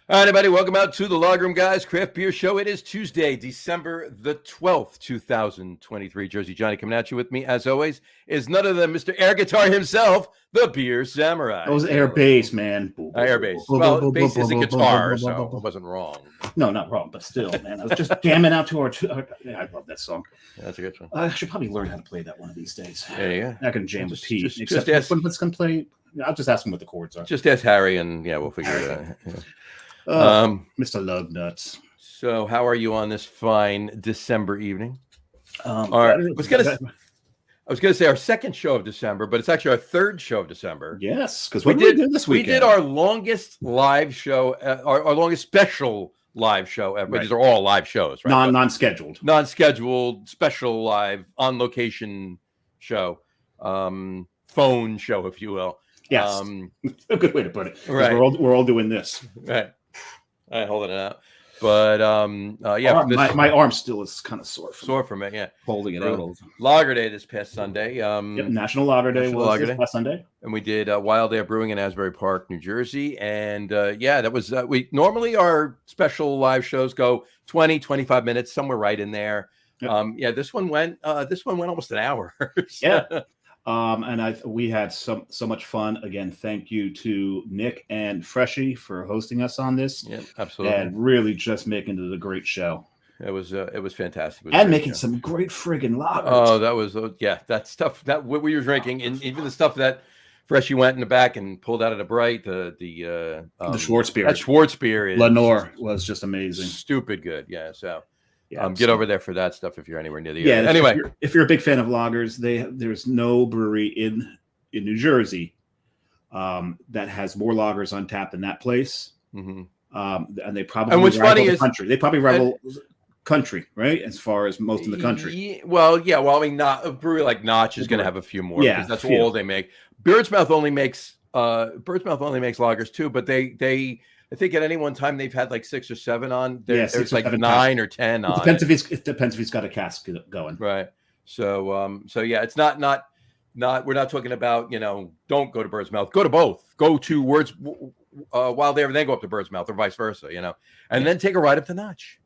All right, everybody, welcome out to the Log Room Guys Craft Beer Show. It is Tuesday, December the 12th, 2023. Jersey Johnny coming at you with me, as always, is none other than Mr. Air Guitar himself, the Beer Samurai. That was air bass, man. Air bass. Well, bass is a guitar, so it wasn't wrong. No, not wrong, but still, man. I was just jamming out to our I love that song. Yeah, that's a good one. I should probably learn how to play that one of these days. There you go. I can jam with Pete. Just ask, when it's going to play, I'll just ask him what the chords are. Just ask Harry, and yeah, we'll figure it out. Yeah. Mr. Lug Nuts. So, how are you on this fine December evening? All right. I was gonna say our second show of December, but it's actually our third show of December. Yes, because we did this weekend. We did our longest live show, our longest special live show ever. Right. These are all live shows, right? Non-scheduled, special live, on location show, phone show, if you will. Yes, a good way to put it. Right, we're all doing this. Right. I holding it out, but yeah, my arm still is kind of sore from it. Yeah, holding it out. Lager Day this past Sunday. National Lager Day was this past Sunday, and we did Wild Air Brewing in Asbury Park, New Jersey, and yeah, that was we normally our special live shows go 20-25 minutes, somewhere right in there. Yep. Yeah, this one went almost an hour. So. Yeah. And we had so much fun. Again, thank you to Nick and Freshie for hosting us on this. Yeah, absolutely. And really just making it a great show. It was fantastic. And making some great friggin' lagers. Oh, that was that stuff that what we were drinking, and even the stuff that Freshie went in the back and pulled out of the Bright, the Schwartz beer. That Schwartz beer Lenore was just amazing. Stupid good. Yeah. So. Yeah, get over there for that stuff if you're anywhere near the area. Anyway, if you're a big fan of lagers, there's no brewery in New Jersey that has more lagers on tap than that place. Mm-hmm. And they probably what's funny is country. They probably rival country, right? As far as most in the country. Well, I mean, not a brewery like Notch is going to have a few more because that's all they make. Bird's Mouth only makes lagers too, but they I think at any one time they've had like 6 or 7 on. There's like 9 or 10 on. It depends if he's got a cask going. Right. So yeah, it's not we're not talking about, don't go to Bird's Mouth. Go to both. Go to Wild Air and then go up to Bird's Mouth or vice versa, and then take a ride up to Notch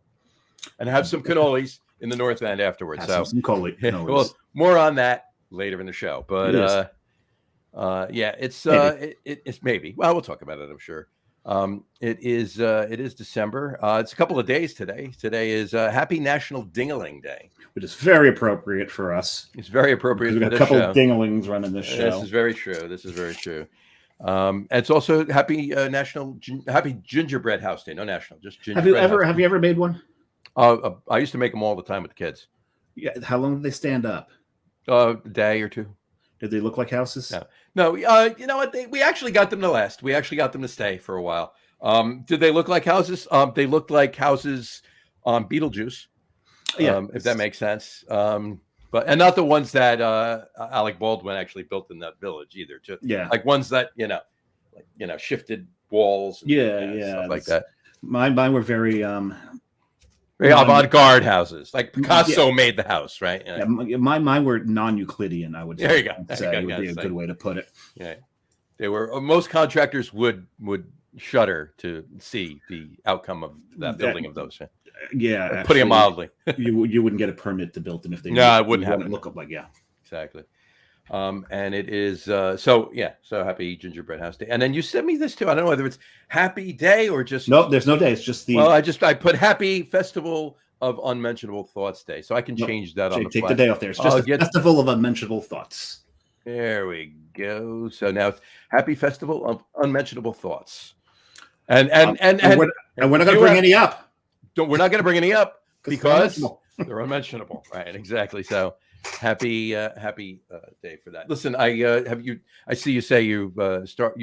and have some cannolis in the North End afterwards. Some cannolis. Well, more on that later in the show. But yeah, it's maybe. Well, we'll talk about it, I'm sure. It is December. It's a couple of days today. Today is Happy National Dingaling Day, which is very appropriate for us. It's very appropriate. We've got a couple of dingalings running this show. This is very true. It's also Happy Gingerbread House Day. No national, just gingerbread. Have you ever made one? I used to make them all the time with the kids. Yeah. How long did they stand up? A day or two. Did they look like houses? No. You know what? We actually got them to last. We actually got them to stay for a while. Did they look like houses? They looked like houses on Beetlejuice. Yeah, if that makes sense. And not the ones that Alec Baldwin actually built in that village either. Like ones that shifted walls. And, stuff like that. Mine were very avant-garde houses, like Picasso made the house, right? Yeah, mine were non-Euclidean. I would say. There you go. It would be a good way to put it. Yeah, they were. Most contractors would shudder to see the outcome of that building of those. Yeah, putting it mildly, you wouldn't get a permit to build them if they. No, it wouldn't have it. Look up exactly. And it is so Happy Gingerbread House Day. And then you sent me this too. I don't know whether it's Happy Day or just nope. There's no day. It's just the. Well, I put Happy Festival of Unmentionable Thoughts Day, so I can change that on the take the day off there. It's just a Festival of Unmentionable Thoughts. There we go. So now it's Happy Festival of Unmentionable Thoughts, and we're not going to bring any up. We're not going to bring any up because they're unmentionable, right? Exactly. So. Happy day for that. Listen, I see you say you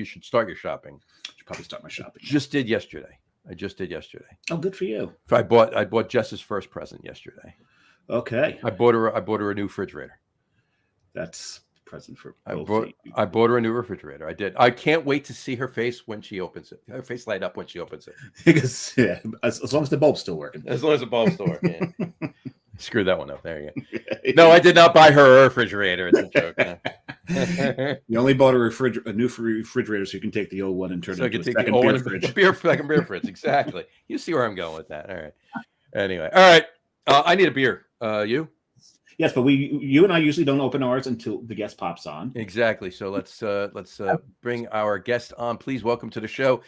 should start your shopping. I should probably start my shopping. I just did yesterday. Oh, good for you. So I bought Jess's first present yesterday. Okay. I bought her a new refrigerator. That's a present for I bought her a new refrigerator. I did. I can't wait to see her face when she opens it. Her face light up when she opens it. Because as long as the bulb's still working. As long as the bulb's still working. Screw that one up. There you go. No, I did not buy her a refrigerator. It's a joke. You only bought a new refrigerator, so you can take the old one and turn So it I can into a take the second old beer one, fridge. second beer fridge. Exactly. You see where I'm going with that. All right. Anyway, all right. I need a beer. You? Yes, but you and I usually don't open ours until the guest pops on. Exactly. So let's bring our guest on. Please welcome to the show.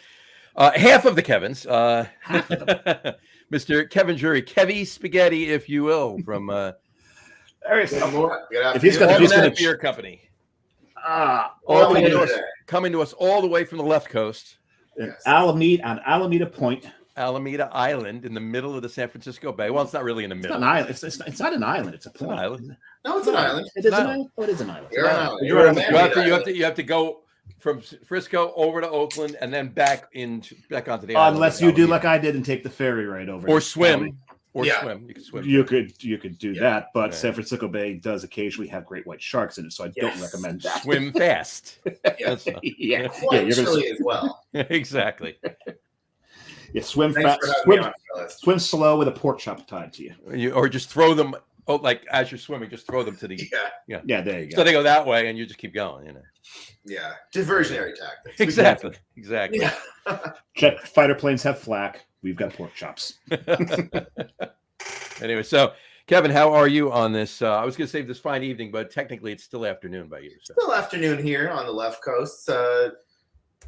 Half of the Kevins. Half of them. Mr. Kevin Drury, Kevy Spaghetti, if you will, from If he's got Almanac Beer Company. Alameda. Coming to us all the way from the left coast. Yes. Alameda Point. Alameda Island in the middle of the San Francisco Bay. Well, it's not really in the It's middle. not an island. It's not an island. It's a It's point. an island. No, it's an island. It is an island. Oh, it is an island. You're an island. You're an You have to go from Frisco over to Oakland and then back onto the island. Unless you do like I did and take the ferry ride over. or to swim. Cali. Or Yeah. swim. You can swim. You could do Yeah. that, but Right. San Francisco Bay does occasionally have great white sharks in it, so I don't Yes. recommend that. Swim fast. Yes. yeah, Well, you're gonna chili as well. Exactly. swim Thanks fast, for having swim, me on, fellas. swim slow with a pork chop tied to you. Or just throw them. Oh, like as you're swimming, just throw them to the. Yeah, Yeah, there you go. So they go that way, and you just keep going. yeah. Diversionary tactics. Exactly. Yeah. Jet fighter planes have flak. We've got pork chops. Anyway, so Kevin, how are you on this? I was going to say this fine evening, but technically it's still afternoon by you. So. Still afternoon here on the left coast.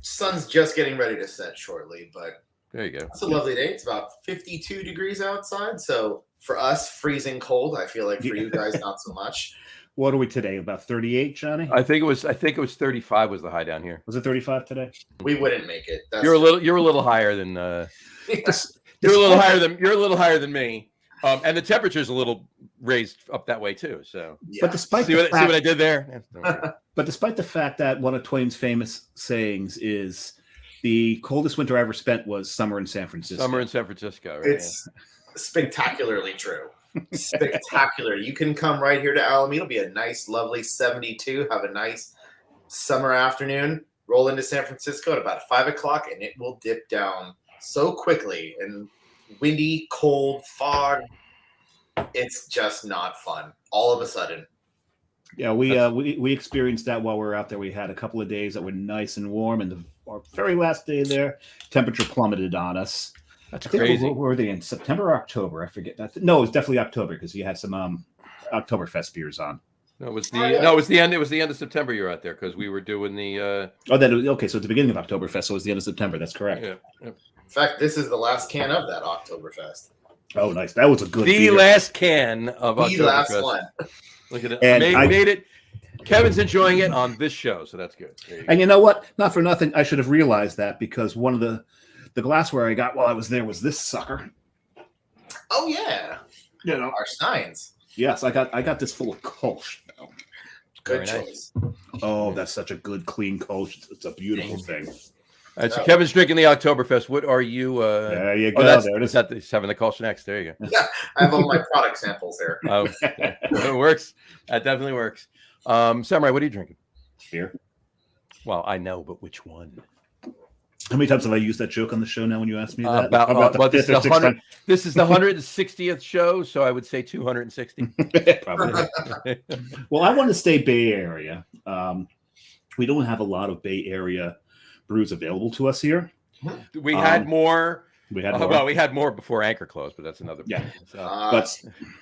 Sun's just getting ready to set shortly, but There you go. it's a lovely day. It's about 52 degrees outside. So for us, freezing cold. I feel like for you guys, not so much. What are we today? About 38, Johnny? I think it was 35 was the high down here. Was it 35 today? We wouldn't make it. That's You're a little higher than you're a little higher than me. And the temperature's a little raised up that way too. So yeah. But despite see what I did there? But despite the fact that one of Twain's famous sayings is the coldest winter I ever spent was summer in San Francisco. Summer in San Francisco, right? It's spectacularly true. Spectacular. You can come right here to Alameda. It'll be a nice, lovely 72. Have a nice summer afternoon. Roll into San Francisco at about 5 o'clock, and it will dip down so quickly. And windy, cold, fog. It's just not fun. All of a sudden. Yeah, we experienced that while we were out there. We had a couple of days that were nice and warm, and our very last day there, temperature plummeted on us. That's I think crazy. What were they in September or October? I forget. No, it was definitely October because you had some Oktoberfest beers on. No, it was Oh, yeah. it was the end. It was the end of September. You were out there because we were doing the. Okay, so at the beginning of Oktoberfest, so it was the end of September. That's correct. Yeah. In fact, this is the last can of that Oktoberfest. Oh, nice. That was a good The beer. last can of The last Oktoberfest. one. Look at it. And Made it. Kevin's enjoying it on this show, so that's good. There you go. And you know what? Not for nothing, I should have realized that because one of the glassware I got while I was there was this sucker. Oh, yeah. You know. Our Steins. Yes, I got this full of Kolsch. Good Very choice. Oh, that's such a good, clean Kolsch. It's a beautiful thing. All right, so Kevin's drinking the Oktoberfest. What are you? There you go. There it is. He's having the Kolsch next. There you go. Yeah, I have all my product samples there. Oh, yeah. It works. That definitely works. Samurai, what are you drinking? Beer. Well, I know, but which one? How many times have I used that joke on the show now when you ask me that? This is the 160th show, so I would say 260. Probably. Well, I want to stay Bay Area. We don't have a lot of Bay Area brews available to us here. We had more. We had more. Well, we had more before Anchor closed, but that's another. Yeah. So, but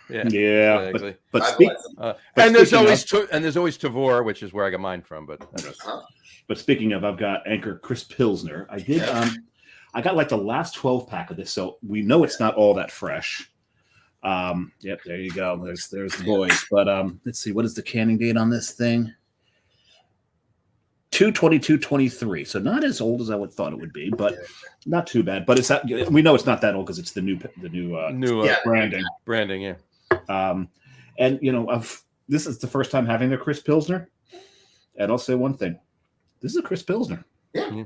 yeah, exactly. but I've speak, let and there's speaking always Tavor, which is where I got mine from. But speaking of, I've got Anchor Chris Pilsner. I did. I got like the last 12 pack of this, so we know it's not all that fresh. Yep, there you go. There's the boys. But let's see, what is the canning date on this thing? 2/22/23. So not as old as I would thought it would be, but not too bad. But it's not, we know it's not that old because it's the new branding. Branding, yeah. And you know, this is the first time having the Chris Pilsner, and I'll say one thing: this is a Chris Pilsner. Yeah.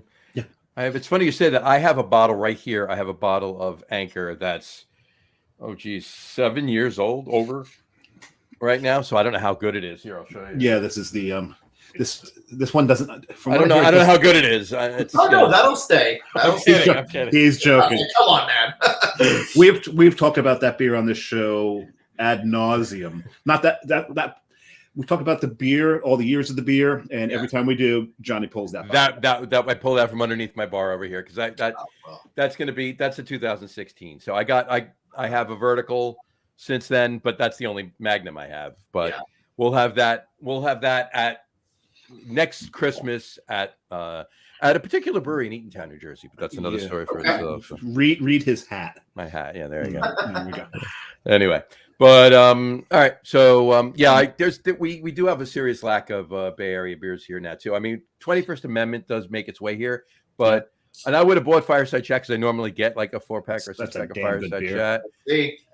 It's funny you say that. I have a bottle right here. I have a bottle of Anchor that's 7 years old over right now. So I don't know how good it is. Here, I'll show you. Yeah, this is the this one doesn't. I don't know. I don't know how good it is. no, that'll stay. I'm kidding. He's joking. Come on, man. We've talked about that beer on this show ad nauseum. Not that we talk about the beer, all the years of the beer, and every time we do, Johnny pulls that. That I pulled out from underneath my bar over here because that's a 2016. So I have a vertical since then, but that's the only Magnum I have. But we'll have that at next Christmas at a particular brewery in Eatontown, New Jersey. But that's another story for itself. So. Read his hat. My hat. Yeah, there you go. There we go. Anyway. But all right, so we do have a serious lack of Bay Area beers here now too. I mean, 21st Amendment does make its way here, but and I would have bought Fireside Chat because I normally get like a 4-pack or 6-pack of Fireside Chat,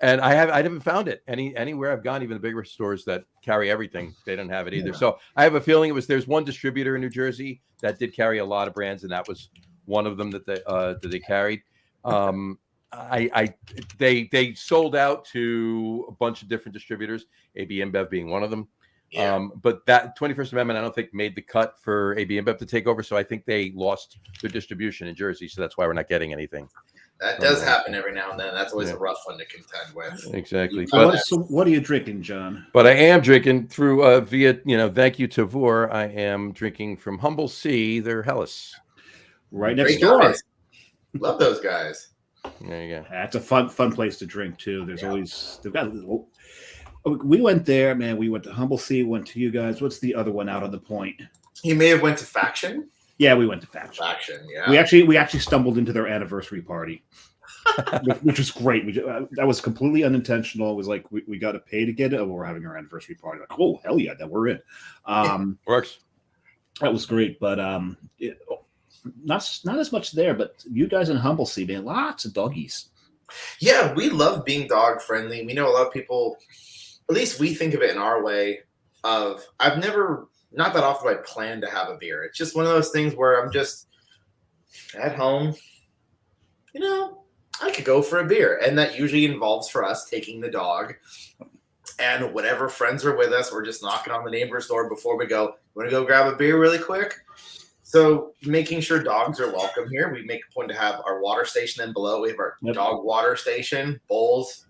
and I haven't found it anywhere I've gone, even the bigger stores that carry everything, they don't have it either. So I have a feeling there's one distributor in New Jersey that did carry a lot of brands, and that was one of them that they carried. They sold out to a bunch of different distributors, AB InBev being one of them. Yeah. But that 21st Amendment, I don't think made the cut for AB InBev to take over. So I think they lost their distribution in Jersey. So that's why we're not getting anything. That does happen every now and then. That's always a rough one to contend with. Exactly. So what are you drinking, John? But I am drinking through via, thank you to Vor. I am drinking from Humble Sea, their Hellas. Right next door. Love those guys. There you go. That's a fun place to drink too. They've got a little. We went there, man. We went to Humble Sea. Went to you guys. What's the other one out on the point? You may have went to Faction. Yeah, we went to Faction. Yeah. We actually stumbled into their anniversary party, which was great. That was completely unintentional. It was like we got to pay to get it. Oh, we're having our anniversary party. Like, oh hell yeah, that we're in. Works. That was great, but not as much there. But you guys in Humble Sea, man, lots of doggies. Yeah, we love being dog friendly. We know a lot of people. At least we think of it in our way of not that often I plan to have a beer. It's just one of those things where I'm just at home, I could go for a beer. And that usually involves for us taking the dog and whatever friends are with us, we're just knocking on the neighbor's door before we go, want to go grab a beer really quick? So making sure dogs are welcome here. We make a point to have our water station and below. We have our dog water station, bowls.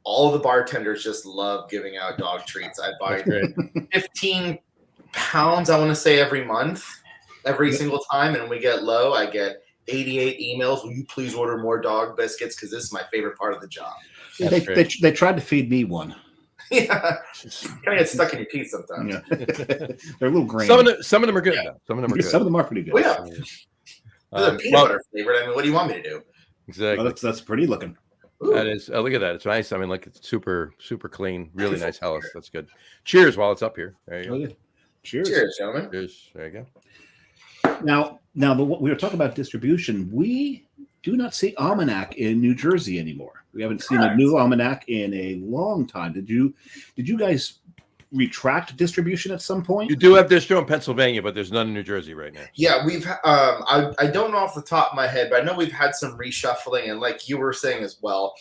All the bartenders just love giving out dog treats. I buy 15 pounds, I want to say, every month, every single time. And when we get low, I get 88 emails. Will you please order more dog biscuits? Because this is my favorite part of the job. They tried to feed me one. Yeah. Kind of get stuck in your teeth sometimes. Yeah. They're a little grainy. Some of them are good, though. Some of them are good. Some of them are pretty good. Oh, yeah. They're peanut butter flavored. I mean, what do you want me to do? Exactly. Oh, that's pretty looking. Ooh. That is. Look at that. It's nice. I mean, like it's super, super clean. Really nice Hellas. That's good. Cheers while it's up here. There you go. Okay. Cheers. Cheers, gentlemen. Cheers. There you go. Now, we were talking about distribution. We do not see Almanac in New Jersey anymore. We haven't seen a new Almanac in a long time. Did you guys retract distribution at some point? You do have distro in Pennsylvania, but there's none in New Jersey right now. Yeah, we've. I don't know off the top of my head, but I know we've had some reshuffling, and like you were saying as well,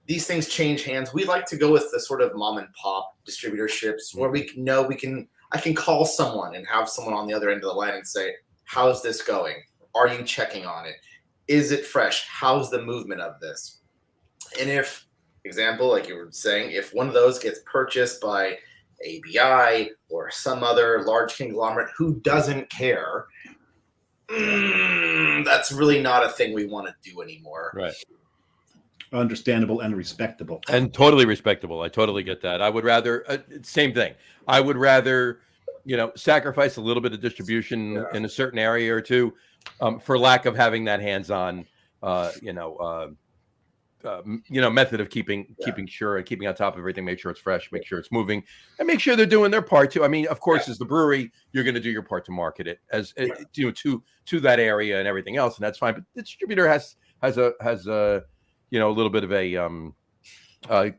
these things change hands. We like to go with the sort of mom and pop distributorships where I can call someone and have someone on the other end of the line and say, "How's this going? Are you checking on it? Is it fresh? How's the movement of this?" And if, example, like you were saying, if one of those gets purchased by ABI or some other large conglomerate who doesn't care, that's really not a thing we want to do anymore. Right. Understandable and respectable. And totally respectable. I totally get that. I would rather, same thing. I would rather, sacrifice a little bit of distribution in a certain area or two for lack of having that hands-on, method of keeping sure and keeping on top of everything, make sure it's fresh, make sure it's moving, and make sure they're doing their part too. I mean, of course, as the brewery, you're going to do your part to market it as to that area and everything else, and that's fine. But the distributor has a little bit of a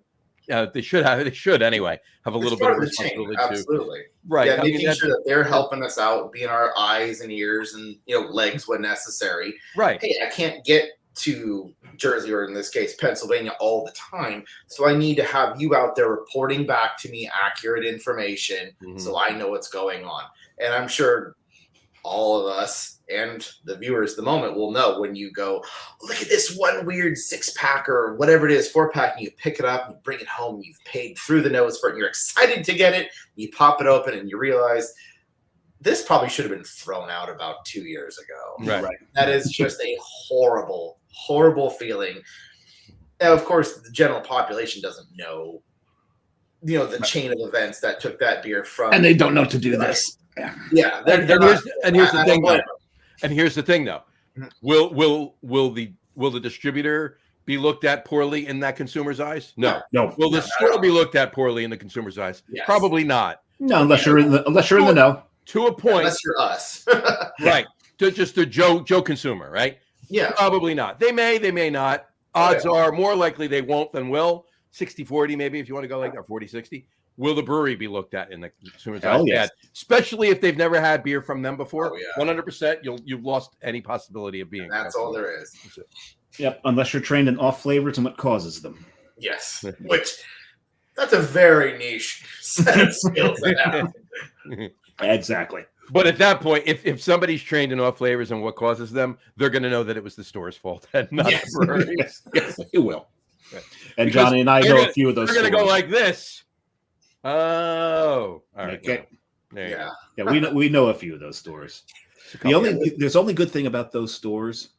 they should anyway have a little bit of responsibility too. Absolutely, right? Yeah, making sure that they're helping us out, being our eyes and ears and legs when necessary. Right. Hey, I can't get to Jersey, or in this case Pennsylvania, all the time, so I need to have you out there reporting back to me accurate information so I know what's going on. And I'm sure all of us and the viewers at the moment will know when you go, look at this one weird 6-pack or whatever it is, 4-pack, and you pick it up and you bring it home, you've paid through the nose for it, and you're excited to get it, you pop it open and you realize this probably should have been thrown out about 2 years ago. Right. That is just a horrible, horrible feeling. Now, of course, the general population doesn't know, the chain of events that took that beer from. And they don't know to do this. Yeah. And here's the thing, though. And here's the thing, though. Will the distributor be looked at poorly in that consumer's eyes? No. Will the store be looked at poorly in the consumer's eyes? Yes. Probably not. No, unless you're in the know. To a point. Unless you're us. Right. To just a Joe consumer, right? Yeah. Probably not. They may not. Odds are more likely they won't than will. 60-40 maybe if you want to go like that, 40-60. Will the brewery be looked at in the consumer's eyes? Yes. Especially if they've never had beer from them before. Oh, yeah. 100% you've lost any possibility of being. And that's all there is. Yep, unless you're trained in off flavors and what causes them. Yes. That's a very niche set of skills to have. Exactly. But at that point, if somebody's trained in off flavors and what causes them, they're going to know that it was the store's fault and not the brewery. Yes, you will. Right. And Because Johnny and I know a few of those. They're going to go like this. Oh, all right. Okay. There you go. Yeah, we know a few of those stores. There's only good thing about those stores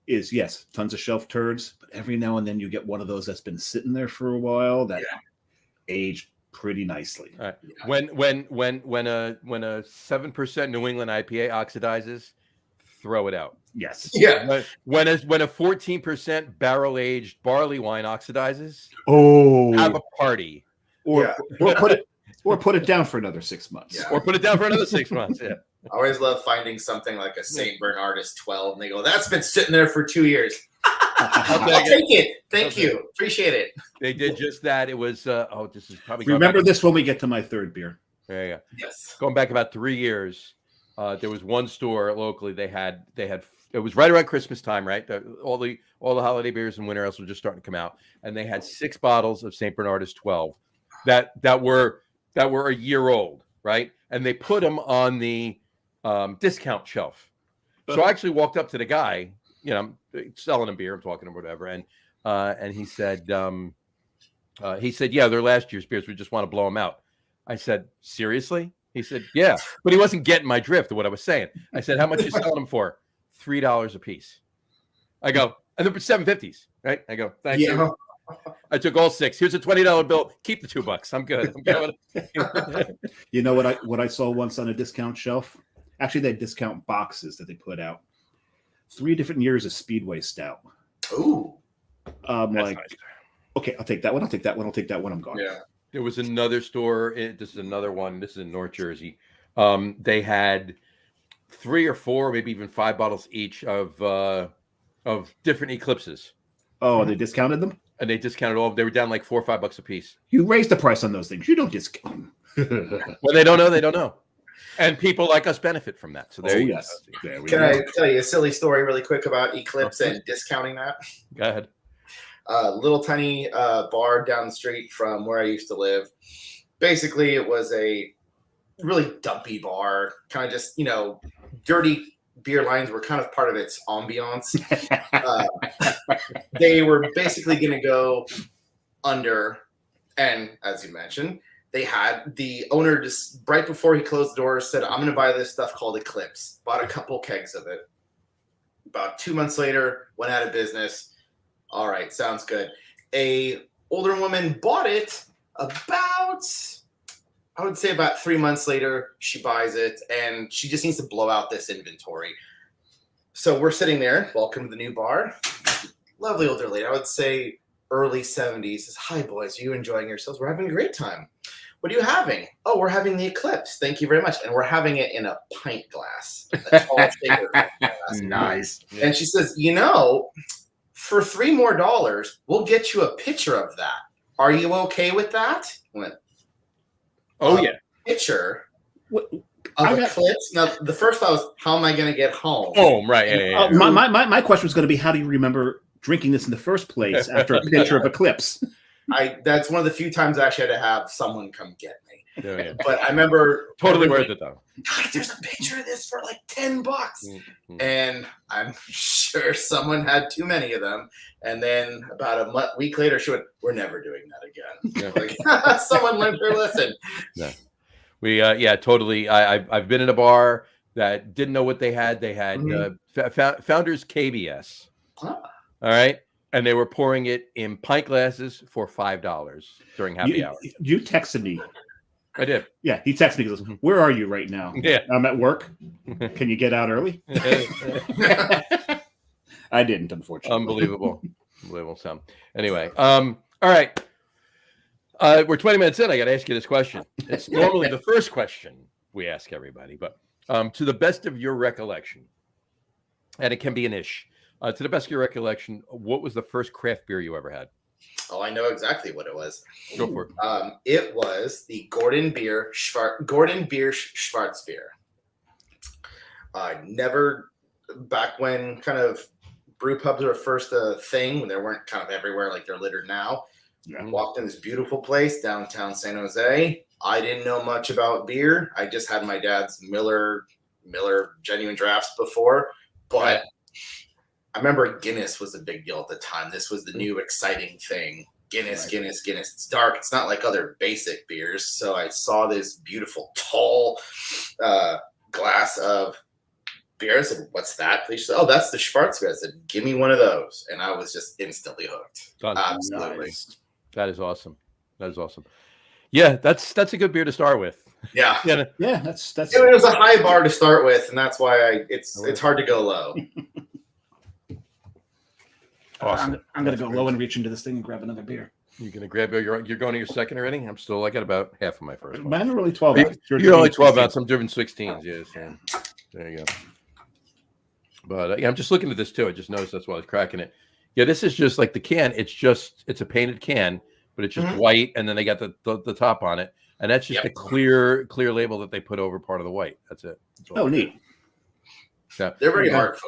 is yes, tons of shelf turds, but every now and then you get one of those that's been sitting there for a while that aged pretty nicely. All right. When a 7% New England IPA oxidizes, throw it out. Yes. Yeah. When a 14% barrel aged barley wine oxidizes, have a party. Or put it down for another 6 months. Yeah. Or put it down for another 6 months. Yeah. I always love finding something like a St. Bernardus 12, and they go, that's been sitting there for 2 years. I'll take it. Thank you. Appreciate it. They did just that. It was, this is probably. Remember this when we get to my third beer. There you go. Yes. Going back about 3 years, there was one store locally. They had. It was right around Christmas time, right? All the holiday beers and winter ales were just starting to come out, and they had 6 bottles of St. Bernardus 12 that were a year old, right? And they put them on the discount shelf. So I actually walked up to the guy, selling a beer, I'm talking to him, whatever, and he said, yeah, they're last year's beers. We just want to blow them out. I said, seriously? He said, yeah, but he wasn't getting my drift of what I was saying. I said, how much are you selling them for? $3 a piece. I go, and they're $7.50s, right? I go, thank you. I took all 6. Here's a $20 bill. Keep the $2. I'm good. You know what I saw once on a discount shelf? Actually, they had discount boxes that they put out. 3 different years of Speedway Stout. Ooh. Like, nice. Okay, I'll take that one. I'll take that one. I'll take that one. I'm gone. Yeah. There was another store. This is another one. This is in North Jersey. They had 3 or 4, maybe even 5 bottles each of different Eclipses. Oh, they discounted them? And they discounted all. They were down like $4 or $5 a piece. You raise the price on those things. You don't discount them. Well, they don't know. They don't know. And people like us benefit from that. So there you go. Can I tell you a silly story really quick about Eclipse and discounting that? Go ahead. Little tiny bar down the street from where I used to live. Basically, it was a really dumpy bar, kind of just, dirty beer lines were kind of part of its ambiance. They were basically going to go under, and as you mentioned, they had the owner just right before he closed the doors said, I'm going to buy this stuff called Eclipse. Bought a couple kegs of it. About 2 months later, went out of business. All right, sounds good. A older woman bought it about 3 months later. She buys it, and she just needs to blow out this inventory. So we're sitting there. Welcome to the new bar. Lovely older lady. I would say early 70s. Says, hi, boys. Are you enjoying yourselves? We're having a great time. What are you having? Oh, we're having the Eclipse. Thank you very much. And we're having it in a pint glass. A tall shaker pint glass. Nice. And she says, for $3 more, we'll get you a picture of that. Are you okay with that? I went, yeah. Picture What? of Eclipse? Now, the first thought was, how am I going to get home? Home, right. Yeah. My question was going to be, how do you remember drinking this in the first place after a picture of Eclipse? That's one of the few times I actually had to have someone come get me. Yeah. But I remember Totally worth it though. "Guys, there's a picture of this for like $10." Mhm. And I'm sure someone had too many of them. And then about a week later, she went, "We're never doing that again." Yeah. Like, someone learned their lesson. Yeah. We totally. I've been in a bar that didn't know what they had. They had Founders KBS. Ah. All right. And they were pouring it in pint glasses for $5 during happy hour. You texted me. I did. Yeah, he texted me. He goes, "Where are you right now?" Yeah. "I'm at work. Can you get out early?" I didn't, unfortunately. Unbelievable. So anyway, all right. We're 20 minutes in. I got to ask you this question. It's normally the first question we ask everybody, but to the best of your recollection, and it can be an ish, to the best of your recollection, what was the first craft beer you ever had? Oh, I know exactly what it was. Go for it. It was the Gordon Beer Schwarzbier. Never, back when kind of brew pubs were first a thing, when they weren't kind of everywhere like they're littered now. Yeah. Walked in this beautiful place downtown San Jose. I didn't know much about beer. I just had my dad's Miller genuine drafts before, but I remember Guinness was a big deal at the time. This was the new exciting thing. Guinness. It's dark. It's not like other basic beers. So I saw this beautiful tall glass of beer. I said, "What's that?" They said, "Oh, that's the Schwarzbier." I said, "Give me one of those," and I was just instantly hooked. Done. Absolutely. Nice. That is awesome. Yeah, that's a good beer to start with. Yeah. Yeah, that's It was a high bar to start with, and that's why it's hard to go low. Awesome. I'm gonna go low and reach into this thing and grab another beer. You're gonna grab you're going to your second already? I got about half of my first one. Mine are only 12 ounce. You're only 12 ounce. I'm doing 16s. Yes. Yeah. There you go. But I'm just looking at this too. I just noticed that's why I was cracking it. Yeah, this is just like the can. It's a painted can, but it's just white, and then they got the top on it, and that's just a clear label that they put over part of the white. That's it. Oh, neat. They're very hard.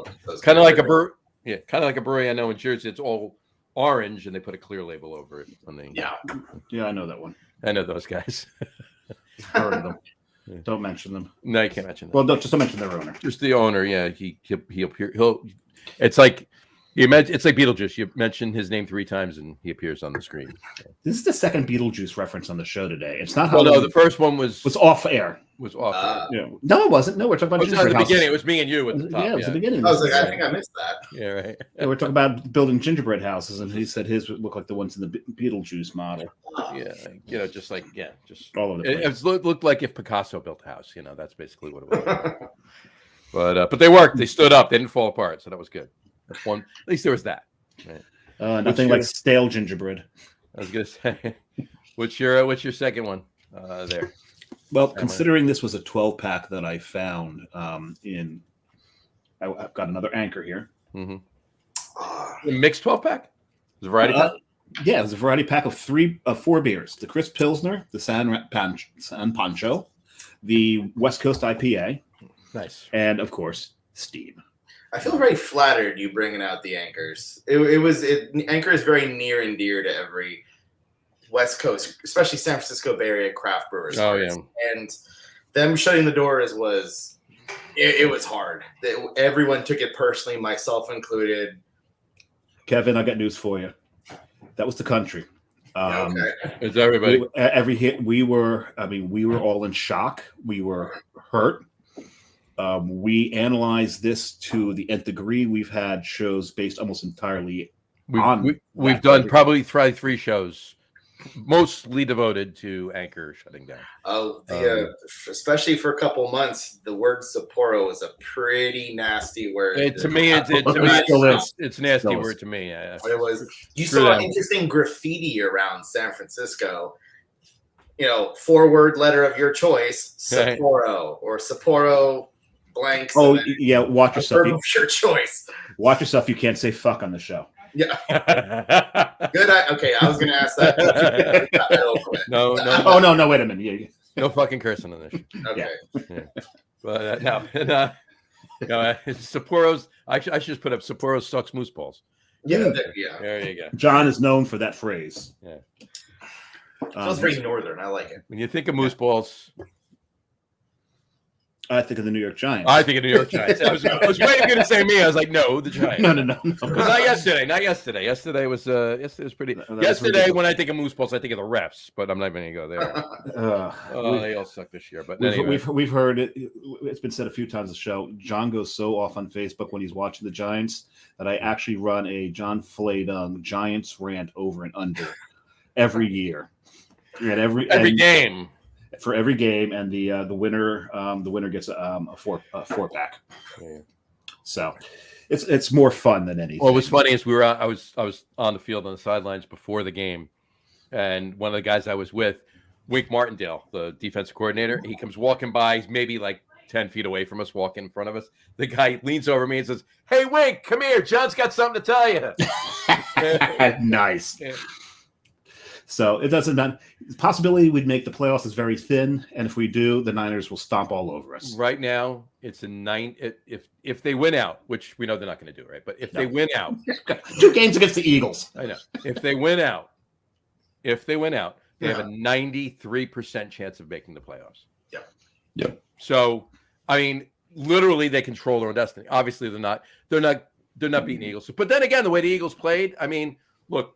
Kind of like a brew. Yeah, kind of like a brewery I know in Jersey. It's all orange, and they put a clear label over it. Yeah, I know that one. I know those guys. Heard of them. Don't mention them. No, you can't mention them. Well, don't mention their owner. Just the owner. Yeah, he'll. It's like it's like Beetlejuice. You mention his name 3 times, and he appears on the screen. This is the second Beetlejuice reference on the show today. It's not how. Well, no, the first one was off air. Was off. Yeah. No, it wasn't. No, we're talking about. It was at the beginning. It was me and you at the top. Yeah, it was the beginning. I was like, I think I missed that. Yeah, right. Yeah, we're talking about building gingerbread houses, and he said his would look like the ones in the Beetlejuice model. Yeah, just all of it looked like if Picasso built a house. That's basically what it was. But they worked. They stood up. They didn't fall apart. So that was good. That's one. At least there was that. Right. Nothing like stale gingerbread. I was gonna say, what's your second one there? Well, considering this was a 12-pack that I found I've got another Anchor here. A mixed 12-pack? It was a variety pack? Yeah, it was a variety pack of 4 beers: the Crisp Pilsner, the San Pancho, the West Coast IPA, nice, and of course, Steam. I feel very flattered you bringing out the Anchors. Anchor is very near and dear to every West Coast, especially San Francisco Bay Area craft brewers. Oh yeah, and them shutting the doors was hard. Everyone took it personally, myself included. Kevin, I got news for you. That was the country. Okay. It's everybody. Every hit, we were all in shock. We were hurt. We analyzed this to the nth degree. We've had shows based almost entirely on. We've done probably 3 shows, mostly devoted to Anchor shutting down. Oh, especially for a couple months, the word Sapporo was a pretty nasty word. It's a nasty word to me. It was. You saw interesting graffiti around San Francisco. 4-word letter of your choice, Sapporo or Sapporo. Blanks. Oh yeah, watch yourself. Your choice. Watch yourself. You can't say fuck on the show. Yeah. Good. Okay, I was going to ask that. No. Oh no. Wait a minute. Yeah. No fucking cursing on this. Okay. Yeah. But no. Sapporo's. I should just put up Sapporo sucks moose balls. Yeah. There you go. John is known for that phrase. Yeah. Feels very northern. I like it. When you think of moose balls, I think of the New York Giants. I think of New York Giants. I was waiting for you to say me. I was like, no, the Giants. No. Because not yesterday. Yesterday was pretty. Yesterday, when I think of moose balls, I think of the refs, but I'm not even going to go there. They all suck this year. But anyway. we've heard it. It's been said a few times on the show. John goes so off on Facebook when he's watching the Giants that I actually run a John Fladung Giants rant over and under every year. And every game. For every game, and the winner gets a four pack. Yeah. So it's more fun than anything. Well, what was funny is I was on the field on the sidelines before the game, and one of the guys I was with, Wink Martindale, the defensive coordinator, he comes walking by. He's maybe like 10 feet away from us, walking in front of us. The guy leans over me and says, "Hey, Wink, come here. John's got something to tell you." Nice. Yeah. So it doesn't matter. The possibility we'd make the playoffs is very thin, and if we do, the Niners will stomp all over us. Right now, it's a 9. If they win out, which we know they're not going to do, right? But if they win out, 2 games against the Eagles. I know. If they win out, they have a 93% chance of making the playoffs. Yep. So, I mean, literally, they control their own destiny. Obviously, they're not beating the Eagles. But then again, the way the Eagles played, I mean, look.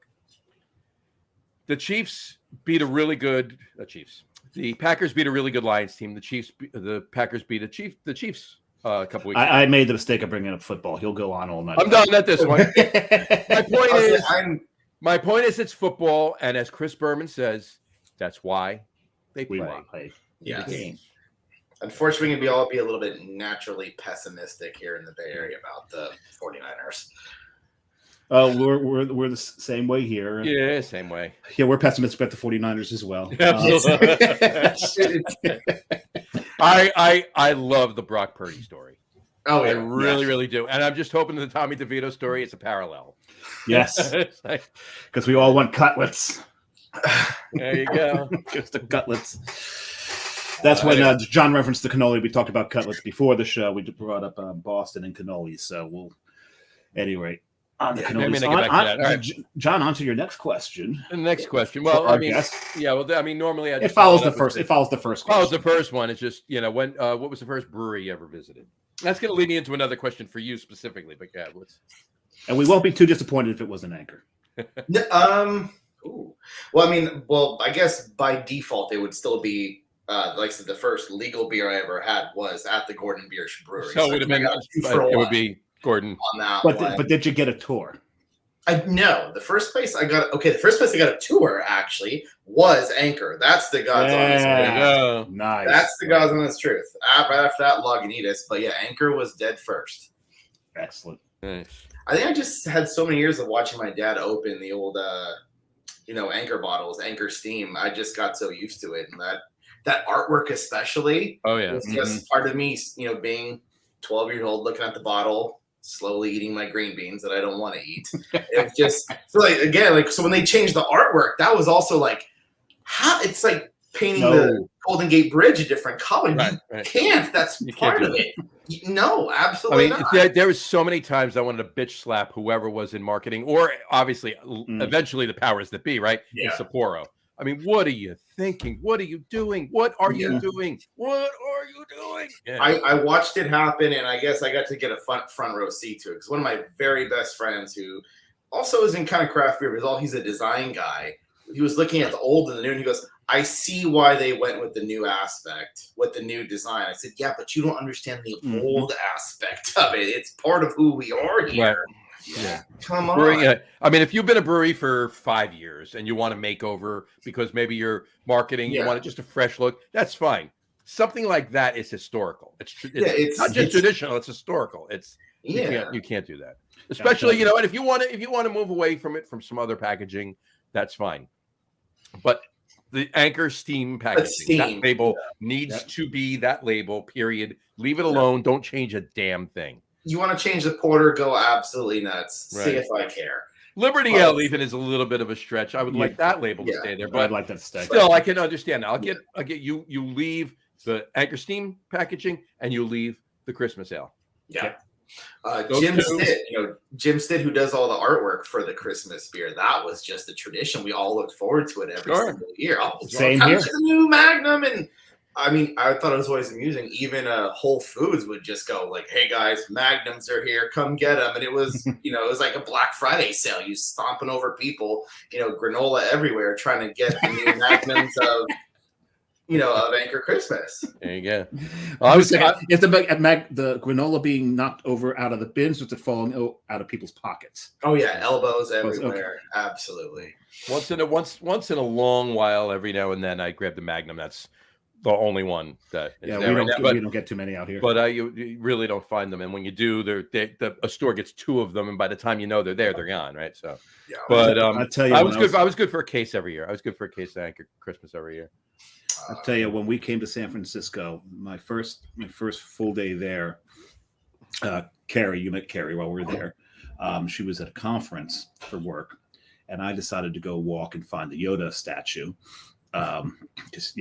The Chiefs beat a really good Chiefs. The Packers beat a really good Lions team. The Packers beat the Chiefs a couple weeks ago. I made the mistake of bringing up football. He'll go on all night. I'm done at this one. My point is, it's football, and as Chris Berman says, that's why they play. Yes. Unfortunately, we all be a little bit naturally pessimistic here in the Bay Area about the 49ers. We're the same way here. Yeah, same way. Yeah, we're pessimistic about the 49ers as well. Absolutely. I love the Brock Purdy story. Oh, yeah. I really do. And I'm just hoping the Tommy DeVito story is a parallel. Yes. Because we all want cutlets. There you go. Just the cutlets. That's when John referenced the cannoli. We talked about cutlets before the show. We brought up Boston and cannolis. So we'll, anyway. On the John, on to your next question. The next question. Well, I mean, normally it follows the first. It follows the first. Follows the first one. It's just when. What was the first brewery you ever visited? That's going to lead me into another question for you specifically. But yeah, and we won't be too disappointed if it was an Anchor. Well, I guess by default it would still be. Like I said, the first legal beer I ever had was at the Gordon Beer Brewery. So it would have been. It would be. Gordon, on that but did you get a tour? No. The first place I got a tour actually was Anchor. That's the God's honest truth. Nice. That's the God's honest truth. Right after that, Lagunitas. But yeah, Anchor was dead first. Excellent. Nice. I think I just had so many years of watching my dad open the old, Anchor bottles, Anchor Steam. I just got so used to it, and that artwork especially. Oh yeah, was just part of me. Being 12 years old, looking at the bottle. Slowly eating my green beans that I don't want to eat. It's just so so when they changed the artwork, that was also like, how it's like painting the Golden Gate Bridge a different color. Right, you can't. That's part of it. No, absolutely not. There was so many times I wanted to bitch slap whoever was in marketing, or obviously, eventually the powers that be, right? Yeah. In Sapporo. I mean, what are you thinking? What are you doing? What are you doing? What are you doing? Yeah. I watched it happen, and I guess I got to get a front row seat to it because one of my very best friends, who also is in kind of craft beer, but he's a design guy. He was looking at the old and the new, and he goes, "I see why they went with the new aspect, with the new design." I said, "Yeah, but you don't understand the old aspect of it. It's part of who we are here." Right. Yeah. Come on. I mean, if you've been a brewery for 5 years and you want to make over because maybe you're marketing, you want just a fresh look, that's fine. Something like that is historical. It's not just traditional, it's historical. You can't do that. Especially, and if you want to move away from it from some other packaging, that's fine. But the Anchor Steam packaging, that label needs to be that label, period. Leave it alone. Don't change a damn thing. You want to change the porter, go absolutely nuts. Right. See if I care. Liberty Ale even is a little bit of a stretch. I would like that label to stay there, but I'd like that to stay. Still, I can understand. I'll get you. You leave the Anchor Steam packaging and you leave the Christmas Ale. Yeah. Jim two. Stitt, Jim Stitt, who does all the artwork for the Christmas beer, that was just a tradition. We all looked forward to it every single year. Oh, Same here. The new Magnum, and I mean, I thought it was always amusing. Even Whole Foods would just go like, "Hey guys, Magnums are here, come get them!" And it was, it was like a Black Friday sale. You stomping over people, granola everywhere, trying to get the new Magnums of Anchor Christmas. There you go. Well, is the granola being knocked over out of the bins, or is it falling out of people's pockets? Oh yeah, elbows everywhere. Okay. Absolutely. Once in a long while, every now and then, I grab the Magnum. That's the only one that is there right now. We don't get too many out here. But you really don't find them, and when you do, a store gets two of them, and by the time you know they're there, they're gone, right? So, Yeah. but I'll tell you, I was good for a case every year. I was good for a case of Anchor Christmas every year. I'll tell you, when we came to San Francisco, my first full day there, Carrie, you met Carrie while we were there. She was at a conference for work, and I decided to go walk and find the Yoda statue. As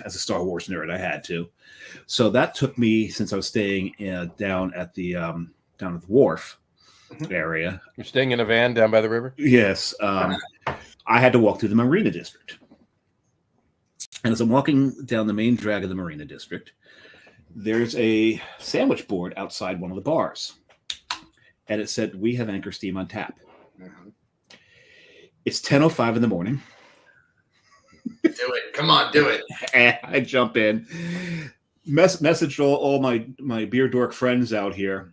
a Star Wars nerd, I had to. So that took me, since I was staying down at the wharf area. You're staying in a van down by the river? Yes. I had to walk through the Marina District. And as I'm walking down the main drag of the Marina District, there's a sandwich board outside one of the bars. And it said, "We have Anchor Steam on tap." Mm-hmm. It's 10:05 in the morning. Do it. Come on, do it. And I jump in, message all my beer dork friends out here.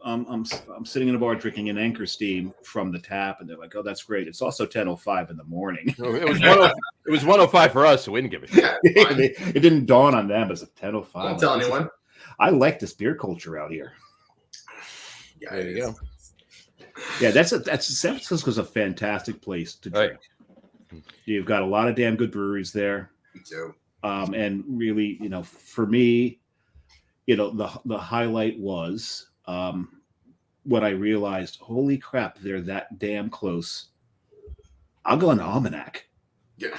I'm sitting in a bar drinking an Anchor Steam from the tap, and they're like, "Oh, that's great." It's also 10:05 in the morning. It was 1:05 for us, so we didn't give a shit. Yeah, it didn't dawn on them as a 10:05. don't tell anyone. I like this beer culture out here. Yeah, There you go. Yeah, that's San Francisco's a fantastic place to drink. Right. You've got a lot of damn good breweries there. Me too. And really, for me, the highlight was when I realized, holy crap, they're that damn close. I'll go on the Almanac. Yeah.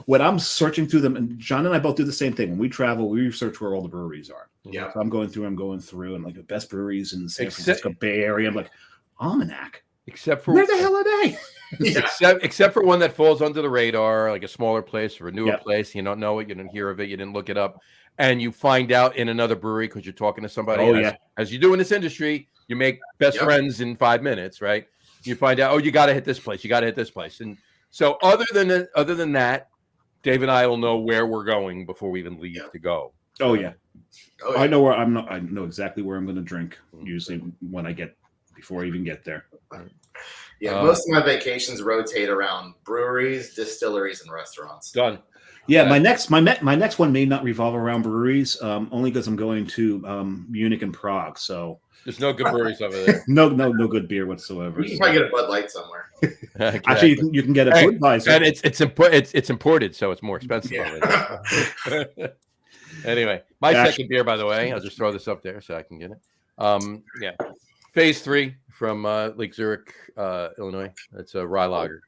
When I'm searching through them, and John and I both do the same thing. When we travel, we research where all the breweries are. Yeah. So I'm going through, and like the best breweries in the San Francisco Bay Area. I'm like, Almanac. Except for Where the hell are they? Yeah. except for one that falls under the radar, like a smaller place or a newer Yep. place. You don't know it, you didn't hear of it, you didn't look it up, and you find out in another brewery because you're talking to somebody. Oh, yeah. As you do in this industry, you make best Yep. friends in 5 minutes, right? You find out, oh, you got to hit this place, you got to hit this place, and so other than that, Dave and I will know where we're going before we even leave to go. Oh yeah. Oh, yeah. I know where I'm not. I know exactly where I'm going to drink. Usually before I even get there. Yeah, most of my vacations rotate around breweries, distilleries, and restaurants. Done. Yeah, my next one may not revolve around breweries, only because I'm going to Munich and Prague. So There's no good breweries over there. no good beer whatsoever. You can probably get a Bud Light somewhere. Actually, you can get a Budweiser, and it's imported, so it's more expensive. Yeah. Over there. Anyway, my second beer, by the way, I'll just throw this up there so I can get it. Phase 3 from Lake Zurich, Illinois. It's a rye lager.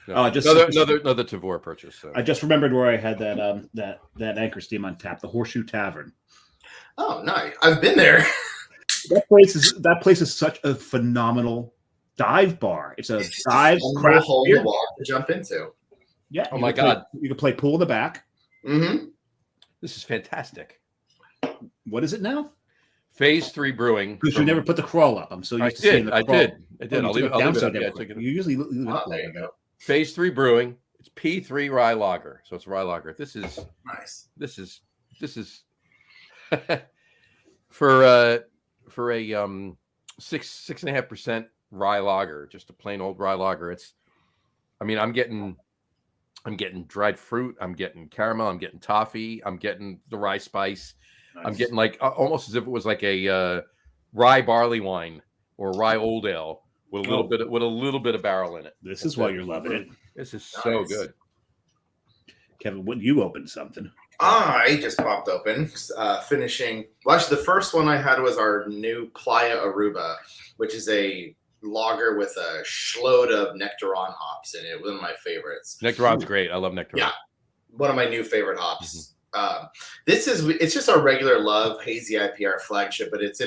Another Tavour purchase. So. I just remembered where I had that Anchor Steam on tap, the Horseshoe Tavern. Oh, nice! I've been there. That place is such a phenomenal dive bar. It's a dive craft hole in beer the wall to jump into. Yeah. Oh my God! You can play pool in the back. Mm-hmm. This is fantastic. What is it now? Phase 3 Brewing. Because you never put the crawl up. I'm so used to seeing the crawl. I did. I'll leave it up. You usually leave it up. There you go. Phase 3 Brewing. It's P3 rye lager. So it's rye lager. This is Nice. This is for a 6.5% rye lager, just a plain old rye lager. I'm getting dried fruit, I'm getting caramel, I'm getting toffee, I'm getting the rye spice. Nice. I'm getting like almost as if it was like a rye barley wine or rye old ale with a little bit of barrel in it. This is why you're loving it. This is so good. Kevin, when you opened something. I just popped open, finishing. Well, actually, the first one I had was our new Playa Aruba, which is a lager with a shload of Nectaron hops in it. One of my favorites. Nectaron's great. I love Nectaron. Yeah, one of my new favorite hops It's just our regular Love Hazy IPR flagship, but it's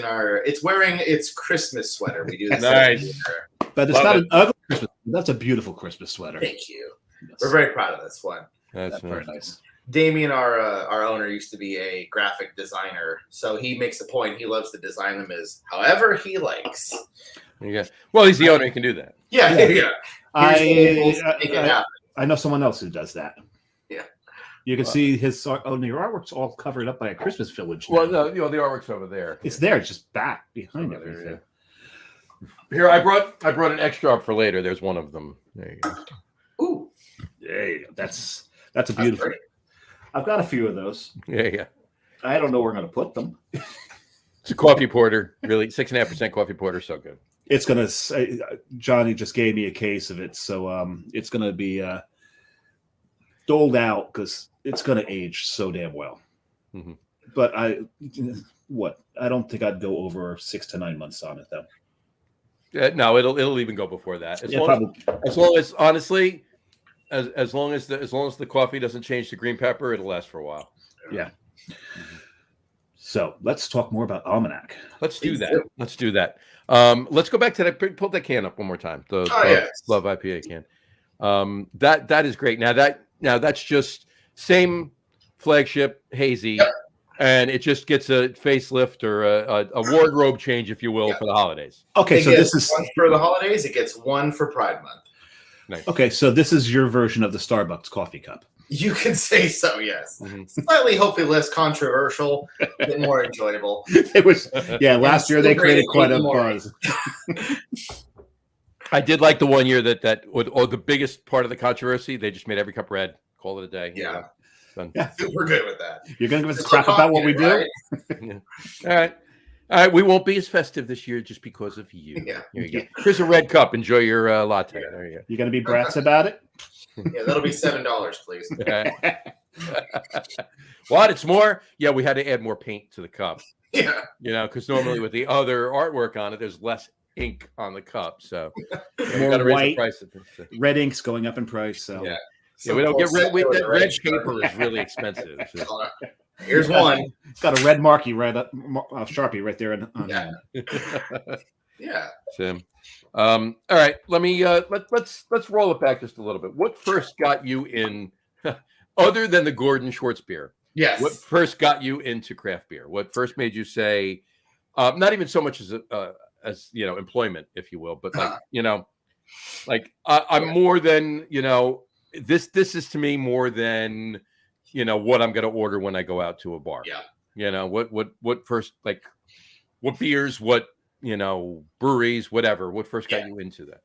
wearing its Christmas sweater. We do this every Nice. year. But it's Love not it. an ugly Christmas. That's a beautiful Christmas sweater. Thank you. Yes. We're very proud of this one. That's Very nice. Damien, our owner, used to be a graphic designer, so he makes a point. He loves to design them as however he likes. Yeah. Well, he's the owner. He can do that. Yeah. Here's the rules to make it happen. I know someone else who does that. Yeah. You can see his your artwork's all covered up by a Christmas village. Well, now. the artwork's over there. It's there, it's just back behind Over there, everything. Here, I brought an extra up for later. There's one of them. There you go. Ooh, Yeah, that's a beautiful. great. I've got a few of those. Yeah. I don't know where I'm going to put them. It's a coffee porter, really 6.5% coffee porter, so good. It's going to. Johnny just gave me a case of it, so it's going to be doled out because it's going to age so damn well. Mhm. But I don't think I'd go over 6 to 9 months on it though. No, it'll even go before that. As long as honestly, as long as the coffee doesn't change to green pepper, it'll last for a while. Yeah. So let's talk more about Almanac. Let's do that. Let's do that. Let's go back to that. Pull that can up one more time. The Love IPA can. That is great. Now that's just same flagship hazy, and it just gets a facelift or a wardrobe change, if you will, for the holidays. Okay, so this is one for the holidays. It gets one for Pride Month. Nice. Okay, so this is your version of the Starbucks coffee cup. You can say so, yes. Mm-hmm. Slightly, hopefully, less controversial, a bit more enjoyable. It was, last year they created quite a buzz. I did like the one year that the biggest part of the controversy, they just made every cup red. Call it a day. Yeah. Yeah. We're good with that. You're going to give us crap about what we do? Yeah. All right. We won't be as festive this year just because of you. Yeah. Here you go. Here's a red cup. Enjoy your latte. Yeah. There you go. You're going to be brats about it? Yeah, that'll be $7, please. What? It's more? Yeah, we had to add more paint to the cup. Yeah. Because normally with the other artwork on it, there's less ink on the cup. So More gotta raise the white. price. Red ink's going up in price. So Yeah. Yeah, we don't get red. That red paper is really expensive. So. Here's one. It's got a red marquee Sharpie right there. Yeah. So, all right. Let me let's roll it back just a little bit. What first got you in, other than the Gordon Schwartz beer? Yes. What first got you into craft beer? What first made you say, not even so much as employment, if you will, but I'm more than this is to me more than what I'm going to order when I go out to a bar. Yeah. What first, like, what beers, what breweries, whatever. What first got you into that?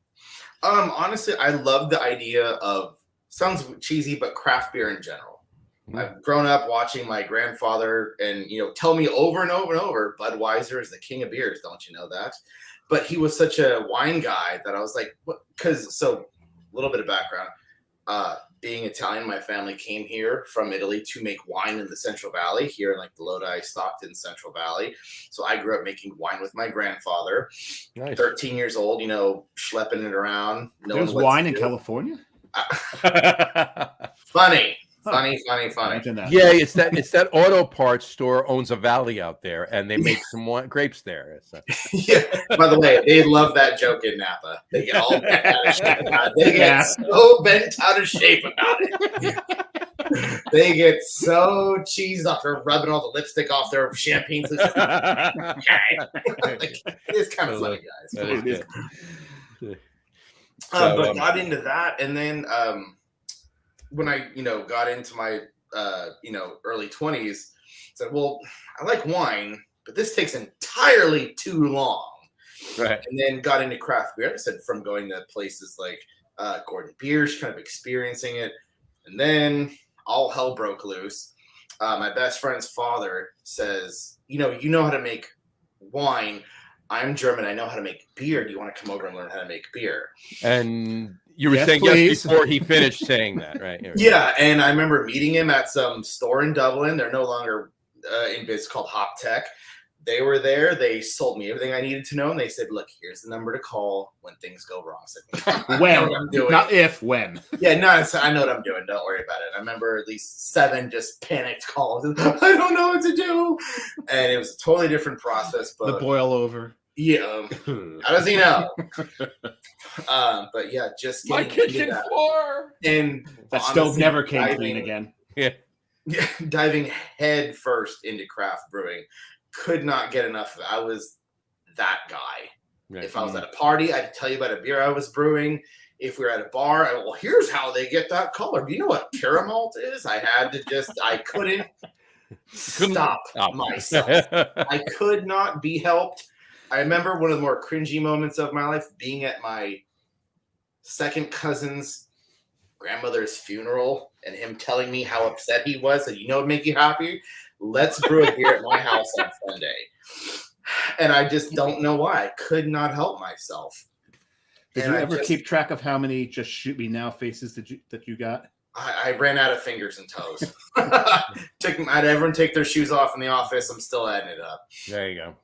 Honestly, I love the idea of, sounds cheesy, but craft beer in general. Mm-hmm. I've grown up watching my grandfather and tell me over and over and over, Budweiser is the king of beers. Don't you know that? But he was such a wine guy that I was like, what? So a little bit of background. Being Italian, my family came here from Italy to make wine in the Central Valley, here in the Lodi, Stockton, Central Valley. So I grew up making wine with my grandfather. Nice. 13 years old, schlepping it around. There's wine in California? Funny. Yeah, it's that auto parts store owns a valley out there, and they make some grapes there. So. Yeah. By the way, they love that joke in Napa. They get all bent out of shape about it. They get so bent out of shape about it. They get so cheesed off. They're rubbing all the lipstick off their champagne. It's kind of funny, guys. But got into that, and then when I got into my early 20s, said, well, I like wine, but this takes entirely too long. Right. And then got into craft beer. I said, from going to places like Gordon Beers, kind of experiencing it, and then all hell broke loose. My best friend's father says, you know how to make wine. I'm German. I know how to make beer. Do you want to come over and learn how to make beer? And you were saying yes before he finished saying that, right? Yeah. And I remember meeting him at some store in Dublin. They're no longer in business, called Hop Tech. they were there. They sold me everything I needed to know, and they said, "Look, here's the number to call when things go wrong." I said, "I know what I'm doing." Not if, when. Yeah, no, I know what I'm doing. Don't worry about it. I remember at least 7 just panicked calls. I don't know what to do, and it was a totally different process. But The boil over. yeah, how does he know? But yeah, just My getting into kitchen that. floor. And That stove honestly, never came clean again. Yeah. diving head first into craft brewing, could not get enough of it. I was that guy. Right. If I was at a party, I'd tell you about a beer I was brewing. If we were at a bar, well, here's how they get that color. Do you know what caramel is? I had to I couldn't stop myself. I could not be helped. I remember one of the more cringy moments of my life being at my second cousin's grandmother's funeral and him telling me how upset he was. And you know what would make you happy? Let's brew a beer at my house on Sunday. And I just don't know why. I could not help myself. Did you ever keep track of how many just shoot me now faces that you got? I ran out of fingers and toes. Had everyone take their shoes off in the office. I'm still adding it up. There you go.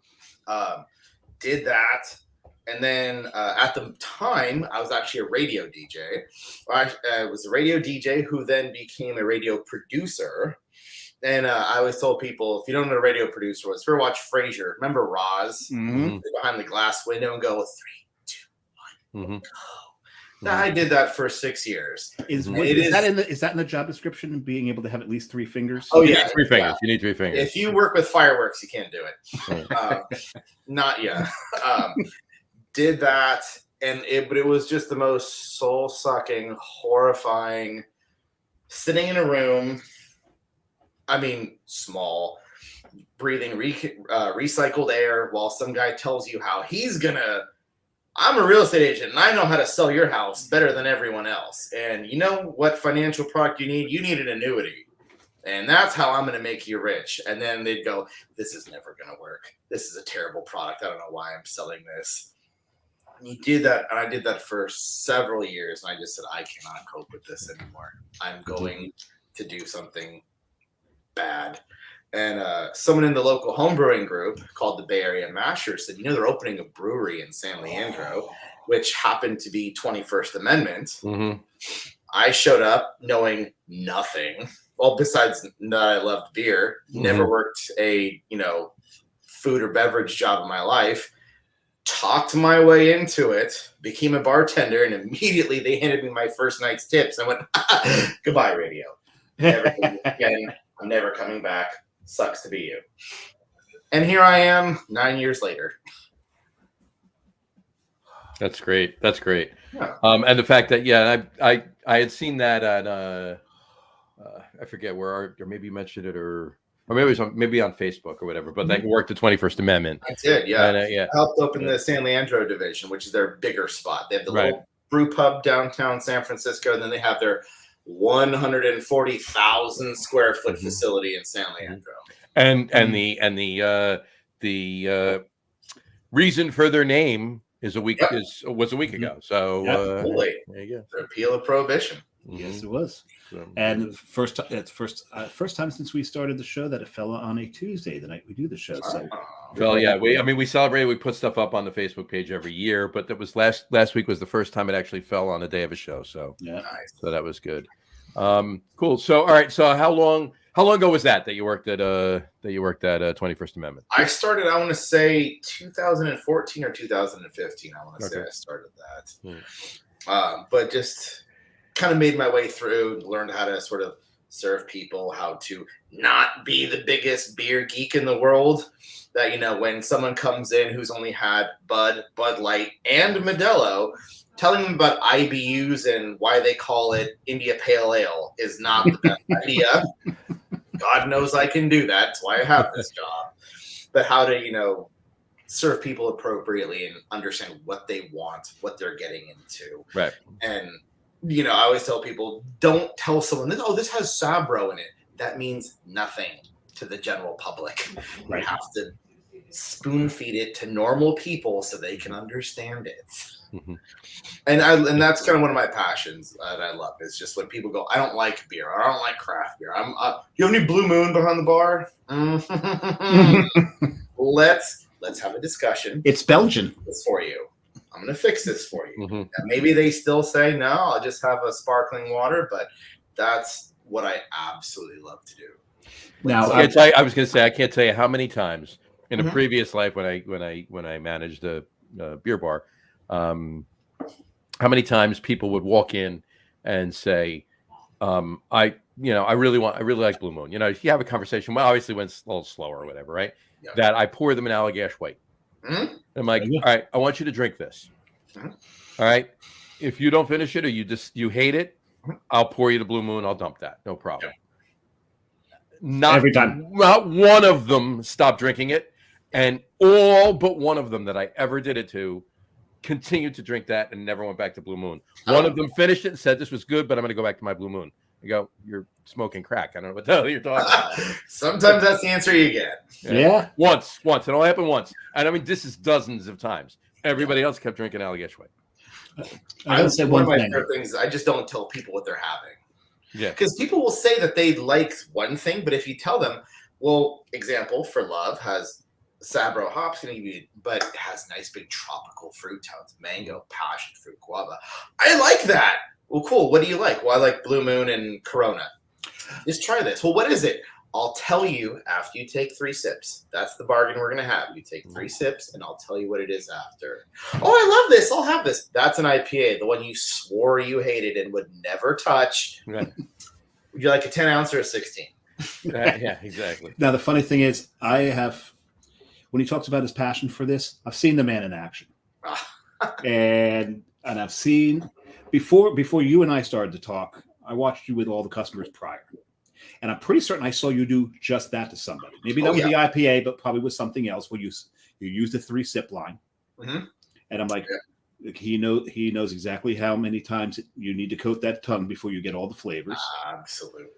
Did that. And then at the time, I was actually a radio DJ. I was a radio DJ who then became a radio producer. And I always told people, if you don't know what a radio producer was, if you ever watch Frasier, remember Roz? Mm-hmm. Behind the glass window and go, 3, 2, 1, Mm-hmm. go. I did that for 6 years. Is that in the job description, being able to have at least 3 fingers? Oh, yeah. 3 fingers. Yeah. You need 3 fingers. If you work with fireworks, you can't do it. Not yet. Did that, but it was just the most soul-sucking, horrifying, sitting in a room, I mean, small, breathing recycled air while some guy tells you how I'm a real estate agent, and I know how to sell your house better than everyone else. And you know what financial product you need? You need an annuity. And that's how I'm going to make you rich. And then they'd go, this is never going to work. This is a terrible product. I don't know why I'm selling this. And you did that, and I did that for several years. And I just said, I cannot cope with this anymore. I'm going to do something bad. And someone in the local homebrewing group called the Bay Area Mashers said, they're opening a brewery in San Leandro, which happened to be 21st Amendment. Mm-hmm. I showed up knowing nothing. Well, besides that I loved beer, never worked a, food or beverage job in my life. Talked my way into it, became a bartender, and immediately they handed me my first night's tips. I went, goodbye, radio. Never again. I'm never coming back. Sucks to be you. And here I am 9 years later. That's great. That's great. Yeah. And the fact that, I had seen that at, I forget where, or maybe you mentioned it, or maybe it was maybe on Facebook or whatever, but that worked the 21st Amendment. I did, yeah. And, I helped open the San Leandro division, which is their bigger spot. They have the little brew pub downtown San Francisco, and then they have their 140,000 square foot facility in San Leandro. And the reason for their name was a week ago. So there you go. The repeal of prohibition. Yes, it was. And first time since we started the show that it fell on a Tuesday, the night we do the show. So, well, yeah, we celebrated. We put stuff up on the Facebook page every year, but that was last week was the first time it actually fell on the day of a show. So yeah, so that was good. Cool. So all right. So how long ago was that you worked at 21st Amendment? I started, I want to say 2014 or 2015. I want to say I started that. But just kind of made my way through, learned how to sort of serve people, how to not be the biggest beer geek in the world. That, when someone comes in who's only had Bud Light, and Modelo, telling them about IBUs and why they call it India Pale Ale is not the best idea. God knows I can do that. That's why I have this job. But how to, serve people appropriately and understand what they want, what they're getting into. Right. And I always tell people, don't tell someone, this has Sabro in it. That means nothing to the general public. Right. You have to spoon feed it to normal people so they can understand it. Mm-hmm. And that's kind of one of my passions that I love. Is just when people go, I don't like beer, or I don't like craft beer. You have any Blue Moon behind the bar? let's have a discussion. It's Belgian. This for you. I'm going to fix this for you. Mhm. And maybe they still say, no, I'll just have a sparkling water, but that's what I absolutely love to do. Now, I was going to say, I can't tell you how many times in a Mhm. previous life when I managed a beer bar, how many times people would walk in and say, I really like Blue Moon. You have a conversation. Well, obviously when it's a little slower or whatever, right? Yeah. That I pour them in Allagash White. Mhm. I'm like, all right, I want you to drink this. Mhm. All right. If you don't finish it or you hate it, Mhm. I'll pour you the Blue Moon. I'll dump that. No problem. Yeah. Not Every time. Not one of them stopped drinking it. And all but one of them that I ever did it to continued to drink that and never went back to Blue Moon. One of them finished it and said, this was good, but I'm going to go back to my Blue Moon. I go, you're smoking crack. I don't know what the hell you're talking about. Sometimes that's the answer you get. Yeah. Once. It only happened once. And I mean, this is dozens of times. Everybody else kept drinking Allagash White. I gotta say one of my thing. favorite things. I just don't tell people what they're having. Yeah. Because people will say that they like one thing, but if you tell them, well, example for Love has Sabro hops, but it has nice big tropical fruit tones, mango, passion fruit, guava. I like that. Well, cool. What do you like? Well, I like Blue Moon and Corona. Just try this. Well, what is it? I'll tell you after you take 3 sips. That's the bargain we're going to have. You take 3 sips, and I'll tell you what it is after. Oh, I love this. I'll have this. That's an IPA, the one you swore you hated and would never touch. Right. Would you like a 10 ounce or a 16? Yeah, exactly. Now, the funny thing is, when he talks about his passion for this, I've seen the man in action. and I've seen, before you and I started to talk, I watched you with all the customers prior. And I'm pretty certain I saw you do just that to somebody. Maybe not with the IPA, but probably with something else where you use the 3 sip line. Mm-hmm. And I'm like, he knows exactly how many times you need to coat that tongue before you get all the flavors. Absolutely.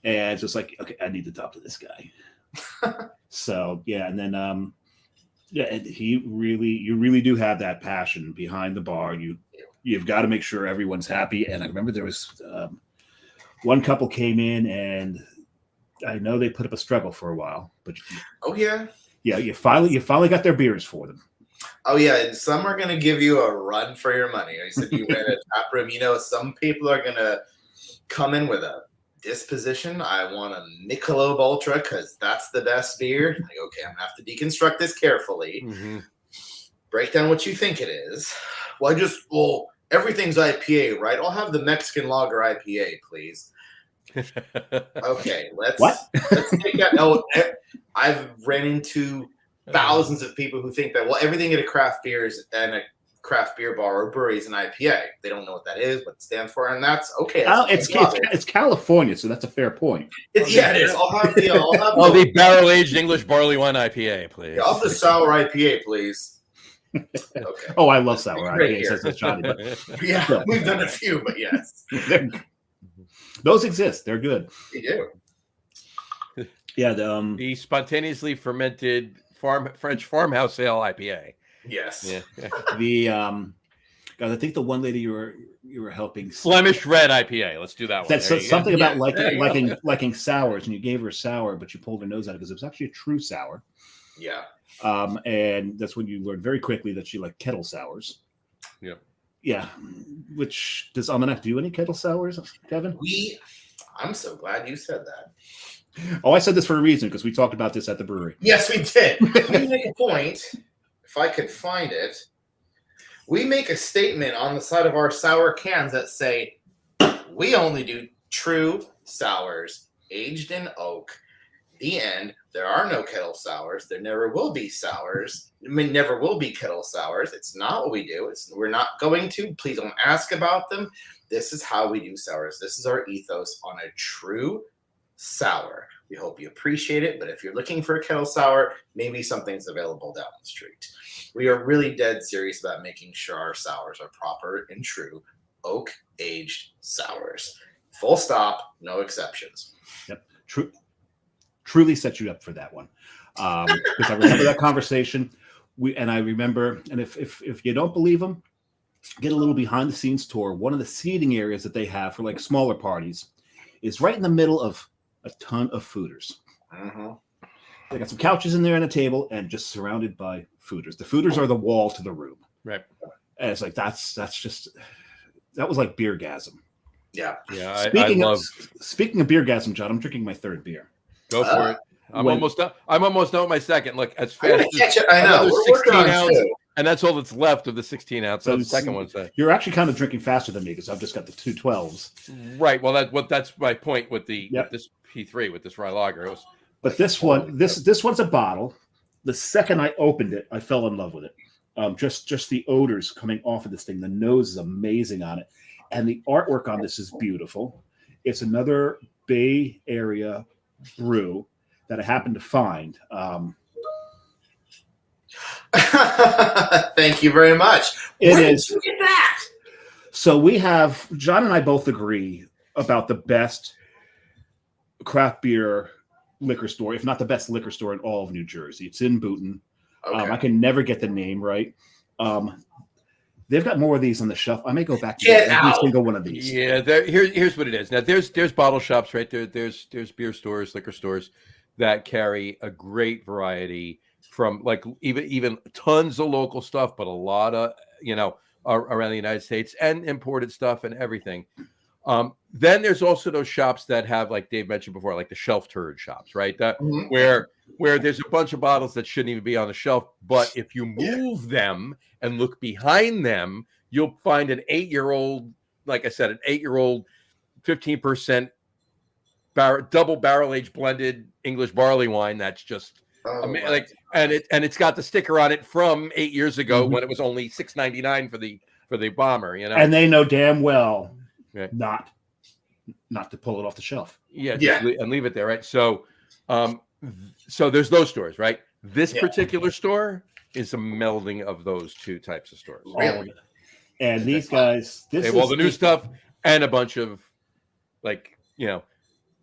And it's just like, okay, I need to talk to this guy. So yeah, and then and you really do have that passion behind the bar. You've got to make sure everyone's happy. And I remember there was one couple came in, and I know they put up a struggle for a while, but you finally got their beers for them. Oh yeah, and some are going to give you a run for your money. I said you ran a tap room. Some people are going to come in with a disposition. I want a Michelob Ultra because that's the best beer. Like, okay, I'm going to have to deconstruct this carefully. Mm-hmm. Break down what you think it is. Well, everything's IPA, right? I'll have the Mexican lager IPA, please. Okay, let's take that. No, I've ran into thousands of people who think that, well, everything at a craft beer and a craft beer bar or brewery is an IPA. They don't know what that is, what it stands for, and that's okay. It's California, so that's a fair point. It is. I'll have the barrel-aged English barley wine IPA, please. I'll have the sour IPA, please. Okay. Oh, I love sour IPA. Says Johnny, but yeah, we've done a few, but yes, those exist. They're good. They do. Yeah, the spontaneously fermented French farmhouse ale IPA. Yes. Yeah. The guys, I think the one lady you were helping, Flemish red IPA. Let's do that one. That's something about liking sours, and you gave her a sour, but you pulled her nose out because it was actually a true sour. Yeah. And that's when you learned very quickly that she liked kettle sours. Yeah. Yeah. Which does Almanac do any kettle sours, Kevin? I'm so glad you said that. Oh, I said this for a reason because we talked about this at the brewery. Yes, we did. We make a point. If I could find it, we make a statement on the side of our sour cans that say, we only do true sours aged in oak. The end. There are no kettle sours. There never will be sours. Never will be kettle sours. It's not what we do. We're not going to. Please don't ask about them. This is how we do sours. This is our ethos on a true sour. We hope you appreciate it, but if you're looking for a kettle sour, maybe something's available down the street. We are really dead serious about making sure our sours are proper and true oak-aged sours. Full stop, no exceptions. Yep, truly set you up for that one. Because I remember that conversation. I remember, and if you don't believe them, get a little behind-the-scenes tour. One of the seating areas that they have for like smaller parties is right in the middle of a ton of fooders. Uh-huh. They got some couches in there and a table, and just surrounded by fooders. The fooders are the wall to the room. Right. And it's like that was like beergasm. Yeah. Yeah. Speaking I of love. speaking of beergasm, John, I'm drinking my third beer. Go for it. I'm almost done. I'm almost done with my second. Look, as I'm gonna fast catch as it. I know. another We're working 16 on ounce, two. and that's all that's left of the 16 ounce. So So the second one's that. You're actually kind of drinking faster than me because I've just got the 212s. Right. Well, that's my point with the Yep. with this P3 with this rye lager. It was But this one, this one's a bottle. The second I opened it, I fell in love with it. Just the odors coming off of this thing. The nose is amazing on it, and the artwork on this is beautiful. It's another Bay Area brew that I happened to find. Thank you very much. It Where is. did you get that? So we have John and I both agree about the best craft beer liquor store, if not the best liquor store in all of New Jersey. It's in Boonton. Okay. I can never get the name right. They've got more of these on the shelf. I may go back to Get every out. single one of these. Yeah, here's what it is. Now there's bottle shops right there. There's beer stores, liquor stores that carry a great variety from like even tons of local stuff, but a lot of around the United States and imported stuff and everything. Then there's also those shops that have, like Dave mentioned before, like the shelf turd shops, right? That Mhm. where there's a bunch of bottles that shouldn't even be on the shelf, but if you move them and look behind them, you'll find an 8-year-old, like I said, an 8-year-old, 15% double barrel aged blended English barley wine. That's just like, and it's got the sticker on it from 8 years ago when it was only $6.99 for the bomber, And they know damn well Yeah. not to pull it off the shelf. Yeah, Yeah. and leave it there, right? So, so there's those stores, right? This particular store is a melding of those two types of stores. Really? All of it. And these guys, They have all the new stuff and a bunch of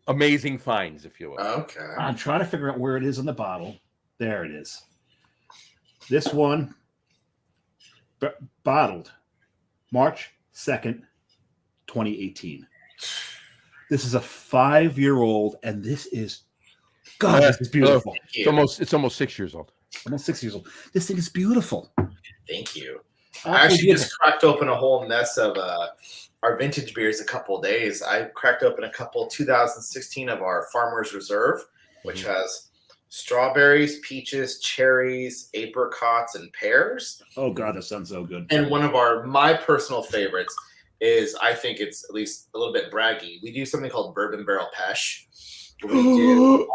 amazing finds, if you will. Okay. I'm trying to figure out where it is on the bottle. There it is. This one, bottled March 2nd, 2018. This is a 5-year-old, and this is this is beautiful. It's almost 6 years old. Almost 6 years old. This thing is beautiful. Thank you. I actually just cracked open a whole mess of our vintage beers a couple of days. I cracked open a couple 2016 of our Farmer's Reserve, which has strawberries, peaches, cherries, apricots, and pears. Oh God, that sounds so good. And one of my personal favorites is, I think it's at least a little bit braggy. We do something called Bourbon Barrel Pesh. We do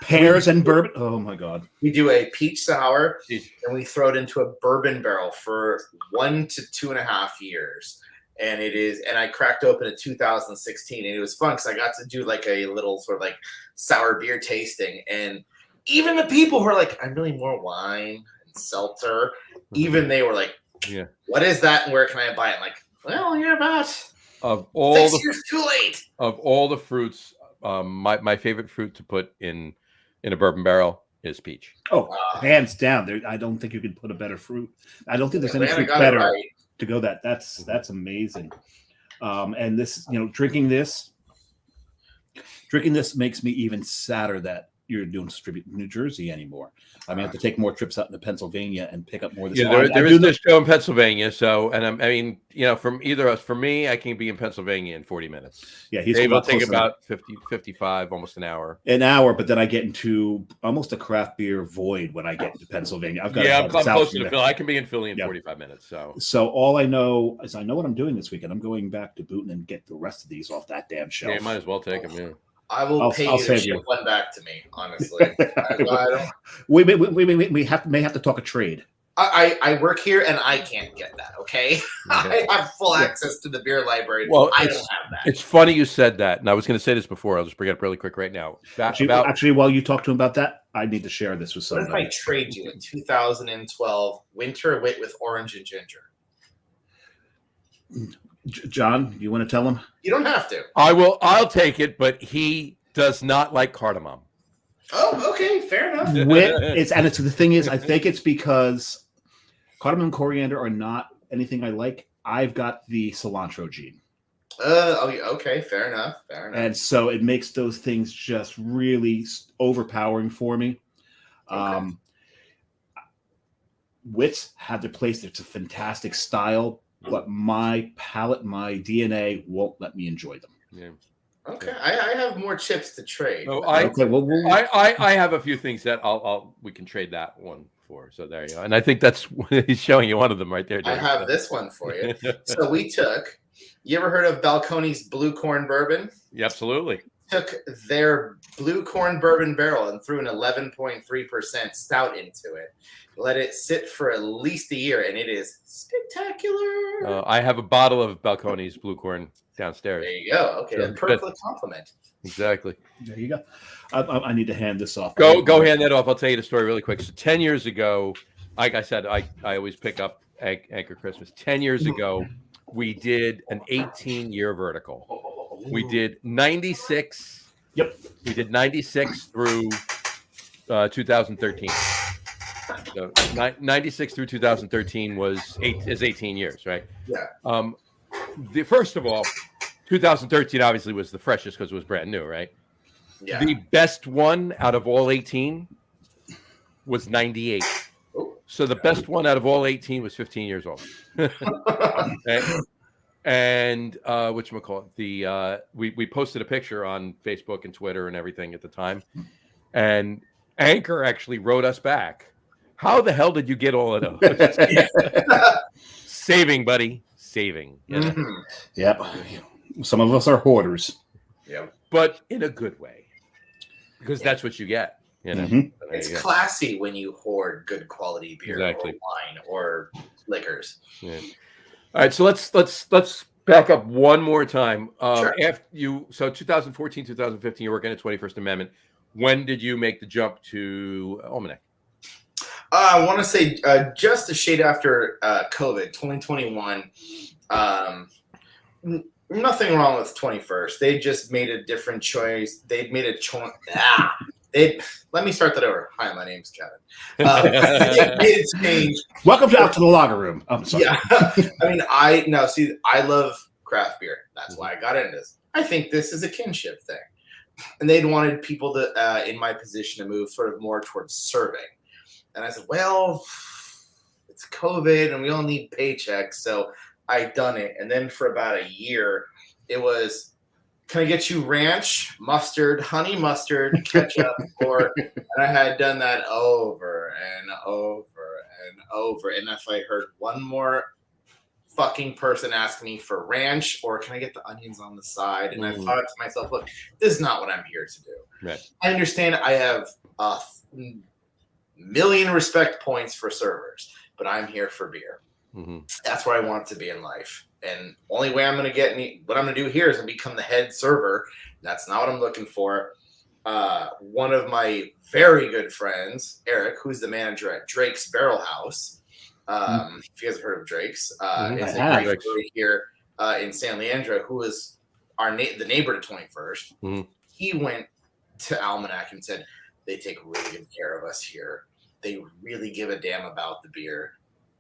pears and bourbon. Oh my God. We do a peach sour and we throw it into a bourbon barrel for 1 to 2.5 years. And I cracked open a 2016 and it was fun because I got to do like a little sort of like sour beer tasting. And even the people who are like, I'm really more wine and seltzer, even they were like, what is that and where can I buy it? I'm like, well, you're about of all 6 years too late. Of all the fruits, my favorite fruit to put in a bourbon barrel is peach. Oh, hands down. I don't think you could put a better fruit. I don't think there's any fruit better to go that. That's amazing. And this, drinking this makes me even sadder that you're doing distribute New Jersey anymore. I mean, I have to take more trips out into Pennsylvania and pick up more of this. Yeah, there is this show in Pennsylvania. So, and I mean, from either of us, for me, I can be in Pennsylvania in 40 minutes. Yeah, he's Dave will take about 50, 55, almost an hour. But then I get into almost a craft beer void when I get into Pennsylvania. I'm close to Philly. I can be in Philly in 45 minutes. So all I know is I know what I'm doing this weekend. I'm going back to Boonton and get the rest of these off that damn shelf. Yeah, you might as well take them. Yeah. I will pay you to ship one back to me, honestly. We may have to talk a trade. I work here and I can't get that, okay? I have full access to the beer library. Well, I don't have that. It's funny you said that. And I was going to say this before. I'll just bring it up really quick right now. Actually, while you talk to him about that, I need to share this with somebody. What if I trade you a 2012 Winter Wit with orange and ginger? John, you want to tell him? You don't have to. I will. I'll take it, but he does not like cardamom. Oh, okay, fair enough. The thing is, I think it's because cardamom and coriander are not anything I like. I've got the cilantro gene. Okay, fair enough. And so it makes those things just really overpowering for me. Okay. Wits have their place. It's a fantastic style, but my palate, my DNA won't let me enjoy them. Yeah. Okay, I have more chips to trade. So Okay, well, I have a few things that we can trade that one for. So there you go. And I think that's he's showing you one of them right there. I Dave. have this one for you. So we took. You ever heard of Balcones Blue Corn Bourbon? Yeah, absolutely. Took their blue corn bourbon barrel and threw an 11.3% stout into it. Let it sit for at least a year, and it is spectacular. I have a bottle of Balcones Blue Corn downstairs. There you go. Okay, a perfect compliment. Exactly. there you go. I need to hand this off. Go hand that off. I'll tell you the story really quick. So 10 years ago, like I said, I always pick up Anchor Christmas. 10 years ago, we did an 18-year vertical. We did 96. Yep. We did 96 through 2013. So 96 through 2013 is 18 years, right? Yeah. First of all, 2013 obviously was the freshest because it was brand new, right? Yeah. The best one out of all 18 was 98. So the best one out of all 18 was 15 years old. And whatchamacallit, we posted a picture on Facebook and Twitter and everything at the time. And Anchor actually wrote us back. How the hell did you get all of those? Saving, buddy. Saving. You know? Mm-hmm. Yep. Some of us are hoarders. Yep. But in a good way. Because that's what you get. You know? Mhm. It's classy when you hoard good quality beer Exactly. or wine or liquors. Yeah. All right, so let's back up one more time. Sure. After 2014, 2015, you're working at 21st Amendment. When did you make the jump to Almanac? I want to say just a shade after COVID, 2021. Nothing wrong with 21st. They just made a different choice. They'd made a choice. Let me start that over. Hi, my name's Kevin. They made a change. Welcome out to the lager room. I'm sorry. Yeah. I mean, I love craft beer. That's why I got into this. I think this is a kinship thing. And they'd wanted people to, in my position, to move sort of more towards serving. And I said, well, it's COVID and we all need paychecks. So I done it. And then for about a year, it was, can I get you ranch, mustard, honey mustard, ketchup, and I had done that over and over and over. And if I heard one more fucking person ask me for ranch or can I get the onions on the side? And I thought to myself, look, this is not what I'm here to do. Right. I understand I have a million respect points for servers, but I'm here for beer. Mm-hmm. That's where I want to be in life. And only way I'm going to what I'm going to do here is to become the head server. That's not what I'm looking for. One of my very good friends, Eric, who's the manager at Drake's Barrel House. If you guys have heard of Drake's, is a great brewery here in San Leandro, who is the neighbor to 21st. Mm-hmm. He went to Almanac and said, they take really good care of us here. They really give a damn about the beer.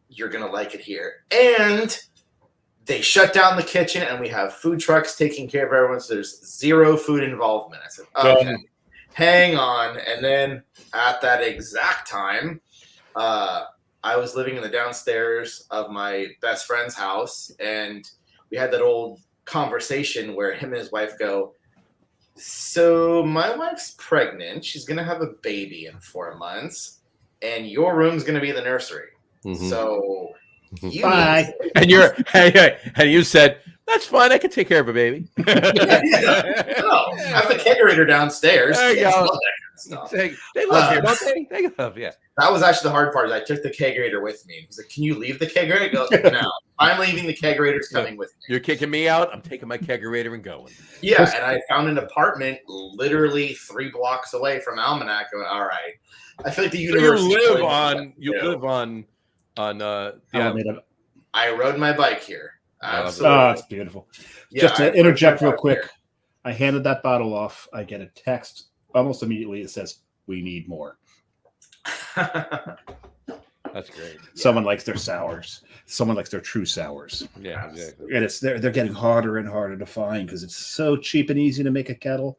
You're going to like it here. And they shut down the kitchen and we have food trucks taking care of everyone. So there's zero food involvement. I said, okay, hang on. And then at that exact time, I was living in the downstairs of my best friend's house. And we had that old conversation where him and his wife go, so my wife's pregnant. She's going to have a baby in 4 months. And your room's going to be the nursery. Mm-hmm. So you bye. And you said, that's fine. I can take care of a baby. No, have the kegerator downstairs. There you Kids go. love that kind of stuff. They love here, don't they? They love, yeah. That was actually the hard part. Is I took the kegerator with me. He's like, "Can you leave the kegerator?" I go, "No, I'm leaving. The kegerator's coming with me." You're kicking me out. I'm taking my kegerator and going. Yeah, and I found an apartment literally 3 blocks away from Almanac. I went, all right. I feel like the university. Live on the Alameda. I rode my bike here. Absolutely. Oh, it's beautiful. Yeah, Just to interject real quick, here. I handed that bottle off. I get a text almost immediately. It says, "We need more." That's great. Someone likes their sours. Someone likes their true sours. Yeah, exactly. And they're getting harder and harder to find because it's so cheap and easy to make a kettle.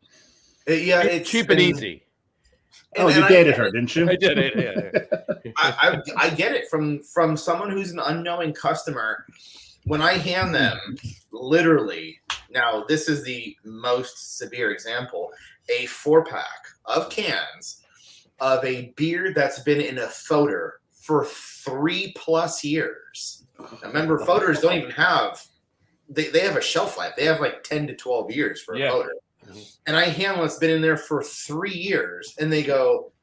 It's cheap and easy. Oh, you dated her, didn't you? I did. I get it from someone who's an unknowing customer. When I hand them, literally, now this is the most severe example, a 4-pack of cans of a beer that's been in a foeder for 3+ years. Now, remember, foeders don't even have, they have a shelf life. They have like 10 to 12 years for a foeder. Mm-hmm. And I hand what's been in there for 3 years, and they go,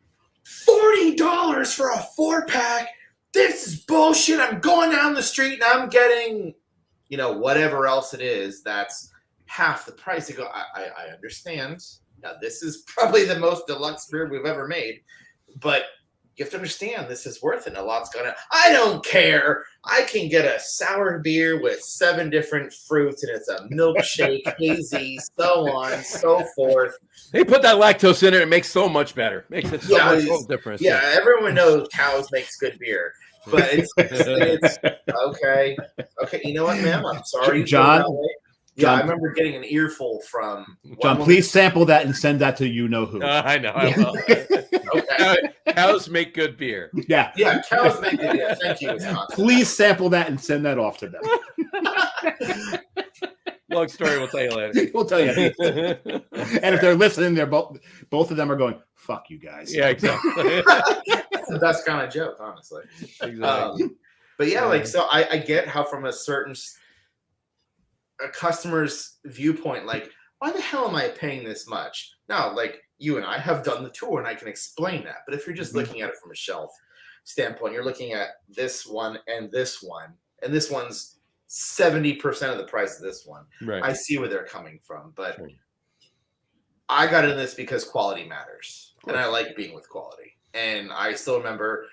$40 for a 4-pack? This is bullshit. I'm going down the street and I'm getting, whatever else it is that's half the price. They go, I understand. Now, this is probably the most deluxe beer we've ever made, but you have to understand this is worth it. A lot's gone out. I don't care. I can get a sour beer with 7 different fruits, and it's a milkshake, hazy, so on, so forth. They put that lactose in it. It makes so much better. Makes it so much difference. Yeah, everyone knows cows makes good beer, but it's okay. Okay, you know what, ma'am? I'm sorry, John. Yeah, I remember getting an earful from John. Please sample that and send that to you know who. I know. I will. Okay. Cows make good beer. Yeah, cows make good beer. Thank you, Wisconsin. Please sample that and send that off to them. Long story. We'll tell you later. We'll tell you. And if they're listening, they're both of them are going, "Fuck you guys." Yeah, exactly. That's the best kind of joke, honestly. Exactly. But yeah, so I get how from a customer's viewpoint, like, why the hell am I paying this much? Now, like, you and I have done the tour and I can explain that. But if you're just looking at it from a shelf standpoint, you're looking at this one, and this one's 70% of the price of this one. Right. I see where they're coming from, but I got in this because quality matters, and I like being with quality. And I still remember,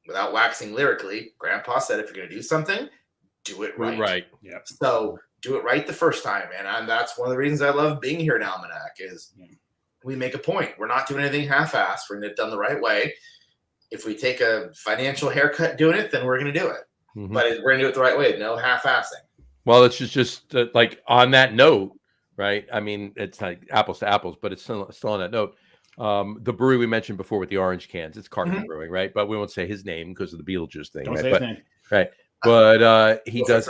without waxing lyrically, Grandpa said, if you're going to do something, do it right. Right. Yeah. So do it right the first time. And that's one of the reasons I love being here at Almanac is we make a point. We're not doing anything half-assed. We're going to done the right way. If we take a financial haircut doing it, then we're going to do it. Mm-hmm. But we're going to do it the right way. No half-assing. Well, it's just like on that note, right? I mean, it's like apples to apples, but it's still on that note. The brewery we mentioned before with the orange cans, it's Carton Brewing, right? But we won't say his name because of the Beetlejuice thing. Don't right? say his name. Right. But he does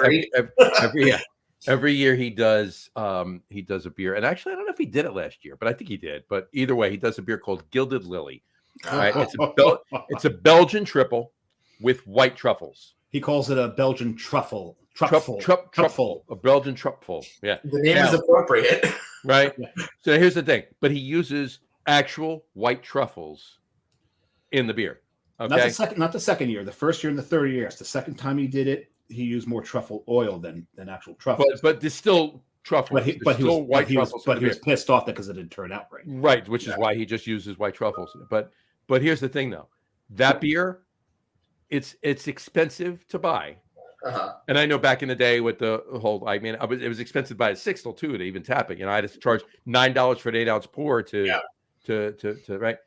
every year he does a beer. And actually, I don't know if he did it last year, but I think he did. But either way, he does a beer called Gilded Lily. Right? It's a Belgian triple with white truffles. He calls it a Belgian truffle. Truffle. A Belgian truffle. Yeah. The name is appropriate. Right. Yeah. So here's the thing. But he uses actual white truffles in the beer. Okay. Not the second year. The first year and the third year. It's the second time he did it. He used more truffle oil than actual truffles. But there's still truffles. But he was pissed off because it didn't turn out right. Right, which is why he just uses white truffles. But here's the thing, though. That beer, it's expensive to buy. And I know back in the day with the whole, it was expensive to buy a sixtel too to even tap it. I had to charge $9 for an 8-ounce pour to right.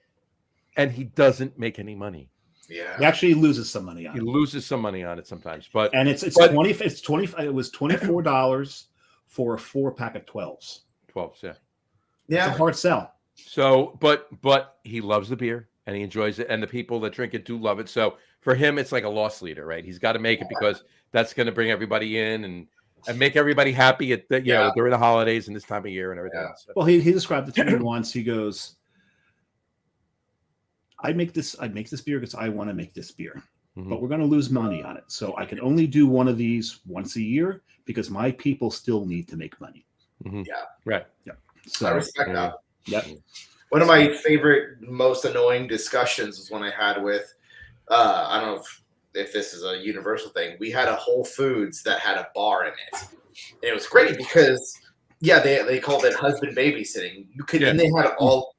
And he doesn't make any money. Yeah, he actually loses some money on it. He loses some money on it sometimes, but it's $20. It was $24 for a 4-pack of 12s. 12s, yeah. It's a hard sell. So, but he loves the beer and he enjoys it, and the people that drink it do love it. So for him, it's like a loss leader, right? He's got to make it because that's going to bring everybody in and make everybody happy at during the holidays and this time of year and everything else. So. Well, he described it to me once. He goes, I make this beer because I want to make this beer, but we're going to lose money on it. So I can only do one of these once a year because my people still need to make money. Mm-hmm. Yeah. Right. Yeah. So, I respect that. Yep. One of my favorite, most annoying discussions was when I had with, I don't know if this is a universal thing. We had a Whole Foods that had a bar in it. And it was great because, they called it husband babysitting. You could, and they had all,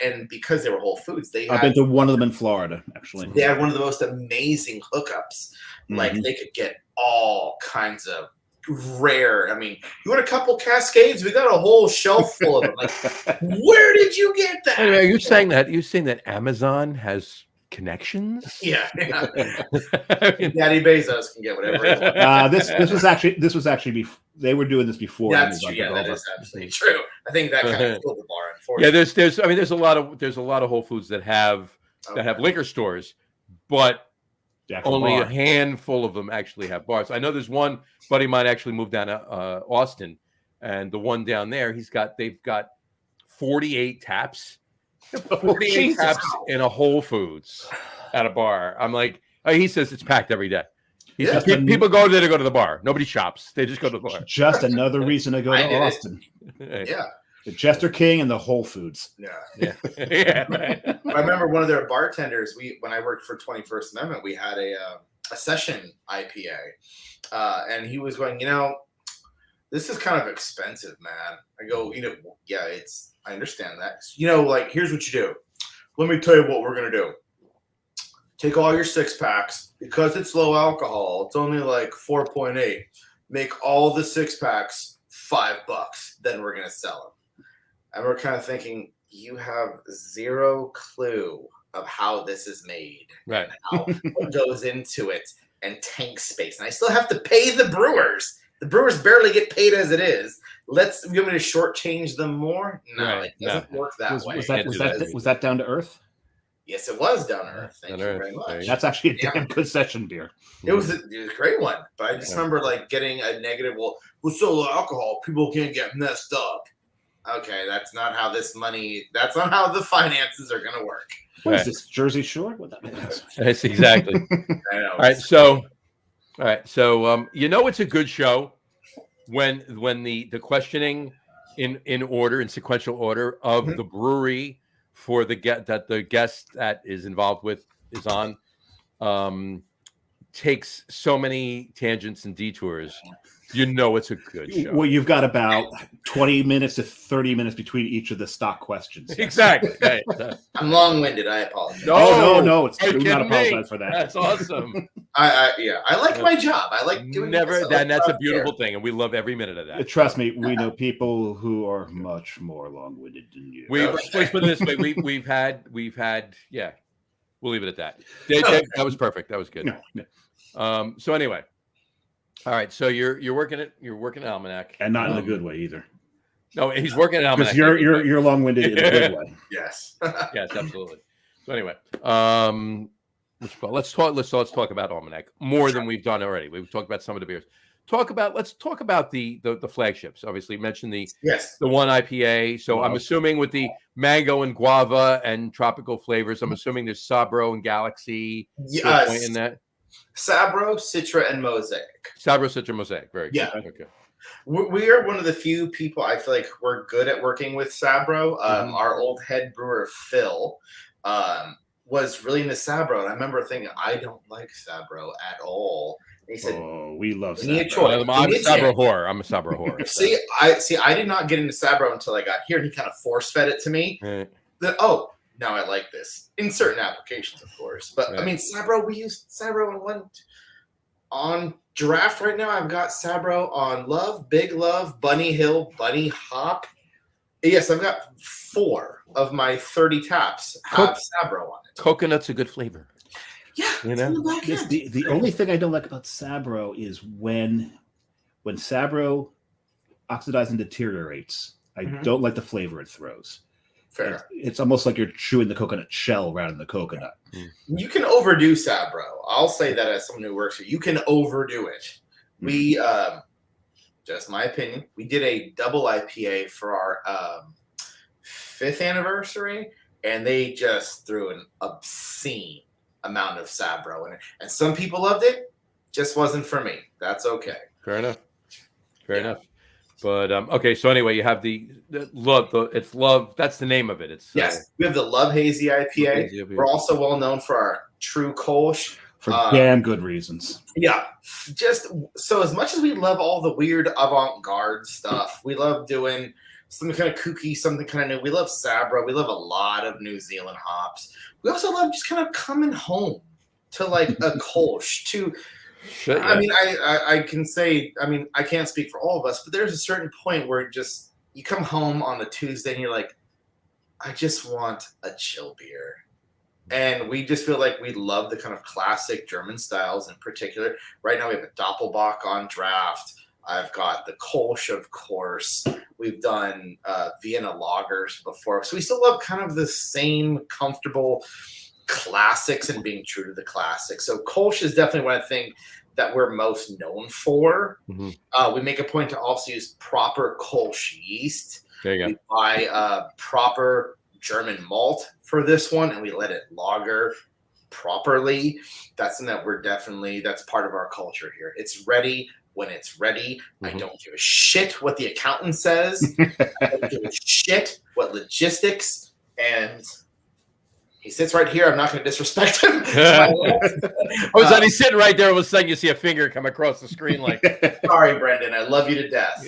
and because they were Whole Foods, I've been to one of them in Florida, actually. They had one of the most amazing hookups. Like, they could get all kinds of rare. You want a couple Cascades? We got a whole shelf full of them. Like, where did you get that? Anyway, are you saying that Amazon has connections. Yeah. I mean, Daddy Bezos can get whatever he wants. This was actually they were doing this before. That's true. Amazon Yeah, took that over. is absolutely true. I think that kind of killed the bar, yeah, unfortunately. I mean, there's a lot of Whole Foods that have liquor stores, but The actual only a bar. handful of them actually have bars. I know there's one buddy of mine actually moved down to Austin, and the one down there, they've got 48 taps. 48 Jesus. taps in a Whole Foods at a bar. I'm like, he says it's packed every day. He says people go there to go to the bar. Nobody shops. They just go to the bar. Just another reason to go to Austin. Yeah. The Jester King and the Whole Foods. Yeah. I remember one of their bartenders. When I worked for 21st Amendment, we had a session IPA, and he was going, this is kind of expensive, man. I go, yeah, I understand that. Like, here's what you do. Let me tell you what we're gonna do. Take all your 6-packs because it's low alcohol. It's only like 4.8. Make all the 6-packs $5. Then we're gonna sell them. And we're kind of thinking, you have zero clue of how this is made, right? And what goes into it, and tank space. And I still have to pay the brewers. The brewers barely get paid as it is. You want me to shortchange them more? No, it doesn't work that way. Was that down to earth? Yes, it was down to earth. Thank you very much. That's actually a damn good session beer. It was a great one, but I just remember getting a negative. Well, with so low alcohol, people can't get messed up. Okay, that's not how that's not how the finances are going to work. What is this, Jersey Shore? What that means? That's exactly. I know. All right, so it's a good show when the questioning in order, in sequential order of the brewery for the guest that is involved with is on takes so many tangents and detours. It's a good show. Well, you've got about 20 minutes to 30 minutes between each of the stock questions. Exactly. Right. I'm long-winded. I apologize. No. Do not apologize for that. That's awesome. I like my job. I like doing that's a beautiful thing, and we love every minute of that. Trust me, we know people who are much more long-winded than you. Let's put it this way: we've had. Yeah, we'll leave it at that. Dave, that was perfect. That was good. No. So anyway. All right, so you're working at Almanac, and not in a good way either. No, he's working at Almanac. Because you're long-winded in a good way. Yes, yes, absolutely. So anyway, let's talk about Almanac more than we've done already. We've talked about some of the beers. Let's talk about the flagships. Obviously, you mentioned the one IPA. So I'm assuming with the mango and guava and tropical flavors, I'm assuming there's Sabro and Galaxy. Yes, in that. Sabro, Citra, and Mosaic. Sabro, Citra, Mosaic. Very good. Yeah. Okay. We are one of the few people I feel like we're good at working with Sabro. Our old head brewer, Phil, was really into Sabro. And I remember thinking, I don't like Sabro at all. And he said, we love Sabro. I'm a Sabro whore. See, I did not get into Sabro until I got here. And he kind of force-fed it to me. Right. Now I like this in certain applications, of course. But I mean, Sabro, we use Sabro on draft right now. I've got Sabro on Love, Big Love, Bunny Hill, Bunny Hop. Yes, I've got 4 of my 30 taps have Sabro on it. Coconut's a good flavor. Yeah, the only thing I don't like about Sabro is when Sabro oxidizes and deteriorates. I don't like the flavor it throws. Fair. It's almost like you're chewing the coconut shell rather than the coconut. You can overdo Sabro. I'll say that as someone who works here. You can overdo it. We, just my opinion, we did a double IPA for our 5th anniversary, and they just threw an obscene amount of Sabro in it. And some people loved it. Just wasn't for me. That's okay. Fair enough. But okay, so anyway, you have the love. It's Love. That's the name of it. It's we have the Love Hazy IPA. We're also well known for our True Kolsch. For damn good reasons. Yeah, just so as much as we love all the weird avant-garde stuff, we love doing something kind of kooky, something kind of new. We love Sabro. We love a lot of New Zealand hops. We also love just kind of coming home to like a Kolsch I mean, I can say, I mean, I can't speak for all of us, but there's a certain point where just you come home on a Tuesday and you're like, I just want a chill beer. And we just feel like we love the kind of classic German styles in particular. Right now we have a Doppelbock on draft. I've got the Kolsch, of course. We've done Vienna lagers before. So we still love kind of the same comfortable classics and being true to the classics. So Kolsch is definitely one thing that we're most known for. Mm-hmm. We make a point to also use proper Kolsch yeast. There you go. We buy proper German malt for this one, and we let it lager properly. That's something that that's part of our culture here. It's ready when it's ready. I don't give a shit what the accountant says. I don't give a shit what logistics, and he sits right here. I'm not going to disrespect him. He's sitting right there. All of a sudden, you see a finger come across the screen. Like, sorry, Brendan, I love you to death.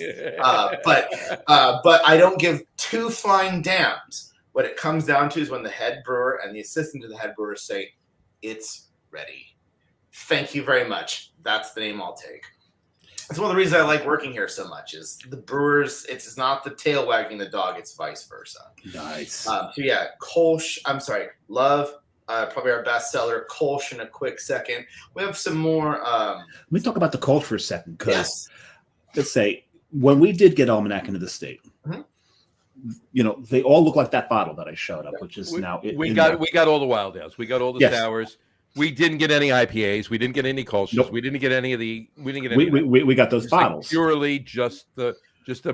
But I don't give two flying damns. What it comes down to is when the head brewer and the assistant to the head brewer say, "It's ready." Thank you very much. That's the name I'll take. It's one of the reasons I like working here so much is the brewers. It's not the tail wagging the dog. It's vice versa. Nice. So yeah, Kolsch. I'm sorry, love. Probably our best seller, Kolsch. In a quick second, we have some more. Let me talk about the Kolsch for a second, because Yes. let's say when we did get Almanac into the state, they all look like that bottle that I showed up, which is now we got all the wild ales. We got all the sours. We didn't get any IPAs. We didn't get any Kolsch's. Nope. We didn't get any of the. We didn't get any. We got those bottles. Purely just the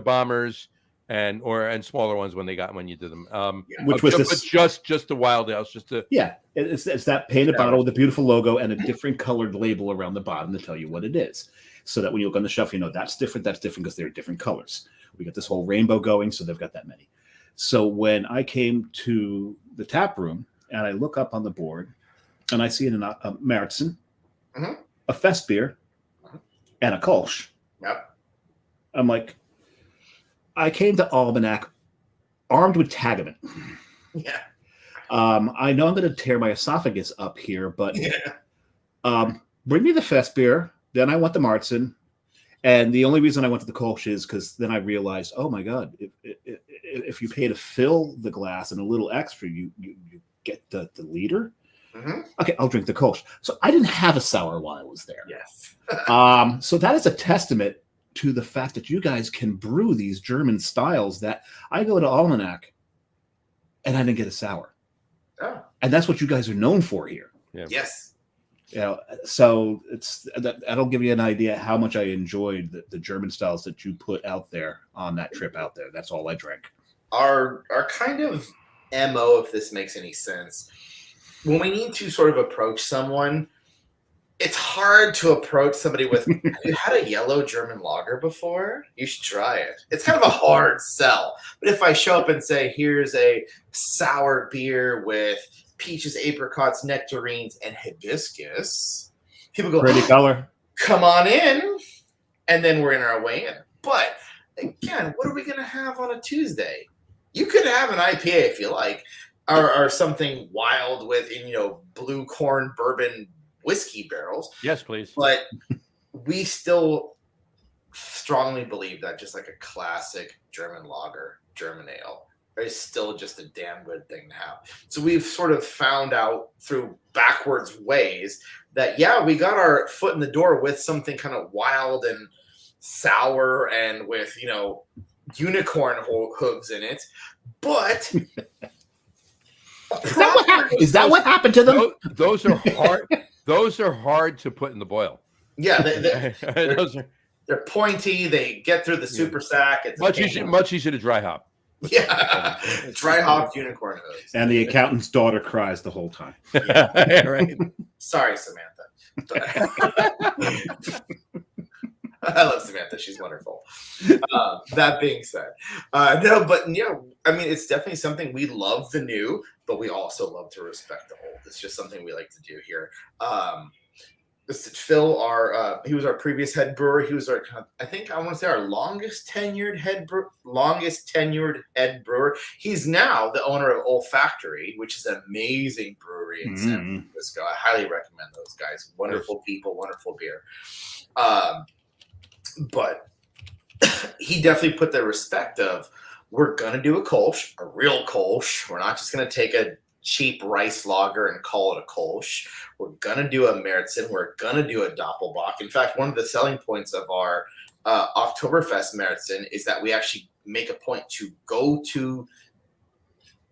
bombers and smaller ones when you did them. Which was but just the wild ales. It's that painted bottle with a beautiful logo and a different colored label around the bottom to tell you what it is, so that when you look on the shelf, that's different because they're different colors. We got this whole rainbow going, so they've got that many. So when I came to the tap room and I look up on the board and I see a Märzen, a Fest beer, and a Kolsch. Yep. I'm like, I came to Almanac armed with Tagament. Yeah. I know I'm going to tear my esophagus up here, but bring me the Fest beer. Then I want the Märzen. And the only reason I went to the Kolsch is because then I realized, oh my God, if you pay to fill the glass and a little extra, you get the liter. Okay, I'll drink the Kolsch. So I didn't have a sour while I was there. Yes. So that is a testament to the fact that you guys can brew these German styles that I go to Almanac and I didn't get a sour. Oh. And that's what you guys are known for here. Yeah. Yes. So that'll give you an idea how much I enjoyed the German styles that you put out there on that trip out there. That's all I drank. Our kind of MO, if this makes any sense, when we need to sort of approach someone, it's hard to approach somebody with, have you had a yellow German lager before? You should try it. It's kind of a hard sell. But if I show up and say, here's a sour beer with peaches, apricots, nectarines, and hibiscus, people go, pretty color. Come on in. And then we're in our way in. But again, what are we going to have on a Tuesday? You could have an IPA if you like, or something wild with, blue corn bourbon whiskey barrels. Yes, please. But we still strongly believe that just like a classic German lager, German ale, is still just a damn good thing to have. So we've sort of found out through backwards ways that, we got our foot in the door with something kind of wild and sour and with, unicorn hooves in it. But is that what happened to them? Those are hard. Those are hard to put in the boil. Yeah, they're they're pointy. They get through the super sack. It's much easier to dry hop. Yeah, dry hop unicorn hooves. And the accountant's daughter cries the whole time. Right. Sorry, Samantha. I love Samantha. She's wonderful. That being said, it's definitely something we love the new, but we also love to respect the old. It's just something we like to do here. Phil, he was our previous head brewer. He was our longest tenured head brewer. He's now the owner of Olfactory, which is an amazing brewery in San Francisco. I highly recommend those guys. Wonderful people, wonderful beer. But he definitely put the respect of, we're going to do a Kolsch, a real Kolsch. We're not just going to take a cheap rice lager and call it a Kolsch. We're gonna do a Märzen. We're gonna do a Doppelbock. In fact, one of the selling points of our Oktoberfest Märzen is that we actually make a point to go to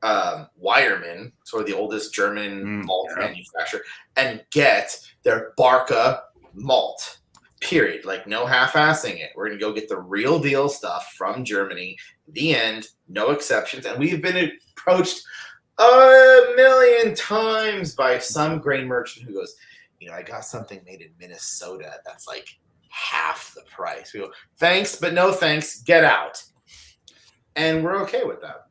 Weyermann, sort of the oldest German malt manufacturer, and get their Barca malt. Period. Like, no half-assing it. We're gonna go get the real deal stuff from Germany. The end. No exceptions. And we've been approached a million times by some grain merchant who goes, I got something made in Minnesota that's like half the price. We go, thanks, but no thanks. Get out. And we're okay with that.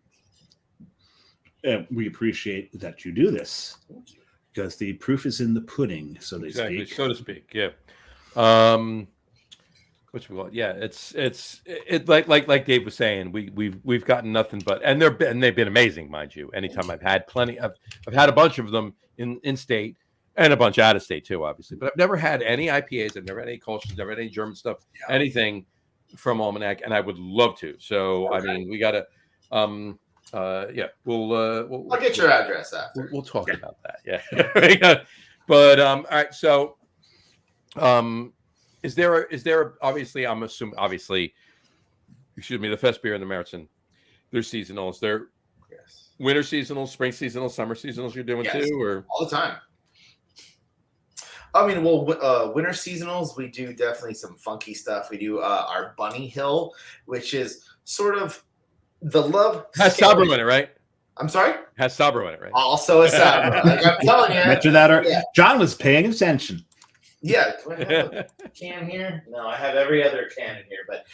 We appreciate that you do this because the proof is in the pudding, so to speak. So to speak, yeah. Which we want, yeah. It's like Dave was saying, we've gotten nothing but, and they've been amazing, mind you. Anytime I've had plenty, I've had a bunch of them in state and a bunch out of state too, obviously. But I've never had any IPAs. I've never had any Kolsch's, never had any German stuff, anything from Almanac, and I would love to. So I mean, we gotta. We'll I'll get your address after. We'll talk about that. Yeah. But all right. So, is there obviously? I'm assuming the Fest beer and the Märzen, they're seasonals. They're winter seasonals, spring seasonals, summer seasonals. You're doing too, or all the time. I mean, well, winter seasonals, we do definitely some funky stuff. We do our Bunny Hill, which is sort of the love. Has Sabro in it, right? I'm sorry? Has Sabro in it, right? Also a Sabro. Like I'm telling you. Mention that, John was paying attention. Yeah. Do I have a can here? No, I have every other can in here, but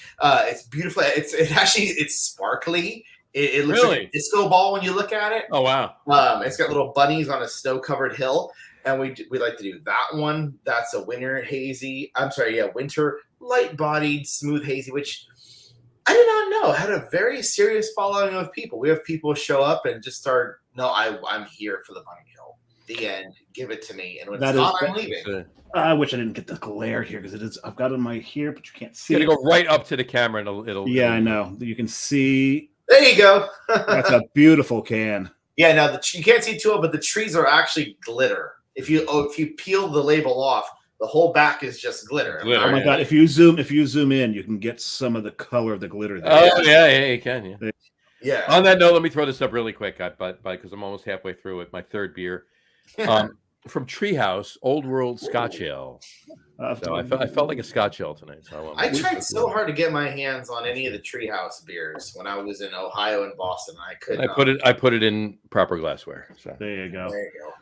it's beautiful. It's sparkly. It looks like a disco ball when you look at it. Oh, wow. It's got little bunnies on a snow-covered hill. And we like to do that one. That's a winter hazy. I'm sorry, winter light-bodied, smooth hazy, which I did not know had a very serious following of people. We have people show up and just start, I'm here for the Bunny Hill. The end. Give it to me. And when it's gone, I'm leaving. I wish I didn't get the glare here because it is. I've got it in my here, but you can't see. You gotta go right up to the camera and it'll. Yeah, I know. You can see. There you go. That's a beautiful can. Yeah, now you can't see too well, but the trees are actually glitter. If you peel the label off, the whole back is just glitter. Oh my god! If you zoom in, you can get some of the color of the glitter there. Oh yeah, you can. Yeah. On that note, let me throw this up really quick, because I'm almost halfway through with my third beer. From Treehouse, Old World Scotch Ale. So I felt like a Scotch Ale tonight. So I tried so hard to get my hands on any of the Treehouse beers when I was in Ohio and Boston. I couldn't. I put it in proper glassware. So there you go.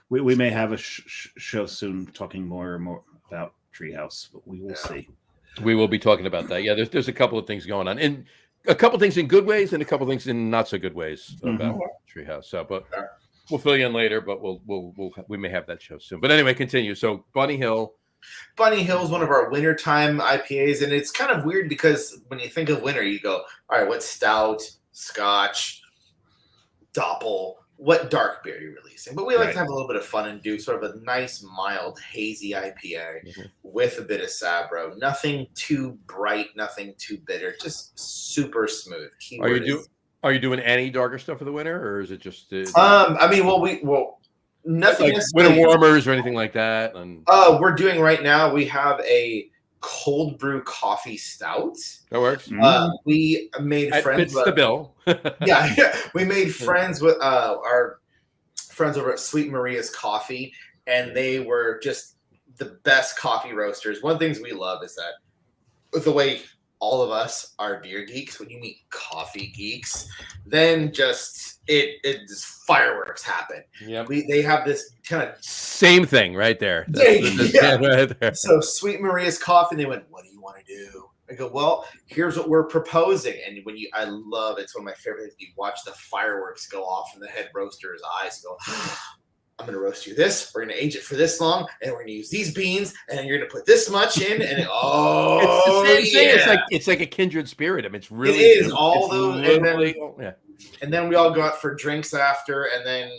We may have a show soon talking more about Treehouse, but we will see. We will be talking about that. Yeah, there's a couple of things going on, and a couple of things in good ways, and a couple of things in not so good ways about Treehouse. So, but. We'll fill you in later, but we may have that show soon. But anyway, continue. So Bunny Hill. Bunny Hill is one of our wintertime IPAs, and it's kind of weird because when you think of winter, you go, all right, what stout, Scotch, Doppel, what dark beer are you releasing? But we like to have a little bit of fun and do sort of a nice, mild, hazy IPA with a bit of Sabro. Nothing too bright, nothing too bitter, just super smooth. Are you doing any darker stuff for the winter, or is it just? Nothing like winter warmers or anything like that. And we're doing right now. We have a cold brew coffee stout. That works. We made friends. Fits the bill. We made friends with our friends over at Sweet Maria's Coffee, and they were just the best coffee roasters. One of the things we love is that with the way all of us are beer geeks, when you meet coffee geeks, then just fireworks happen. Yeah, they have this kind of same thing right there. Right there. So Sweet Maria's Coffee, they went, "What do you want to do?" I go, "Well, here's what we're proposing." And I love it's one of my favorite things. You watch the fireworks go off in the head roaster's eyes. Go, I'm going to roast you this. We're going to age it for this long, and we're going to use these beans, and you're going to put this much in, and it's the same thing. It's like a kindred spirit. I mean, it's really it is all those, and then we all go out for drinks after, and then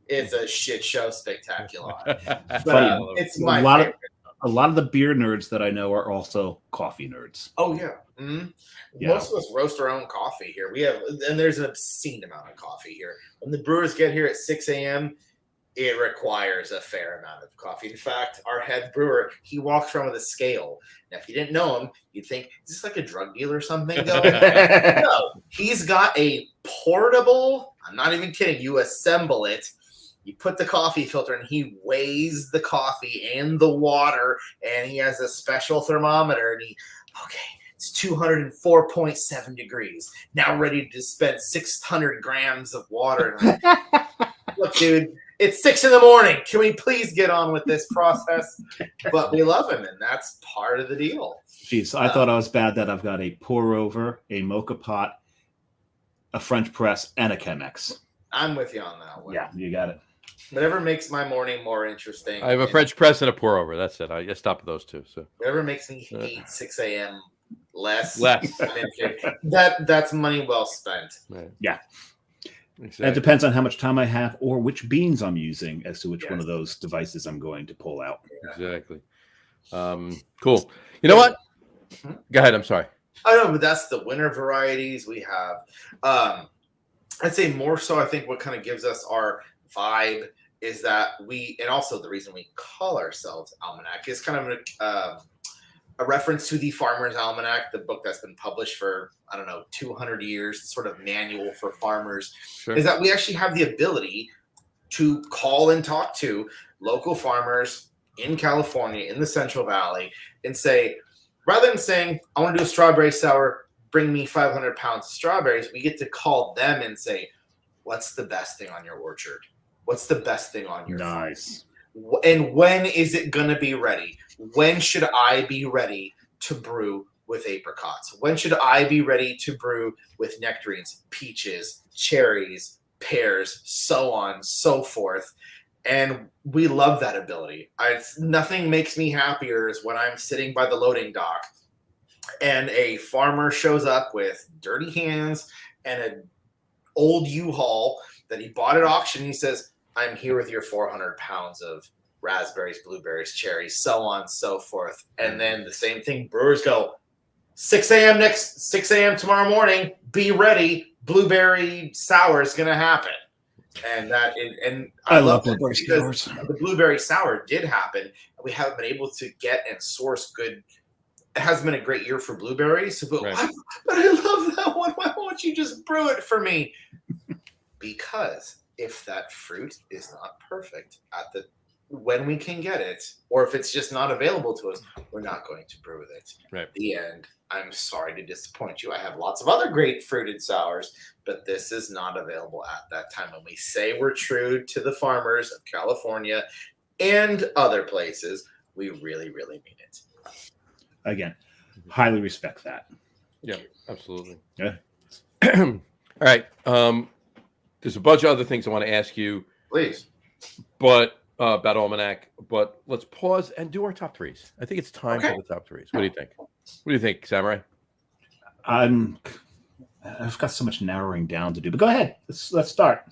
it's a shit show spectacular. But it's my favorite. A lot of the beer nerds that I know are also coffee nerds. Oh yeah. Mm-hmm. Yeah. Most of us roast our own coffee here. And there's an obscene amount of coffee here. When the brewers get here at 6 a.m., it requires a fair amount of coffee. In fact, our head brewer, he walks around with a scale. Now, if you didn't know him, you'd think, is this like a drug dealer or something going on? No, he's got a portable, I'm not even kidding, you assemble it, you put the coffee filter, and he weighs the coffee and the water, and he has a special thermometer, and it's 204.7 degrees. Now ready to dispense 600 grams of water. Look, dude, it's 6 a.m. Can we please get on with this process? But we love him, and that's part of the deal. Jeez, I thought I was bad that I've got a pour over, a mocha pot, a French press, and a Chemex. I'm with you on that one. Yeah, you got it. Whatever makes my morning more interesting. I have a French press and a pour over. That's it. I stopped at those two. So whatever makes me hate 6 a.m. less. That's money well spent. Right. Yeah. Exactly. It depends on how much time I have or which beans I'm using as to which one of those devices I'm going to pull out. Exactly. Cool. You know what? Go ahead. I'm sorry. I know, but that's the winter varieties we have. I'd say more so, I think what kind of gives us our vibe is that and also the reason we call ourselves Almanac is kind of a reference to the Farmer's Almanac, the book that's been published for, 200 years, sort of manual for farmers, is that we actually have the ability to call and talk to local farmers in California, in the Central Valley, and say, rather than saying, I want to do a strawberry sour, bring me 500 pounds of strawberries, we get to call them and say, what's the best thing on your orchard? What's the best thing on your farm? And when is it going to be ready? When should I be ready to brew with apricots? When should I be ready to brew with nectarines, peaches, cherries, pears, so on, so forth? And we love that ability. Nothing makes me happier is when I'm sitting by the loading dock and a farmer shows up with dirty hands and an old U-Haul that he bought at auction. He says, I'm here with your 400 pounds of raspberries, blueberries, cherries, so on, so forth. And then the same thing, brewers go, 6 a.m. tomorrow morning, be ready. Blueberry sour is going to happen. And I love blueberry sours. The blueberry sour did happen. We haven't been able to get and source good. It hasn't been a great year for blueberries, but I love that one. Why won't you just brew it for me? Because if that fruit is not perfect when we can get it, or if it's just not available to us, we're not going to brew with it. Right. The end. I'm sorry to disappoint you. I have lots of other great fruited sours, but this is not available at that time. When we say we're true to the farmers of California and other places, we really, really mean it. Again, highly respect that. Yeah, absolutely. Yeah. All right. There's a bunch of other things I want to ask you. Please. But about Almanac, but let's pause and do our top threes. I think it's time for the top threes. What do you think? What do you think, Samurai? I've got so much narrowing down to do, but go ahead. Let's start.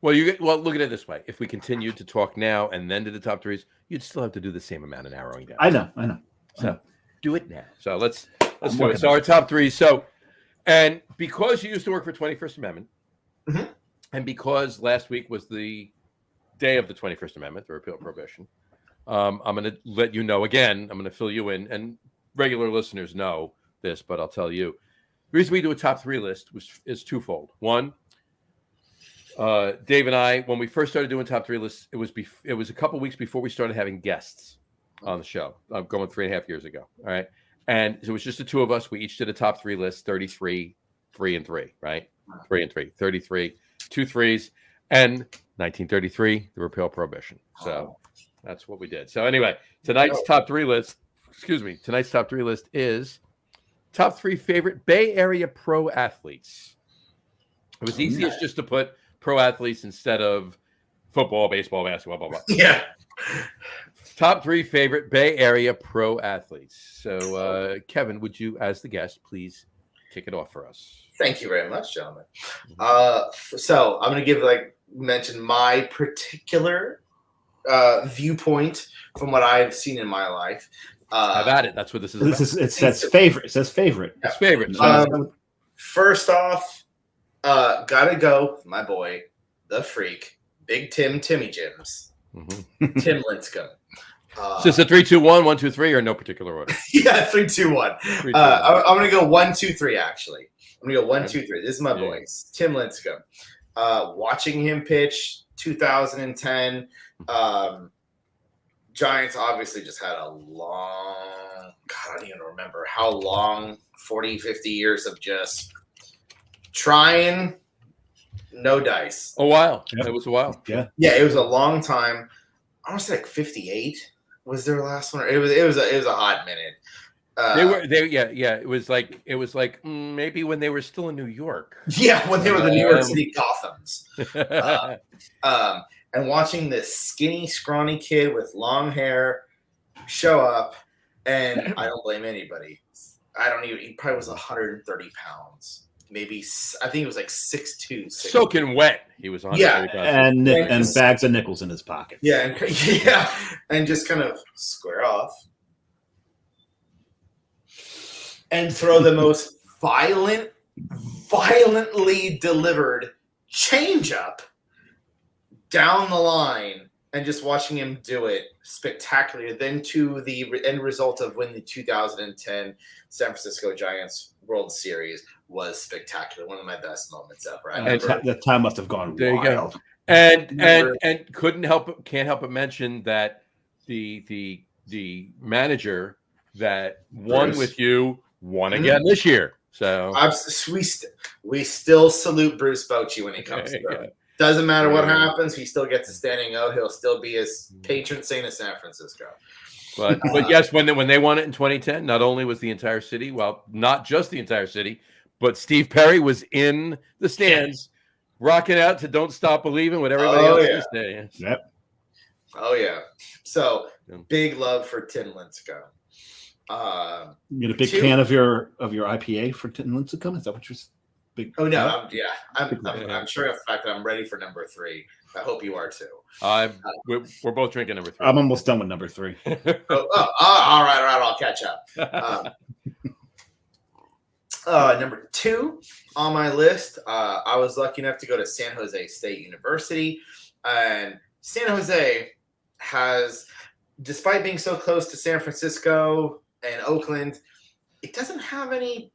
Well, look at it this way. If we continued to talk now and then do the top threes, you'd still have to do the same amount of narrowing down. I know. So do it now. So let's do it. So our top threes. So, and because you used to work for 21st Amendment, and because last week was the day of the 21st Amendment, the repeal of prohibition, I'm going to let you know again. I'm going to fill you in, and regular listeners know this, but I'll tell you. The reason we do a top three list is twofold. One, Dave and I, when we first started doing top three lists, it was a couple weeks before we started having guests on the show. I'm going 3.5 years ago. All right. And it was just the two of us. We each did a top three list, 33, 3 and 3, right? 3 and 3, 33, 2 threes, and 1933, the repeal of prohibition. So that's what we did. So anyway, tonight's top three list is top 3 favorite Bay Area pro athletes. It was easiest just to put pro athletes instead of football, baseball, basketball, blah, blah, blah. Yeah. Top 3 favorite Bay Area pro athletes. So, Kevin, would you, as the guest, please kick it off for us? Thank you very much, gentlemen. So I'm going to mention my particular viewpoint from what I've seen in my life. Have at it. That's what this is about. It says favorite. It says favorite. It's favorite. First off, gotta go, my boy, the freak, Big Timmy Jims, Mm-hmm. Tim Lincecum. Is this a 3-2-1, 1-2-3, or no particular order? Yeah, 3-2-1. 3-2-1. I'm gonna go 1-2-3. Actually, I'm gonna go 1-2-3. This is my Yeah. boys. Tim Lincecum. Watching him pitch 2010. Giants obviously just had a long. God, I don't even remember how long. 40, 50 years of just trying. No dice. A while. Yep. It was a while. Yeah. Yeah, it was a long time. I want to say like 58 was their last one. It was a hot minute. It was like maybe when they were still in New York. Yeah, when they were the New York City Gothams. And watching this skinny, scrawny kid with long hair show up, and I don't blame anybody. He probably was 130 pounds. Maybe, I think it was like 6'2". Soaking wet. He was on. Yeah, and bags of nickels in his pocket. Yeah, and just kind of square off and throw the most violently delivered changeup down the line, and just watching him do it spectacular. Then to the end result of when the 2010 San Francisco Giants World Series was spectacular. One of my best moments ever. That time must have gone there wild. You go. And can't help but mention that the manager that won Bruce. with you won again this year. So we still salute Bruce Bochy when he comes through. Doesn't matter what happens, he still gets a standing O. He'll still be his patron saint of San Francisco. But yes, when they won it in 2010, not only was the entire city, well, not just the entire city, but Steve Perry was in the stands, rocking out to "Don't Stop Believing" with everybody else in the stands. Yep. Oh yeah. So big love for Tim Lincecum. You get a big can of your IPA for Tim Lincecum? Is that what you're big? Oh no, I'm sure of the fact that I'm ready for number 3. I hope you are too. We're both drinking number 3. I'm almost done with number 3. All right, I'll catch up. Number 2 on my list, I was lucky enough to go to San Jose State University, and San Jose has, despite being so close to San Francisco and Oakland, it doesn't have any.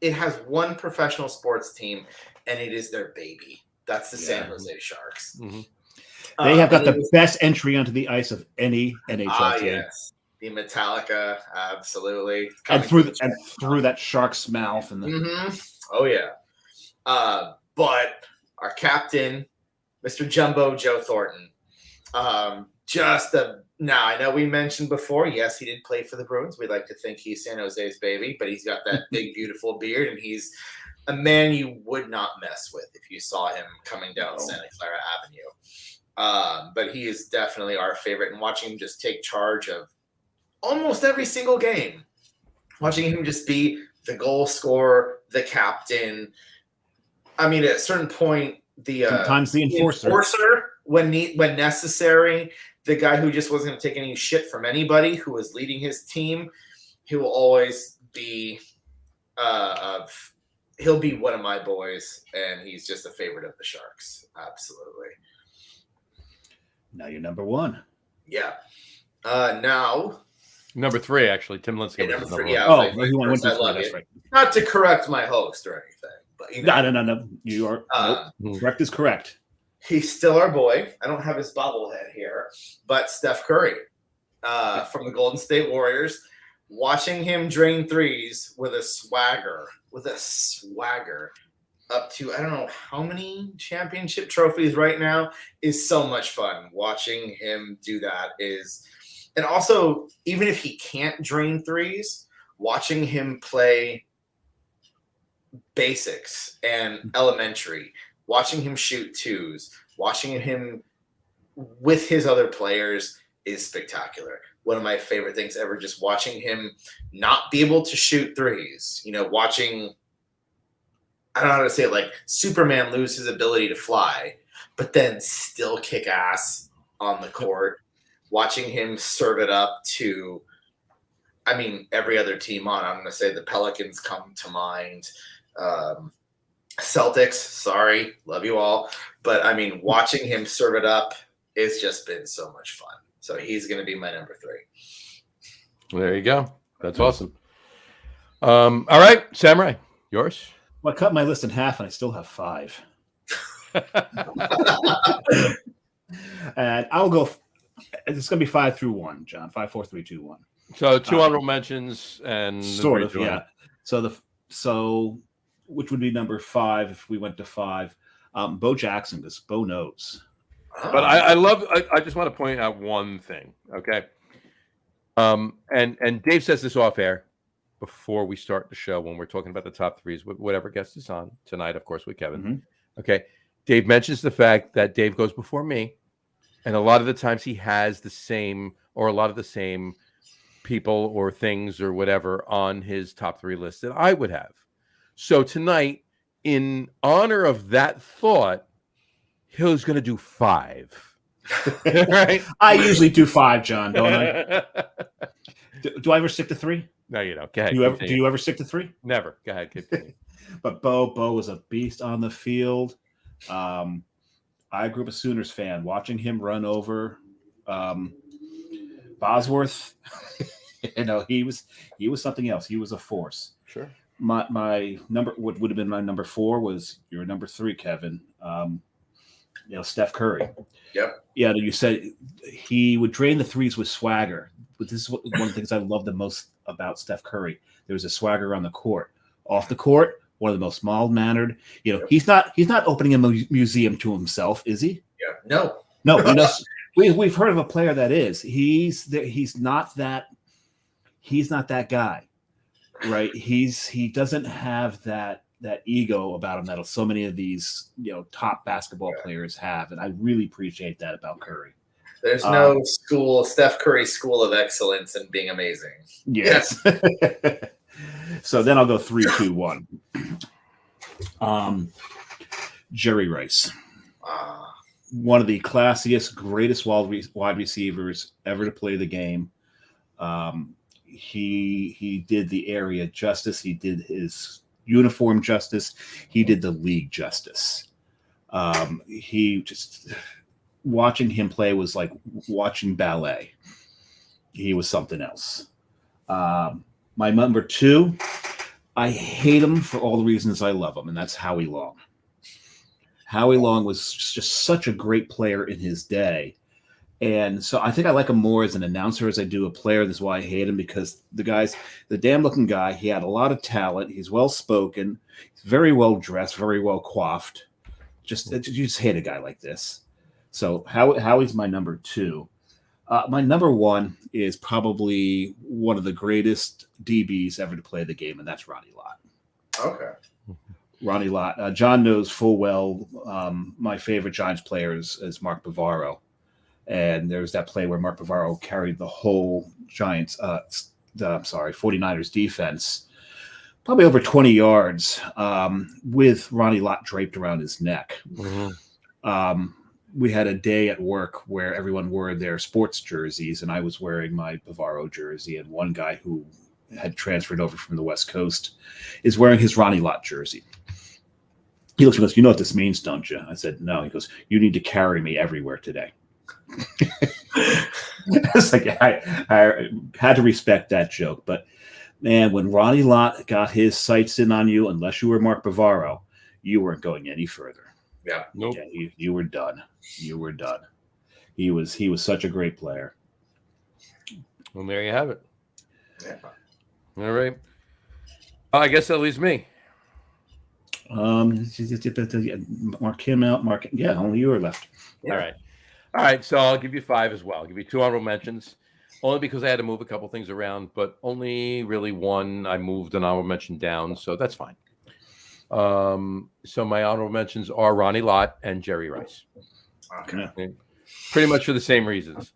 It has one professional sports team, and it is their baby. That's the San Jose Sharks. Mm-hmm. They have got the best entry onto the ice of any NHL team. Yes. The Metallica, absolutely. And through that shark's mouth. And Oh, yeah. But our captain, Mr. Jumbo Joe Thornton, now, I know we mentioned before, yes, he did play for the Bruins. We'd like to think he's San Jose's baby, but he's got that big, beautiful beard, and he's a man you would not mess with if you saw him coming down Santa Clara Avenue. But he is definitely our favorite, and watching him just take charge of almost every single game, watching him just be the goal scorer, the captain. I mean, at a certain point, sometimes the enforcer when necessary, the guy who just wasn't going to take any shit from anybody, who was leading his team, he will always be he'll be one of my boys, and he's just a favorite of the Sharks. Absolutely. Now you're number 1. Yeah. Now number 3, actually, Tim Lincecum. Number 3. 1. Yeah. I love it. right. Not to correct my host or anything, but No. You are correct is correct. He's still our boy. I don't have his bobblehead here, but Steph Curry from the Golden State Warriors. Watching him drain threes with a swagger up to, I don't know how many championship trophies right now, is so much fun. Watching him do that is, and also, even if he can't drain threes, watching him play basics and elementary, watching him shoot twos, watching him with his other players is spectacular. One of my favorite things ever, just watching him not be able to shoot threes. Watching, I don't know how to say it, like Superman lose his ability to fly, but then still kick ass on the court. Watching him serve it up to, every other team on. I'm going to say the Pelicans come to mind. Celtics, sorry, love you all. But I mean, watching him serve it up has just been so much fun. So he's going to be my number 3. There you go. That's awesome. All right, Samurai, yours. Well, I cut my list in half, and I still have 5. And I'll go. It's going to be 5 through 1, John. 5, 4, 3, 2, 1. So 2 honorable mentions and Sort of, yeah. So which would be number 5 if we went to 5? Bo Jackson, because Bo knows. But I love. I just want to point out one thing, okay? And Dave says this off air before we start the show when we're talking about the top 3s with whatever guest is on tonight, of course, with Kevin. Mm-hmm. Okay, Dave mentions the fact that Dave goes before me, and a lot of the times he has the same or a lot of the same people or things or whatever on his top 3 list that I would have. So tonight, in honor of that thought, he's going to do 5. Right? I usually do 5, John, don't I? Do I ever stick to 3? No, you don't. Go ahead. Do you ever stick to 3? Never. Go ahead. Continue. But Bo was a beast on the field. I grew up a Sooners fan. Watching him run over Bosworth, he was something else. He was a force. Sure. My number, what would have been my number 4 was your number 3, Kevin. Steph Curry. Yep. Yeah, you said he would drain the threes with swagger. But this is one of the things I love the most about Steph Curry. There was a swagger on the court. Off the court, one of the most mild-mannered. He's not opening a museum to himself, is he? Yeah. No. We've heard of a player that is. He's not that guy, right? He doesn't have that ego about him that so many of these top basketball players have, and I really appreciate that about Curry. There's no Steph Curry school of excellence in being amazing. Yes. So then I'll go 3, 2, 1. Jerry Rice. One of the classiest, greatest wide receivers ever to play the game. He did the area justice. He did his uniform justice. He did the league justice. Watching him play was like watching ballet. He was something else. My number 2, I hate him for all the reasons I love him, and that's Howie Long. Howie Long was just such a great player in his day. And so I think I like him more as an announcer as I do a player. That's why I hate him, because the damn looking guy, he had a lot of talent. He's well spoken. He's very well dressed, very well coiffed. You just hate a guy like this. So Howie's my number 2. My number 1 is probably one of the greatest DBs ever to play the game, and that's Ronnie Lott. Okay. Ronnie Lott. John knows full well my favorite Giants player is Mark Bavaro. And there's that play where Mark Bavaro carried the whole 49ers defense, probably over 20 yards, with Ronnie Lott draped around his neck. Mm-hmm. We had a day at work where everyone wore their sports jerseys, and I was wearing my Bavaro jersey, and one guy who had transferred over from the West Coast is wearing his Ronnie Lott jersey. He looks and goes, "You know what this means, don't you?" I said, "No." He goes, "You need to carry me everywhere today." It's like I had to respect that joke, but man, when Ronnie Lott got his sights in on you, unless you were Mark Bavaro, you weren't going any further. Yeah, nope. Yeah, you were done. You were done. He was such a great player. Well, there you have it. Yeah. All right. I guess that leaves me. Mark him out. Only you are left. Yeah. All right. So I'll give you 5 as well. I'll give you 2 honorable mentions, only because I had to move a couple things around, but only really 1 I moved an honorable mention down, so that's fine. So my honorable mentions are Ronnie Lott and Jerry Rice. Okay. Pretty much for the same reasons.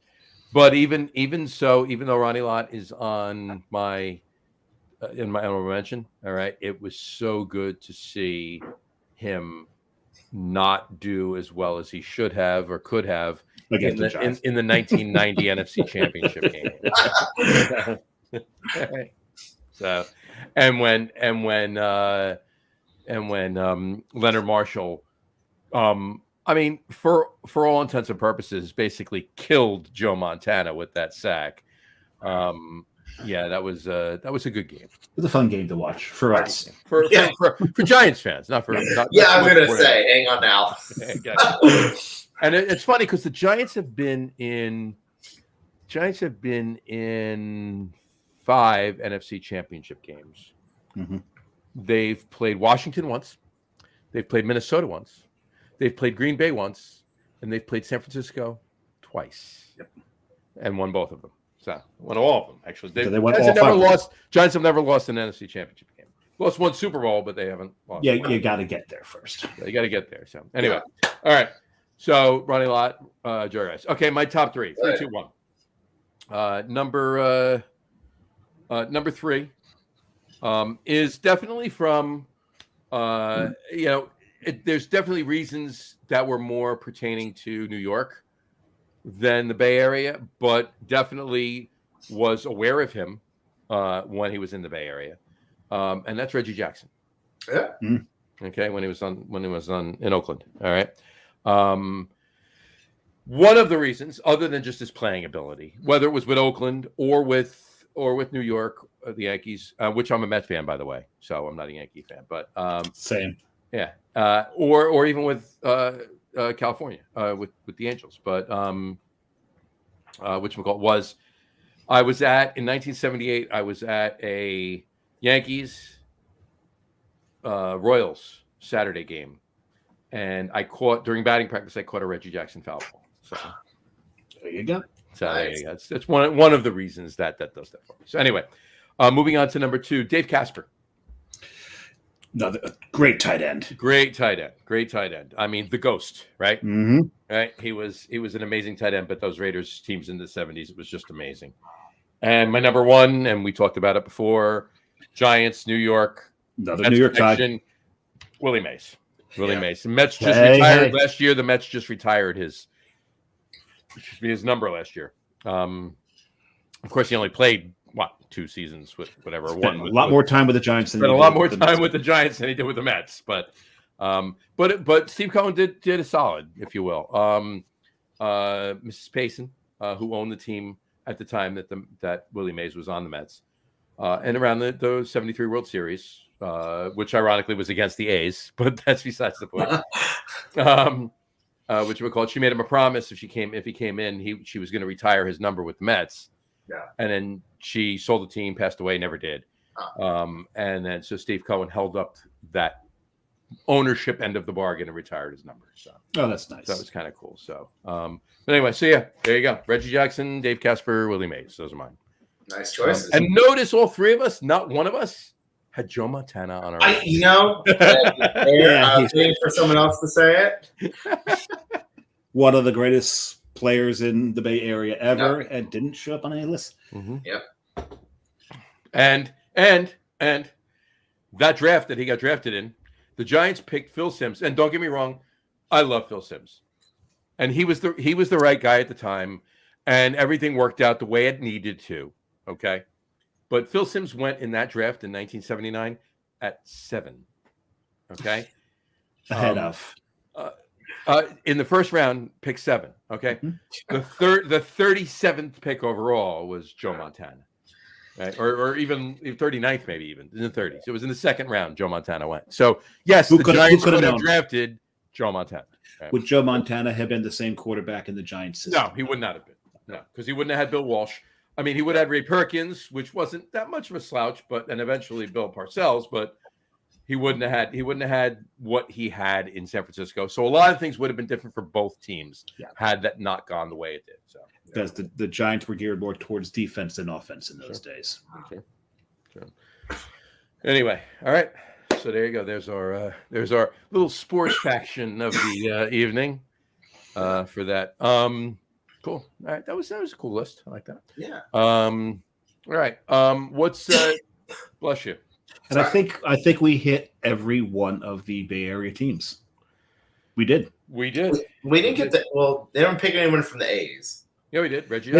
But even so, even though Ronnie Lott is on my in my honorable mention, all right, it was so good to see him not do as well as he should have or could have in the 1990 NFC Championship game. So, and when Leonard Marshall, I mean, for all intents and purposes, basically killed Joe Montana with that sack. Yeah, that was a good game. It was a fun game to watch for us. For Giants fans, not for not, Yeah, not I was for gonna say, hang on now. And it's funny because the Giants have been in 5 NFC Championship games. Mhm. They've played Washington once, they've played Minnesota once, they've played Green Bay once, and they've played San Francisco twice. Yep. And won both of them. So won all of them actually. So they won Giants all have never 5 of them. lost. Giants have never lost an NFC Championship game. Lost one Super Bowl, but they haven't lost. Yeah, you got to get there first. You got to get there. So anyway, all right. So Ronnie Lott, Joe Rice. Okay, my top 3. 3, 2, 1. Number 3 is definitely from there's definitely reasons that were more pertaining to New York than the Bay Area, but definitely was aware of him when he was in the Bay Area, and that's Reggie Jackson. Yeah. Okay, when he was in Oakland. All right. One of the reasons, other than just his playing ability, whether it was with Oakland or with New York, the Yankees, which I'm a Met fan, by the way, so I'm not a Yankee fan, but Same. yeah, or even with California, with the Angels, but whatchamacallit was I was at in 1978. I was at a Yankees Royals Saturday game, and I caught during batting practice. I caught a Reggie Jackson foul ball. So There you go. there you go. It's one of the reasons that does that for me. So anyway, moving on to number 2, Dave Casper. Another great tight end. Great tight end. I mean, the ghost, right? Mm-hmm. Right. He was an amazing tight end, but those Raiders teams in the 70s, it was just amazing. And my number 1, and we talked about it before, Giants, New York. Another Mets New York tight. connection, Willie Mays. The Mets just retired last year. The Mets just retired his number last year. Of course, he only played 2 seasons with whatever. Spent a lot more time with the Giants than he did with the Mets. But Steve Cohen did a solid, if you will. Mrs. Payson, who owned the team at the time that Willie Mays was on the Mets, and around the 73 World Series, which ironically was against the A's, but that's besides the point. Which we call. She made him a promise if he came in, she was going to retire his number with the Mets. Yeah. And then she sold the team, passed away, never did. And then so Steve Cohen held up that ownership end of the bargain and retired his number. So that's nice. That was kind of cool. So but anyway, so yeah, there you go. Reggie Jackson, Dave Casper, Willie Mays. Those are mine. Nice choices. And notice all 3 of us, not one of us had Joe Montana on our I'm waiting for someone else to say it. One of the greatest players in the Bay Area ever, and didn't show up on any list. Mm-hmm. Yep. And that draft that he got drafted in, the Giants picked Phil Simms. And don't get me wrong, I love Phil Simms, and he was the right guy at the time, and everything worked out the way it needed to. Okay. But Phil Simms went in that draft in 1979 at 7. Okay. Ahead of. In the first round, pick 7. Okay. Mm-hmm. The 37th pick overall was Joe Montana. Right. Or even 39th, maybe even in the 30s. It was in the second round, Joe Montana went. So yes, the Giants could have drafted Joe Montana. Right? Would Joe Montana have been the same quarterback in the Giants system? No, he would not have been. No, because he wouldn't have had Bill Walsh. I mean, he would have Ray Perkins, which wasn't that much of a slouch, and eventually Bill Parcells, but he wouldn't have had what he had in San Francisco. So a lot of things would have been different for both teams had that not gone the way it did. So because the Giants were geared more towards defense than offense in those days. Sure. Anyway, all right. So there you go. There's our little sports faction of the evening for that. Cool. All right, that was a cool list. I like that. Yeah. All right. What's bless you. And I think we hit every one of the Bay Area teams. We did. We didn't get the. Well, they don't pick anyone from the A's. Yeah, we did. Reggie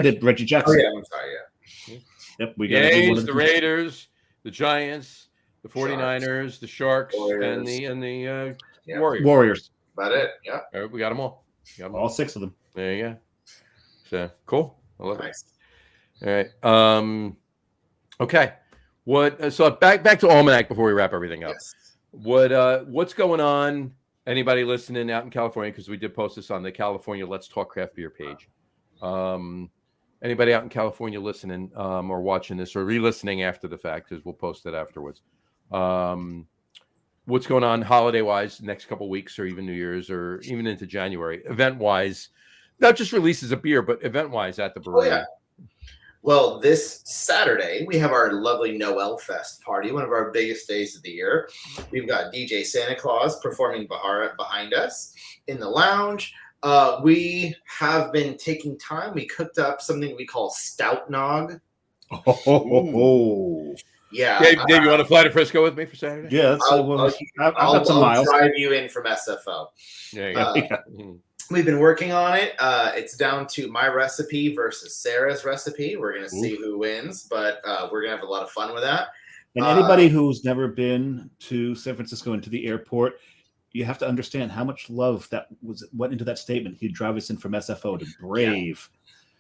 Jackson. Oh yeah, I'm sorry. Yeah. Yep. We the got A's, the Raiders, the Giants, the 49ers, the Sharks, Warriors. and the Yeah. Warriors. About it. Yeah. All right, we got them all. All 6 of them. There you go. So cool. I love Nice. it. All right. Okay. What? So back to Almanac before we wrap everything up. Yes. What's going on? Anybody listening out in California? Because we did post this on the California Let's Talk Craft Beer page. Anybody out in California listening or watching this or re-listening after the fact, because we'll post it afterwards. What's going on holiday-wise next couple weeks or even New Year's or even into January, event-wise? Not just releases of beer, but event-wise at the brewery. Oh, yeah. Well, this Saturday, we have our lovely Noel Fest party, one of our biggest days of the year. We've got DJ Santa Claus performing behind us in the lounge. We have been taking time. We cooked up something we call Stout Nog. Oh. Yeah. Dave, you want to fly to Frisco with me for Saturday? Yeah, I've got some miles. I'll drive you in from SFO. There you go. We've been working on it. It's down to my recipe versus Sarah's recipe. We're going to see who wins, but we're going to have a lot of fun with that. And anybody who's never been to San Francisco and to the airport, you have to understand how much love went into that statement. He'd drive us in from SFO to brave.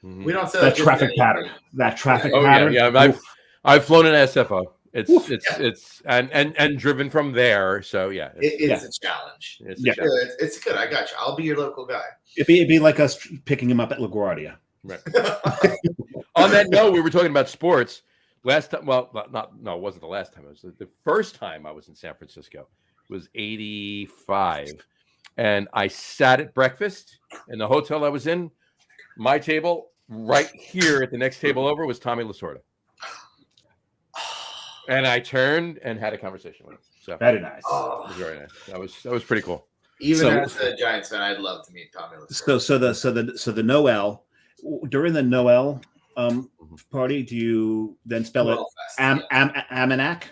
We don't say that traffic pattern. That traffic Oh, pattern. Yeah. I've flown in SFO. It's and driven from there. So yeah, it's a challenge. It's good. I got you. I'll be your local guy. It'd be like us picking him up at LaGuardia. Right. On that note, we were talking about sports last time. Well, it wasn't the last time. It was the first time I was in San Francisco. It was 85, and I sat at breakfast in the hotel I was in. My table right here at the next table over was Tommy Lasorda. And I turned and had a conversation with him. So very nice. It was very nice. That was pretty cool. Even as a Giants fan, I'd love to meet Tommy Lasorda. So the Noel, during the Noel party, do you then spell it Almanac?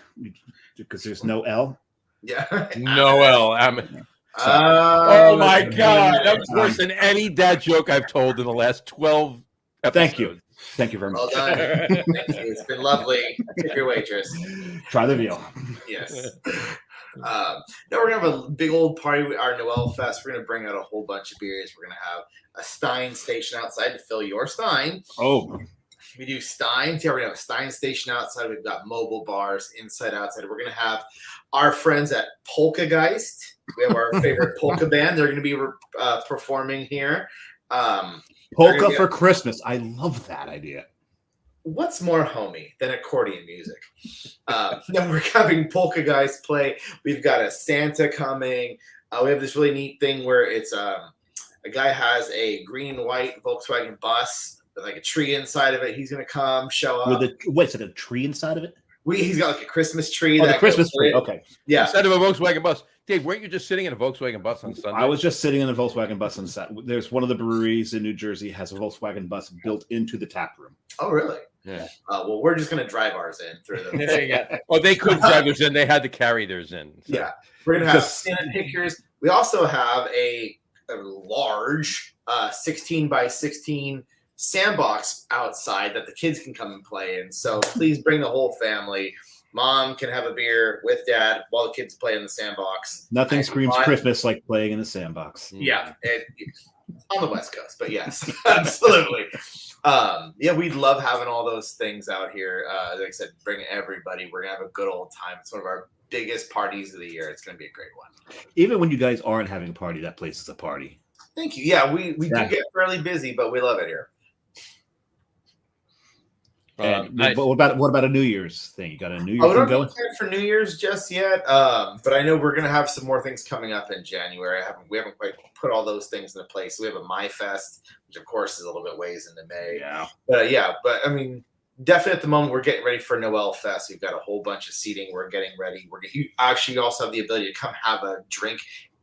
Because there's no L. Yeah. Noel. Oh my God, that was worse than any dad joke I've told in the last 12 episodes. Thank you very much. Well done. Thank you. It's been lovely. Tip your waitress. Try the veal. Yes. No, we're gonna have a big old party with our Noel Fest. We're gonna bring out a whole bunch of beers. We're gonna have a Stein station outside to fill your Stein. Oh. We do Steins. Yeah, we're gonna have a Stein station outside. We've got mobile bars inside, outside. We're gonna have our friends at Polkageist. We have our favorite polka band. They're gonna be performing here. Polka for Christmas. I love that idea. What's more homey than accordion music? No, we're having Polkageist play. We've got a Santa coming. We have this really neat thing where it's a guy has a green and white Volkswagen bus with like a tree inside of it. He's gonna come show up. Is it a tree inside of it? He's got like a Christmas tree. Oh, the Christmas tree. Okay. Yeah. Instead of a Volkswagen bus. Dave, weren't you just sitting in a Volkswagen bus on Sunday? I was just sitting in a Volkswagen bus on Saturday. There's one of the breweries in New Jersey has a Volkswagen bus built into the tap room. Oh, really? Yeah. Well, we're just gonna drive ours in through the. Yeah. Oh, they couldn't drive theirs in. They had to carry theirs in. So. Yeah. We're gonna have Santa pictures. We also have a large 16 by 16 sandbox outside that the kids can come and play in. So please bring the whole family. Mom can have a beer with dad while the kids play in the sandbox. Nothing screams Christmas like playing in the sandbox. Yeah, on the West Coast, but yes, absolutely. We'd love having all those things out here. Like I said, bring everybody. We're gonna have a good old time. It's one of our biggest parties of the year. It's gonna be a great one. Even when you guys aren't having a party, that place is a party. Thank you. Yeah, we do get fairly busy, but we love it here. Nice. What about a New Year's thing? You got a New Year's thing going? For New Year's just yet, but I know we're gonna have some more things coming up in January. We haven't quite put all those things into place. We have a My Fest, which of course is a little bit ways into May. Yeah, but I mean, definitely at the moment we're getting ready for Noel Fest. We've got a whole bunch of seating. We're getting ready. You actually also have the ability to come have a drink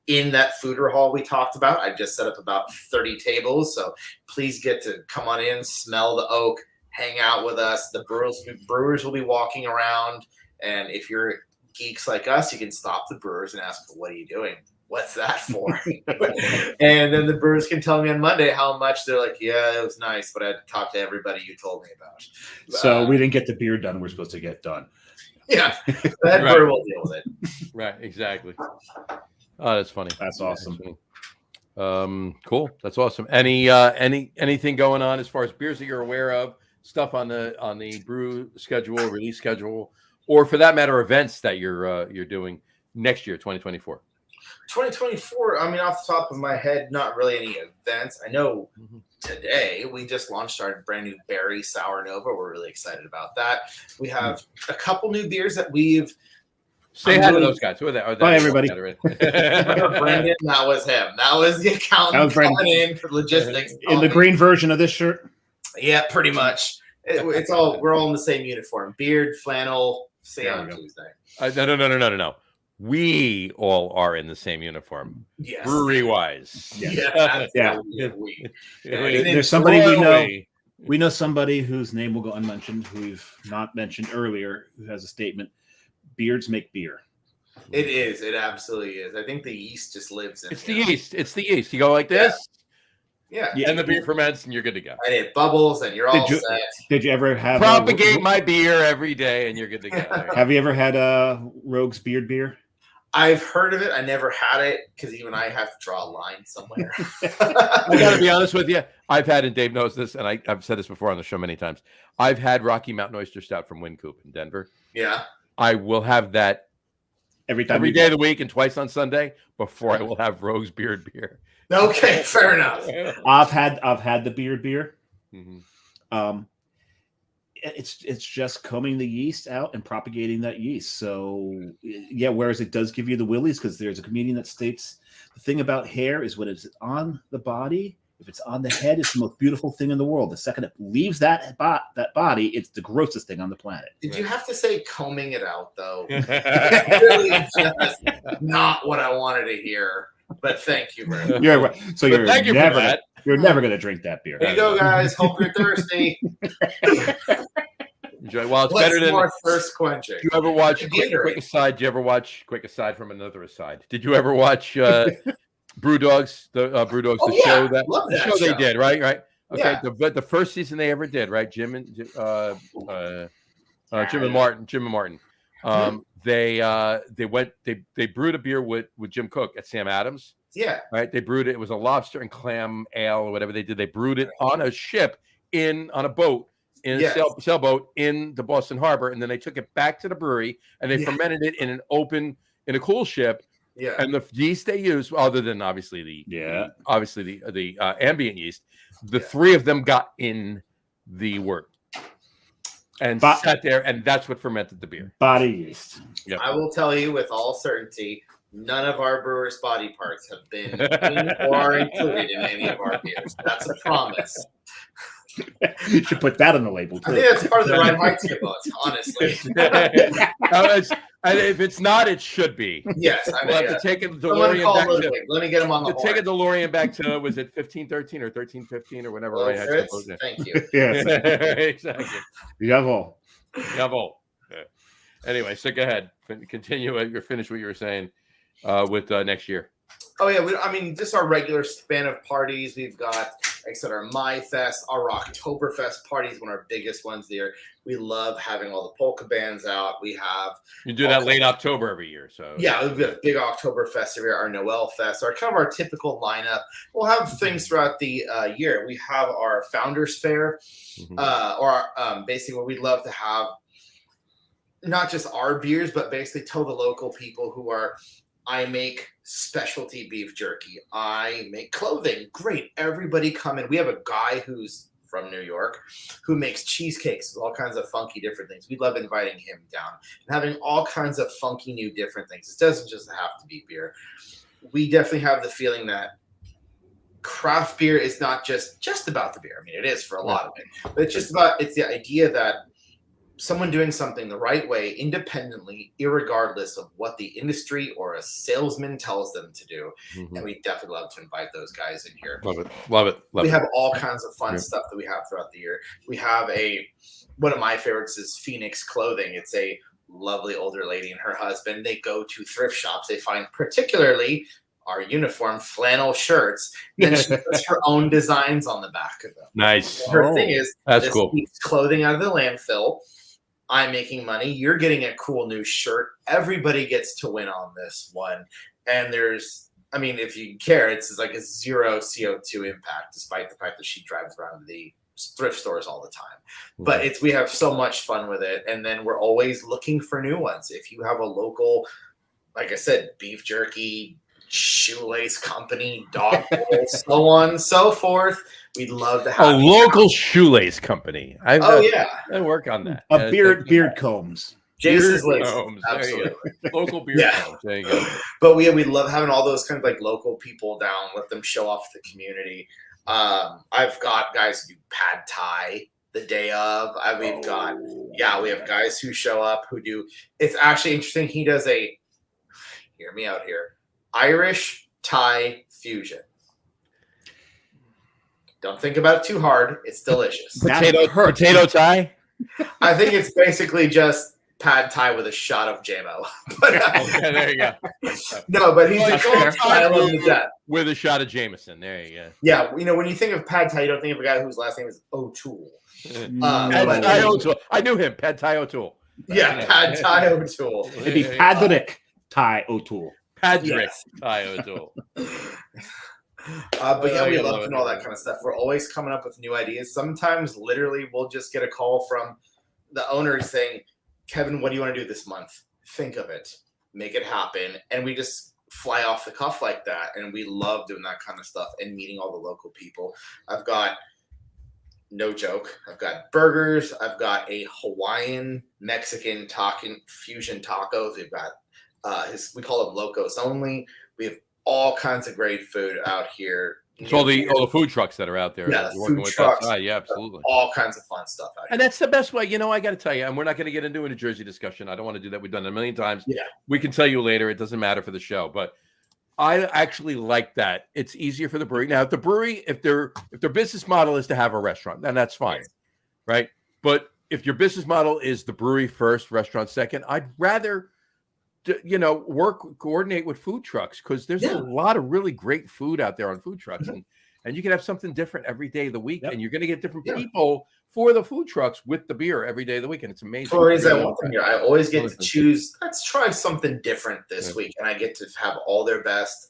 in that foeder hall we talked about. I just set up about 30 tables, so please get to come on in, smell the oak. Hang out with us. The brewers will be walking around. And if you're geeks like us, you can stop the brewers and ask, what are you doing? What's that for? And then the brewers can tell me on Monday how much. They're like, yeah, it was nice, but I had to talk to everybody you told me about. So we didn't get the beer done we're supposed to get done. Yeah, the head brewer will deal with it. Right, exactly. Oh, that's funny. That's awesome. Cool. That's awesome. Anything going on as far as beers that you're aware of, stuff on the brew schedule, release schedule, or for that matter, events that you're doing next year, 2024? 2024, I mean, off the top of my head, not really any events. I know today we just launched our brand new berry sour nova. We're really excited about that. We have a couple new beers that we've Say hi to those guys. Who are they? Bye, everybody. Brandon, that was him. That was the accountant coming in for logistics. In the green version of this shirt. Yeah, pretty much. It's all, we're all in the same uniform. Beard, flannel, see you on Tuesday. No. We all are in the same uniform. Yes. Brewery wise. Yeah. There's somebody we know. We know somebody whose name will go unmentioned, who we've not mentioned earlier, who has a statement. Beards make beer. It is. It absolutely is. I think the yeast just lives in It's the yeast. It's the yeast. You go like this. Yeah. And the beer ferments and you're good to go. And it bubbles and you're all set. Did you ever have propagate my beer every day and you're good to go? Have you ever had Rogue's Beard beer? I've heard of it. I never had it because even I have to draw a line somewhere. I got to be honest with you. I've had, and Dave knows this, and I've said this before on the show many times. I've had Rocky Mountain Oyster Stout from Wynkoop in Denver. Yeah. I will have that every day of the week and twice on Sunday before I will have Rogue's Beard beer. Okay, fair enough. I've had the beard beer. Mm-hmm. It's just combing the yeast out and propagating that yeast. So yeah, whereas it does give you the willies, because there's a comedian that states the thing about hair is when it's on the body, if it's on the head, it's the most beautiful thing in the world. The second it leaves that body, it's the grossest thing on the planet. Did you have to say combing it out though? Really just not what I wanted to hear. But thank you very much. You're right. So you're never going to drink that beer. There you go, guys. Hope you're thirsty. Enjoy. Well, it's What's better than more thirst quenching. Do you ever watch quick aside? Do you ever watch quick aside from another aside? Did you ever watch Brew Dogs? The Brew Dogs, the show that they did, right? Okay. Yeah. The first season they ever did, right? Jim and Martin. They brewed a beer with Jim Cook at Sam Adams. Yeah. Right. They brewed it. It was a lobster and clam ale or whatever they did. They brewed it on a ship on a boat in a sailboat in the Boston Harbor, and then they took it back to the brewery and they fermented it in a cool ship. Yeah. And the yeast they used, other than obviously the ambient yeast, the three of them got in the wort and sat there, and that's what fermented the beer. Body yeast. Yep. I will tell you with all certainty, none of our brewers' body parts have been in or included in any of our beers. That's a promise. You should put that on the label too. I think that's part of the right mindset, honestly. If it's not, it should be. Yes, I mean, we'll have to take a DeLorean back to. Let me get him on the take a DeLorean back to, was it 1513 or 1315 or whenever I had to. Thank you. Yes. Exactly. Jawohl. Yeah. Anyway, so go ahead. Continue. You're finished what you were saying with next year. Oh yeah, just our regular span of parties. We've got, like I said, our My Fest, our Oktoberfest parties, one of our biggest ones there. We love having all the polka bands out. We have you do that late October every year, so yeah, we've got a big Oktoberfest every year. Our Noel Fest, our typical lineup. We'll have things throughout the year. We have our Founders Fair, basically where we love to have not just our beers, but basically tell the local people who are. I make specialty beef jerky. I make clothing. Great. Everybody come in. We have a guy who's from New York who makes cheesecakes with all kinds of funky different things. We love inviting him down and having all kinds of funky new different things. It doesn't just have to be beer. We definitely have the feeling that craft beer is not just about the beer. I mean, it is for a lot of it, but it's the idea that someone doing something the right way, independently, irregardless of what the industry or a salesman tells them to do. Mm-hmm. And we definitely love to invite those guys in here. Love it. We have all kinds of fun stuff that we have throughout the year. We have one of my favorites is Phoenix Clothing. It's a lovely older lady and her husband. They go to thrift shops. They find particularly our uniform flannel shirts, and she puts her own designs on the back of them. Nice. Her thing is, that's cool. Clothing out of the landfill. I'm making money. You're getting a cool new shirt. Everybody gets to win on this one. And if you care, it's like a 0 CO2 impact, despite the fact that she drives around the thrift stores all the time. But we have so much fun with it. And then we're always looking for new ones. If you have a local, like I said, beef jerky, shoelace company, dog bowl, so on and so forth, we'd love to have a local shoelace company. I work on that. Beard combs. Jason's Beard laces. combs. Absolutely. Local beard combs. There you go. But we love having all those kind of like local people down, let them show off the community. I've got guys who do pad thai the day of. We have guys who show up who do. It's actually interesting. He does hear me out here, Irish Thai fusion. Don't think about it too hard. It's delicious. Potato Thai? I think it's basically just pad Thai with a shot of JMO. Okay, there you go. No, but he's I love him to death. With a shot of Jameson. There you go. Yeah, when you think of pad Thai, you don't think of a guy whose last name is O'Toole. Pad Thai O'Toole. I knew him, Pad Thai O'Toole. Yeah, Pad Thai O'Toole. It'd be Padrick Thai O'Toole. Padrick Thai O'Toole. But yeah, we love all that kind of stuff. We're always coming up with new ideas. Sometimes literally we'll just get a call from the owner saying, Kevin, what do you want to do this month? Think of it, make it happen. And we just fly off the cuff like that. And we love doing that kind of stuff and meeting all the local people. I've got, no joke, I've got burgers. I've got a Hawaiian, Mexican fusion tacos. We've got we call them locos only. We have all kinds of great food out here. So all the food trucks that are out there. Yeah, working food with trucks. Yeah, absolutely. All kinds of fun stuff out here. And that's the best way. I got to tell you, and we're not going to get into a New Jersey discussion. I don't want to do that. We've done it a million times. Yeah. We can tell you later. It doesn't matter for the show. But I actually like that. It's easier for the brewery. Now, if the brewery, if their business model is to have a restaurant, then that's fine. Yes. Right? But if your business model is the brewery first, restaurant second, I'd rather coordinate with food trucks, because there's a lot of really great food out there on food trucks, and you can have something different every day of the week, and you're going to get different people for the food trucks with the beer every day of the week, and it's amazing. I always get to choose. Let's try something different this week, and I get to have all their best.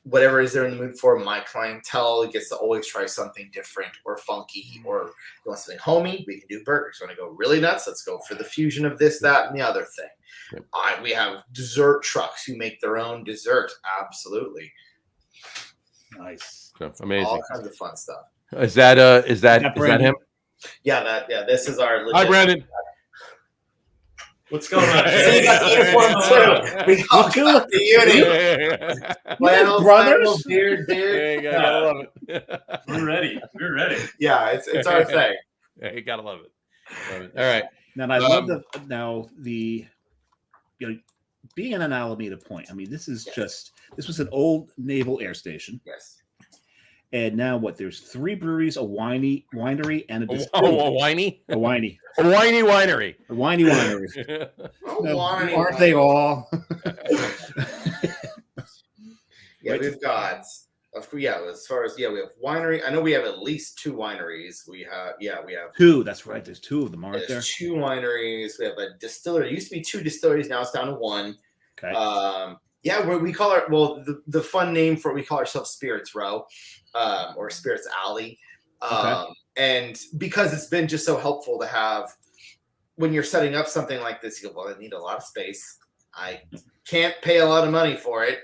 Whatever is they're in the mood for, my clientele gets to always try something different or funky, or you want something homey, we can do burgers. Want to go really nuts? Let's go for the fusion of this, that, and the other thing. Yep. We have dessert trucks who make their own dessert. Absolutely. Nice. So, amazing. All kinds of fun stuff. Is that him? Yeah, this is our legit. Hi, Brandon. What's going on? We all got the unity. Brothers? Beard. I love it. We're ready. Yeah, it's our thing. Yeah, you gotta love it. All right. Now, I love the being on an Alameda Point. I mean, this was an old naval air station. Yes. And now there's 3 breweries, a winery, and a distillery. A whiny winery. A whiny winery. Aren't they all? We've got. As far as we have winery. I know we have at least 2 wineries. We have 2. That's right. There's 2 of them, aren't there? 2 wineries. We have a distillery. It used to be 2 distilleries. Now it's down to 1. Okay. We call the fun name for it, we call ourselves Spirits Row, or Spirits Alley. And because it's been just so helpful to have, when you're setting up something like this, you go, well, I need a lot of space. I can't pay a lot of money for it.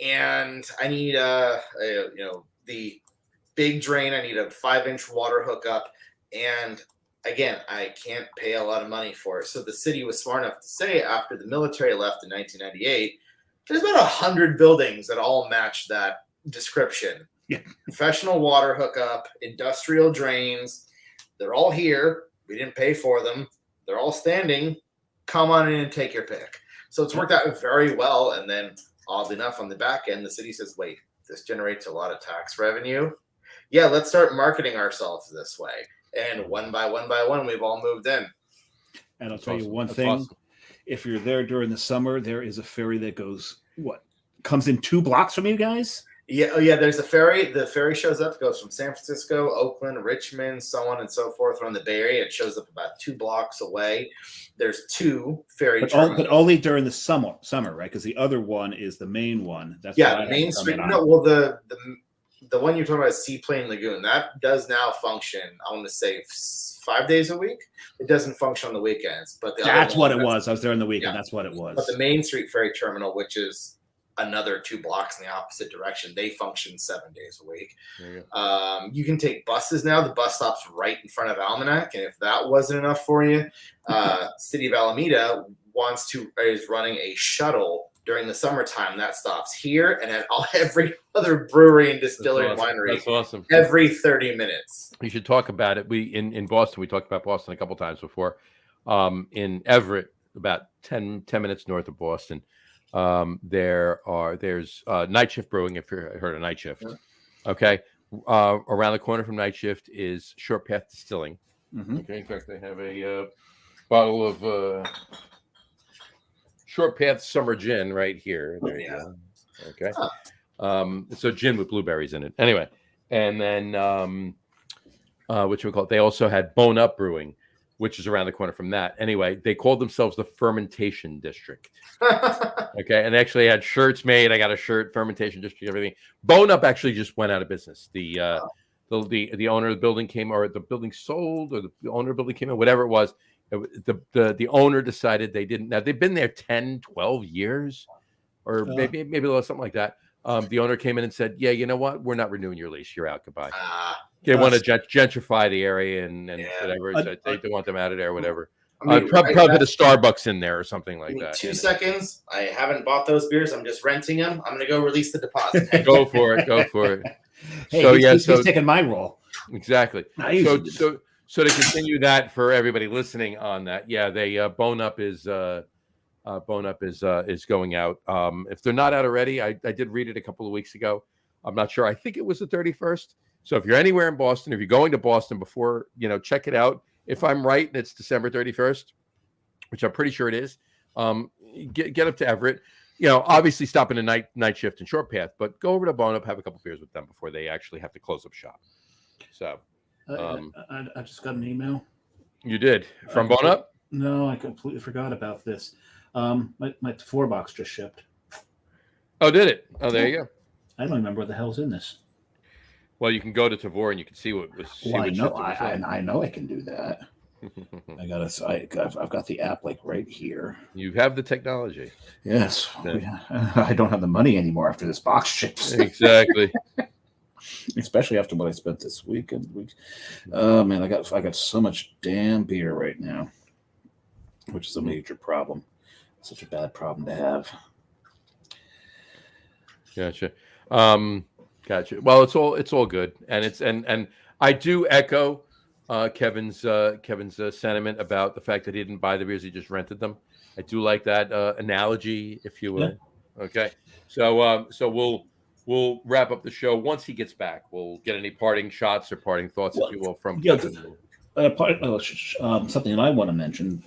And I need the big drain. I need a 5-inch water hookup. And again, I can't pay a lot of money for it. So the city was smart enough to say, after the military left in 1998, there's about 100 buildings that all match that description. Yeah. Professional water hookup, industrial drains. They're all here. We didn't pay for them. They're all standing. Come on in and take your pick. So it's worked out very well. And then, oddly enough, on the back end, the city says, wait, this generates a lot of tax revenue. Yeah, let's start marketing ourselves this way. And one by one, we've all moved in. And I'll tell you one thing. Awesome. If you're there during the summer, there is a ferry that comes in 2 blocks from you guys. Yeah, oh yeah. There's a ferry. The ferry shows up, goes from San Francisco, Oakland, Richmond, so on and so forth. Around the Bay Area, it shows up about 2 blocks away. There's 2 ferry But terminals. only during the summer, right? Because the other one is the main one. That's Yeah, what I the Main have to Street. comment No, on. well, the one you're talking about is Seaplane Lagoon. That does now function. I want to say 5 days a week. It doesn't function on the weekends, but That's what it was. I was there on the weekend. Yeah. That's what it But was. the Main Street Ferry Terminal, which is another 2 blocks in the opposite direction, they function 7 days a week. There you go. You can take buses now. The bus stop's right in front of Almanac, and if that wasn't enough for you, City of Alameda is running a shuttle during the summertime that stops here and at every other brewery and distillery and winery That's awesome. every 30 minutes. You should talk about it. We in Boston, we talked about Boston a couple times before. In Everett, about 10 minutes north of Boston, there's Night Shift Brewing. If you heard of Night Shift, Yeah. okay. Around the corner from Night Shift is Short Path Distilling. Mhm. Okay, in fact, they have a bottle of Short Path Summer Gin right here. There you go. Okay. So gin with blueberries in it. Anyway, and then whatchamacallit, they also had Bone Up Brewing, which is around the corner from that. Anyway, they called themselves the Fermentation District. Okay, and they actually had shirts made. I got a shirt, Fermentation District, everything. Bone Up actually just went out of business. The owner of the building came, or the building sold, or the owner of the building came in, whatever it was. The owner decided they didn't. Now they've been there 10, 12 years, or maybe a little something like that. The owner came in and said, "Yeah, you know what? We're not renewing your lease. You're out. Goodbye." They want to gentrify the area and whatever. So they don't want them out of there, whatever. Probably put a Starbucks in there or something like that. 2 seconds. I haven't bought those beers. I'm just renting them. I'm going to go release the deposit. Go for it. Go for it. Hey, So, he's taking my role. Exactly. I usually do. So to continue that for everybody listening on that, yeah, they Bone Up is going out. If they're not out already, I did read it a couple of weeks ago. I'm not sure. I think it was the 31st. So if you're anywhere in Boston, if you're going to Boston before, check it out. If I'm right and it's December 31st, which I'm pretty sure it is, get up to Everett. Obviously stop in a night shift and Short Path, but go over to Bone Up, have a couple beers with them before they actually have to close up shop. So I just got an email. You did from Bone Up? No, I completely forgot about this. My 4 box just shipped. Oh, did it? Oh, there you go. I don't remember what the hell's in this. Well, you can go to Tavor and you can see what was. I know. I know I can do that. I've got the app like right here. You have the technology. Yes. Yeah. I don't have the money anymore after this box ships. Exactly. Especially after what I spent this weekend. Oh man, I got so much damn beer right now, which is a major problem. Such a bad problem to have. Gotcha. Gotcha. Well, it's all good, and I do echo Kevin's sentiment about the fact that he didn't buy the beers; he just rented them. I do like that analogy, if you will. Yeah. Okay, so we'll wrap up the show once he gets back. We'll get any parting shots or parting thoughts, if you will, from Kevin. Something that I want to mention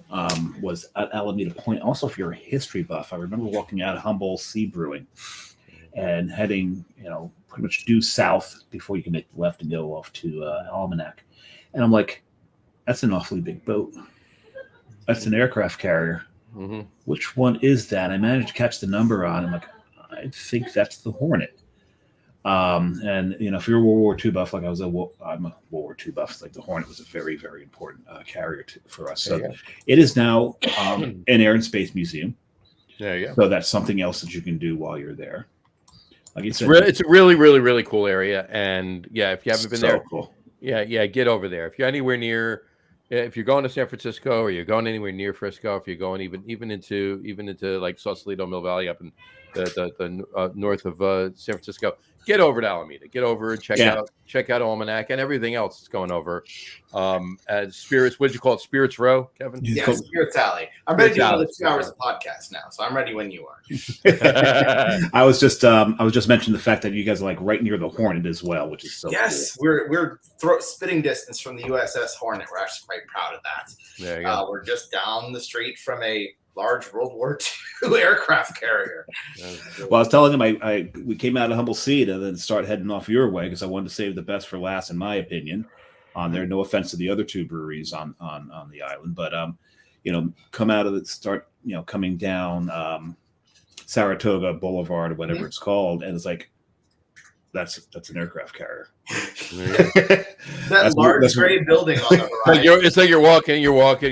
was at Alameda Point. Also, if you're a history buff, I remember walking out of Humboldt Sea Brewing and heading, pretty much due south before you can make the left and go off to Almanac. And I'm like, that's an awfully big boat. That's an aircraft carrier. Mm-hmm. Which one is that? I managed to catch the number on. I'm like, I think that's the Hornet. And if you're a World War II buff, like I'm a World War II buff, like the Hornet was a very, very important carrier for us. So it is now an Air and Space Museum. There you go. So that's something else that you can do while you're there. Like it's a really, really, really cool area. And yeah, if you haven't been there, cool. Yeah, get over there. If you're anywhere near, if you're going to San Francisco or you're going anywhere near Frisco, if you're going even into like Sausalito, Mill Valley, up in the north of San Francisco, get over to Alameda. Get over and check out Almanac and everything else that's going over. As Spirits, what did you call it? Spirits Row, Kevin? Yeah, Spirits Alley. I'm ready to do another 2 hours of podcast now, so I'm ready when you are. I was just mentioning the fact that you guys are like right near the Hornet as well, which is so cool. We're spitting distance from the USS Hornet. We're actually quite proud of that. There you go. We're just down the street from a large World War II aircraft carrier. Well, I was telling him we came out of Humble Seed and then start heading off your way because I wanted to save the best for last, in my opinion. On there, no offense to the other two breweries on the island, but come out of it, start coming down Saratoga Boulevard or whatever it's called, and it's like that's an aircraft carrier. That large gray building on the horizon. It's like you're walking, and you're like,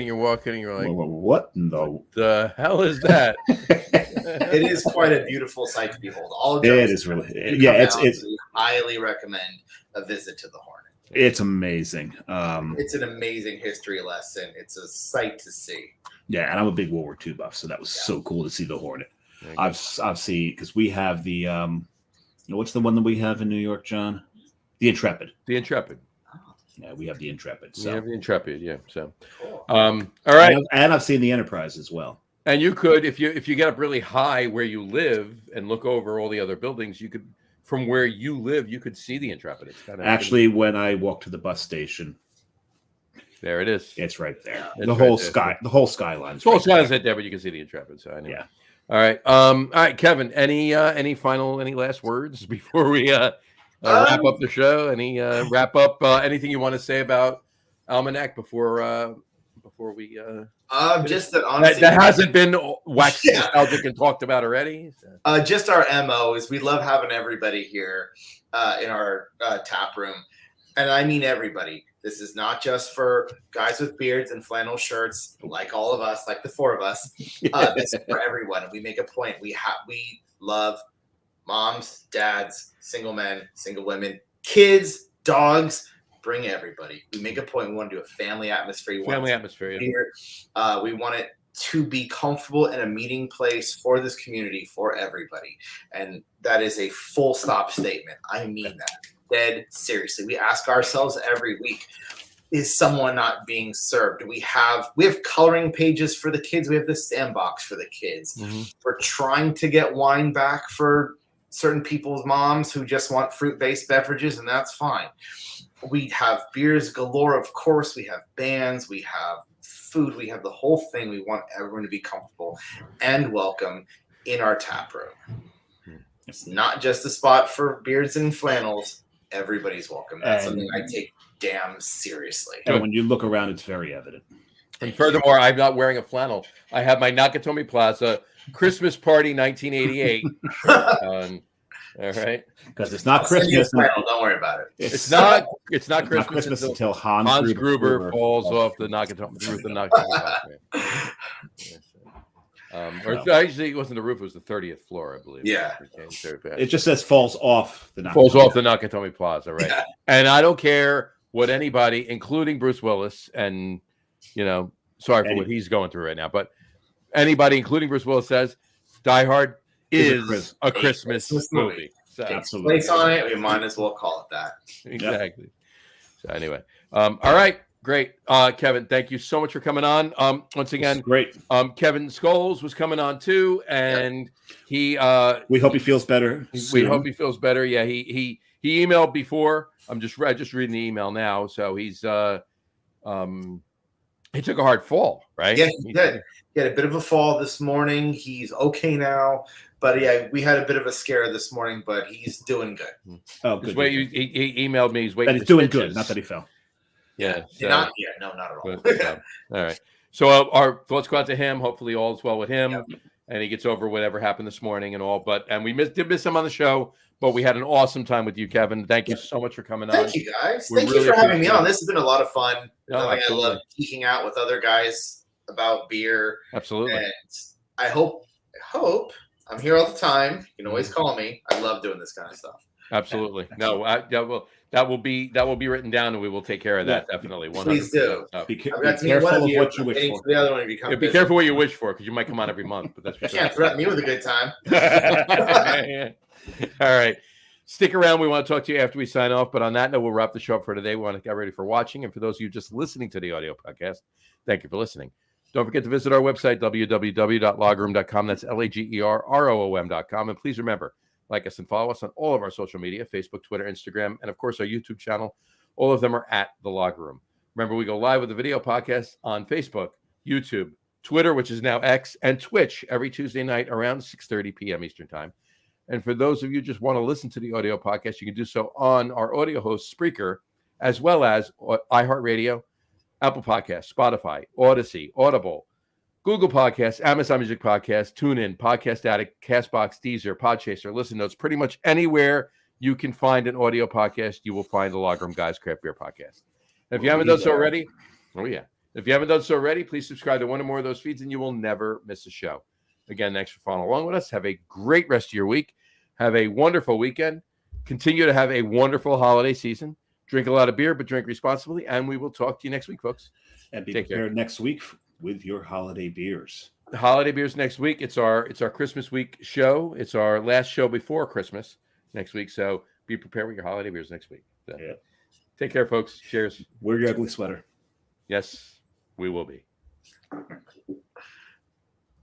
what in the hell is that? It is quite a beautiful sight to behold. All it is really, it's we highly recommend a visit to the Hornet. It's amazing. It's an amazing history lesson. It's a sight to see. Yeah, and I'm a big World War II buff, so that was so cool to see the Hornet. I've seen, because we have the what's the one that we have in New York, John? The Intrepid. The Intrepid. Yeah, we have the Intrepid. So. We have the Intrepid. Yeah. So, Cool. all right. And I've seen the Enterprise as well. And you could, if you get up really high where you live and look over all the other buildings, you could, from where you live, you could see the Intrepid. It's kind of actually when I walk to the bus station. There it is. It's right there. It's the whole skyline. The whole skyline's right there, but you can see the Intrepid. So anyway. Yeah. All right. Kevin, any last words before we wrap up the show? Any anything you want to say about Almanac before we just that honestly that hasn't been waxed nostalgic and talked about already? Just our MO is we love having everybody here in our tap room. And I mean everybody. This is not just for guys with beards and flannel shirts, like all of us, like the four of us. This is for everyone. And we make a point. We love moms, dads, single men, single women, kids, dogs. Bring everybody. We make a point. We want to do a family atmosphere. Yeah. We want it to be comfortable in a meeting place for this community, for everybody. And that is a full stop statement. I mean that. Dead seriously. We ask ourselves every week, is someone not being served? We have coloring pages for the kids. We have the sandbox for the kids. Mm-hmm. We're trying to get wine back for certain people's moms who just want fruit-based beverages, and that's fine. We have beers galore, of course. We have bands. We have food. We have the whole thing. We want everyone to be comfortable and welcome in our tap room. It's not just a spot for beards and flannels. Everybody's welcome. That's something I take damn seriously. And when you look around, it's very evident. And furthermore, I'm not wearing a flannel. I have my Nakatomi Plaza Christmas Party 1988 on. All right, because it's not Christmas. Don't worry about it. It's not Christmas until Hans Gruber falls off the Nakatomi roof. Or actually, it wasn't the roof; it was the 30th floor, I believe. Yeah, it just says falls off the Nakatomi Plaza, right? Yeah. And I don't care what anybody, including Bruce Willis, and sorry for what he's going through right now, but anybody, including Bruce Willis, says Die Hard is a Christmas movie. So, absolutely. Place on it, we might as well call it that. Exactly. Yep. So anyway, all right. Great. Kevin, thank you so much for coming on. Once again, great. Kevin Scholes was coming on too, and he we hope he feels better. We hope he feels better. Yeah, he emailed before. I'm just reading the email now. So he took a hard fall, right? Yeah, he did. He had a bit of a fall this morning. He's okay now. But yeah, we had a bit of a scare this morning, but he's doing good. Oh, good. He emailed me. He's waiting. That he's doing good, not that he fell. Yeah. Not at all. All right. So our thoughts go out to him. Hopefully all is well with him, and he gets over whatever happened this morning and all. And we did miss him on the show, but we had an awesome time with you, Kevin. Thank you so much for coming on. Thank you, guys. Thank you for having me on. This has been a lot of fun. I love geeking out with other guys about beer. Absolutely. And I hope I'm here all the time. You can always call me. I love doing this kind of stuff. Absolutely. No, that will be written down, and we will take care of that. Definitely. 100%. Please do. Be careful of what you wish for. The other one become be careful what you wish for, because you might come on every month. But that's you can't threaten me with a good time. All right. Stick around. We want to talk to you after we sign off. But on that note, we'll wrap the show up for today. We want to get ready for watching. And for those of you just listening to the audio podcast, thank you for listening. Don't forget to visit our website, www.loggerroom.com. That's LAGERROOM.com. And please remember, like us and follow us on all of our social media, Facebook, Twitter, Instagram, and of course our YouTube channel. All of them are at The Logger Room. Remember, we go live with the video podcast on Facebook, YouTube, Twitter, which is now X, and Twitch every Tuesday night around 6:30 p.m. Eastern Time. And for those of you who just want to listen to the audio podcast, you can do so on our audio host, Spreaker, as well as iHeartRadio, Apple Podcasts, Spotify, Odyssey, Audible, Google Podcasts, Amazon Music Podcasts, TuneIn, Podcast Addict, CastBox, Deezer, Podchaser, Listen Notes. Pretty much anywhere you can find an audio podcast, you will find the Log Room Guys Craft Beer Podcast. And if you haven't done so already, if you haven't done so already, please subscribe to one or more of those feeds, and you will never miss a show. Again, thanks for following along with us. Have a great rest of your week. Have a wonderful weekend. Continue to have a wonderful holiday season. Drink a lot of beer, but drink responsibly. And we will talk to you next week, folks. And be Take prepared care. next week with your holiday beers. The holiday beers next week. It's our Christmas week show. It's our last show before Christmas next week. So be prepared with your holiday beers next week. So, Yeah. Take care, folks. Cheers. Wear your ugly sweater. Yes, we will be.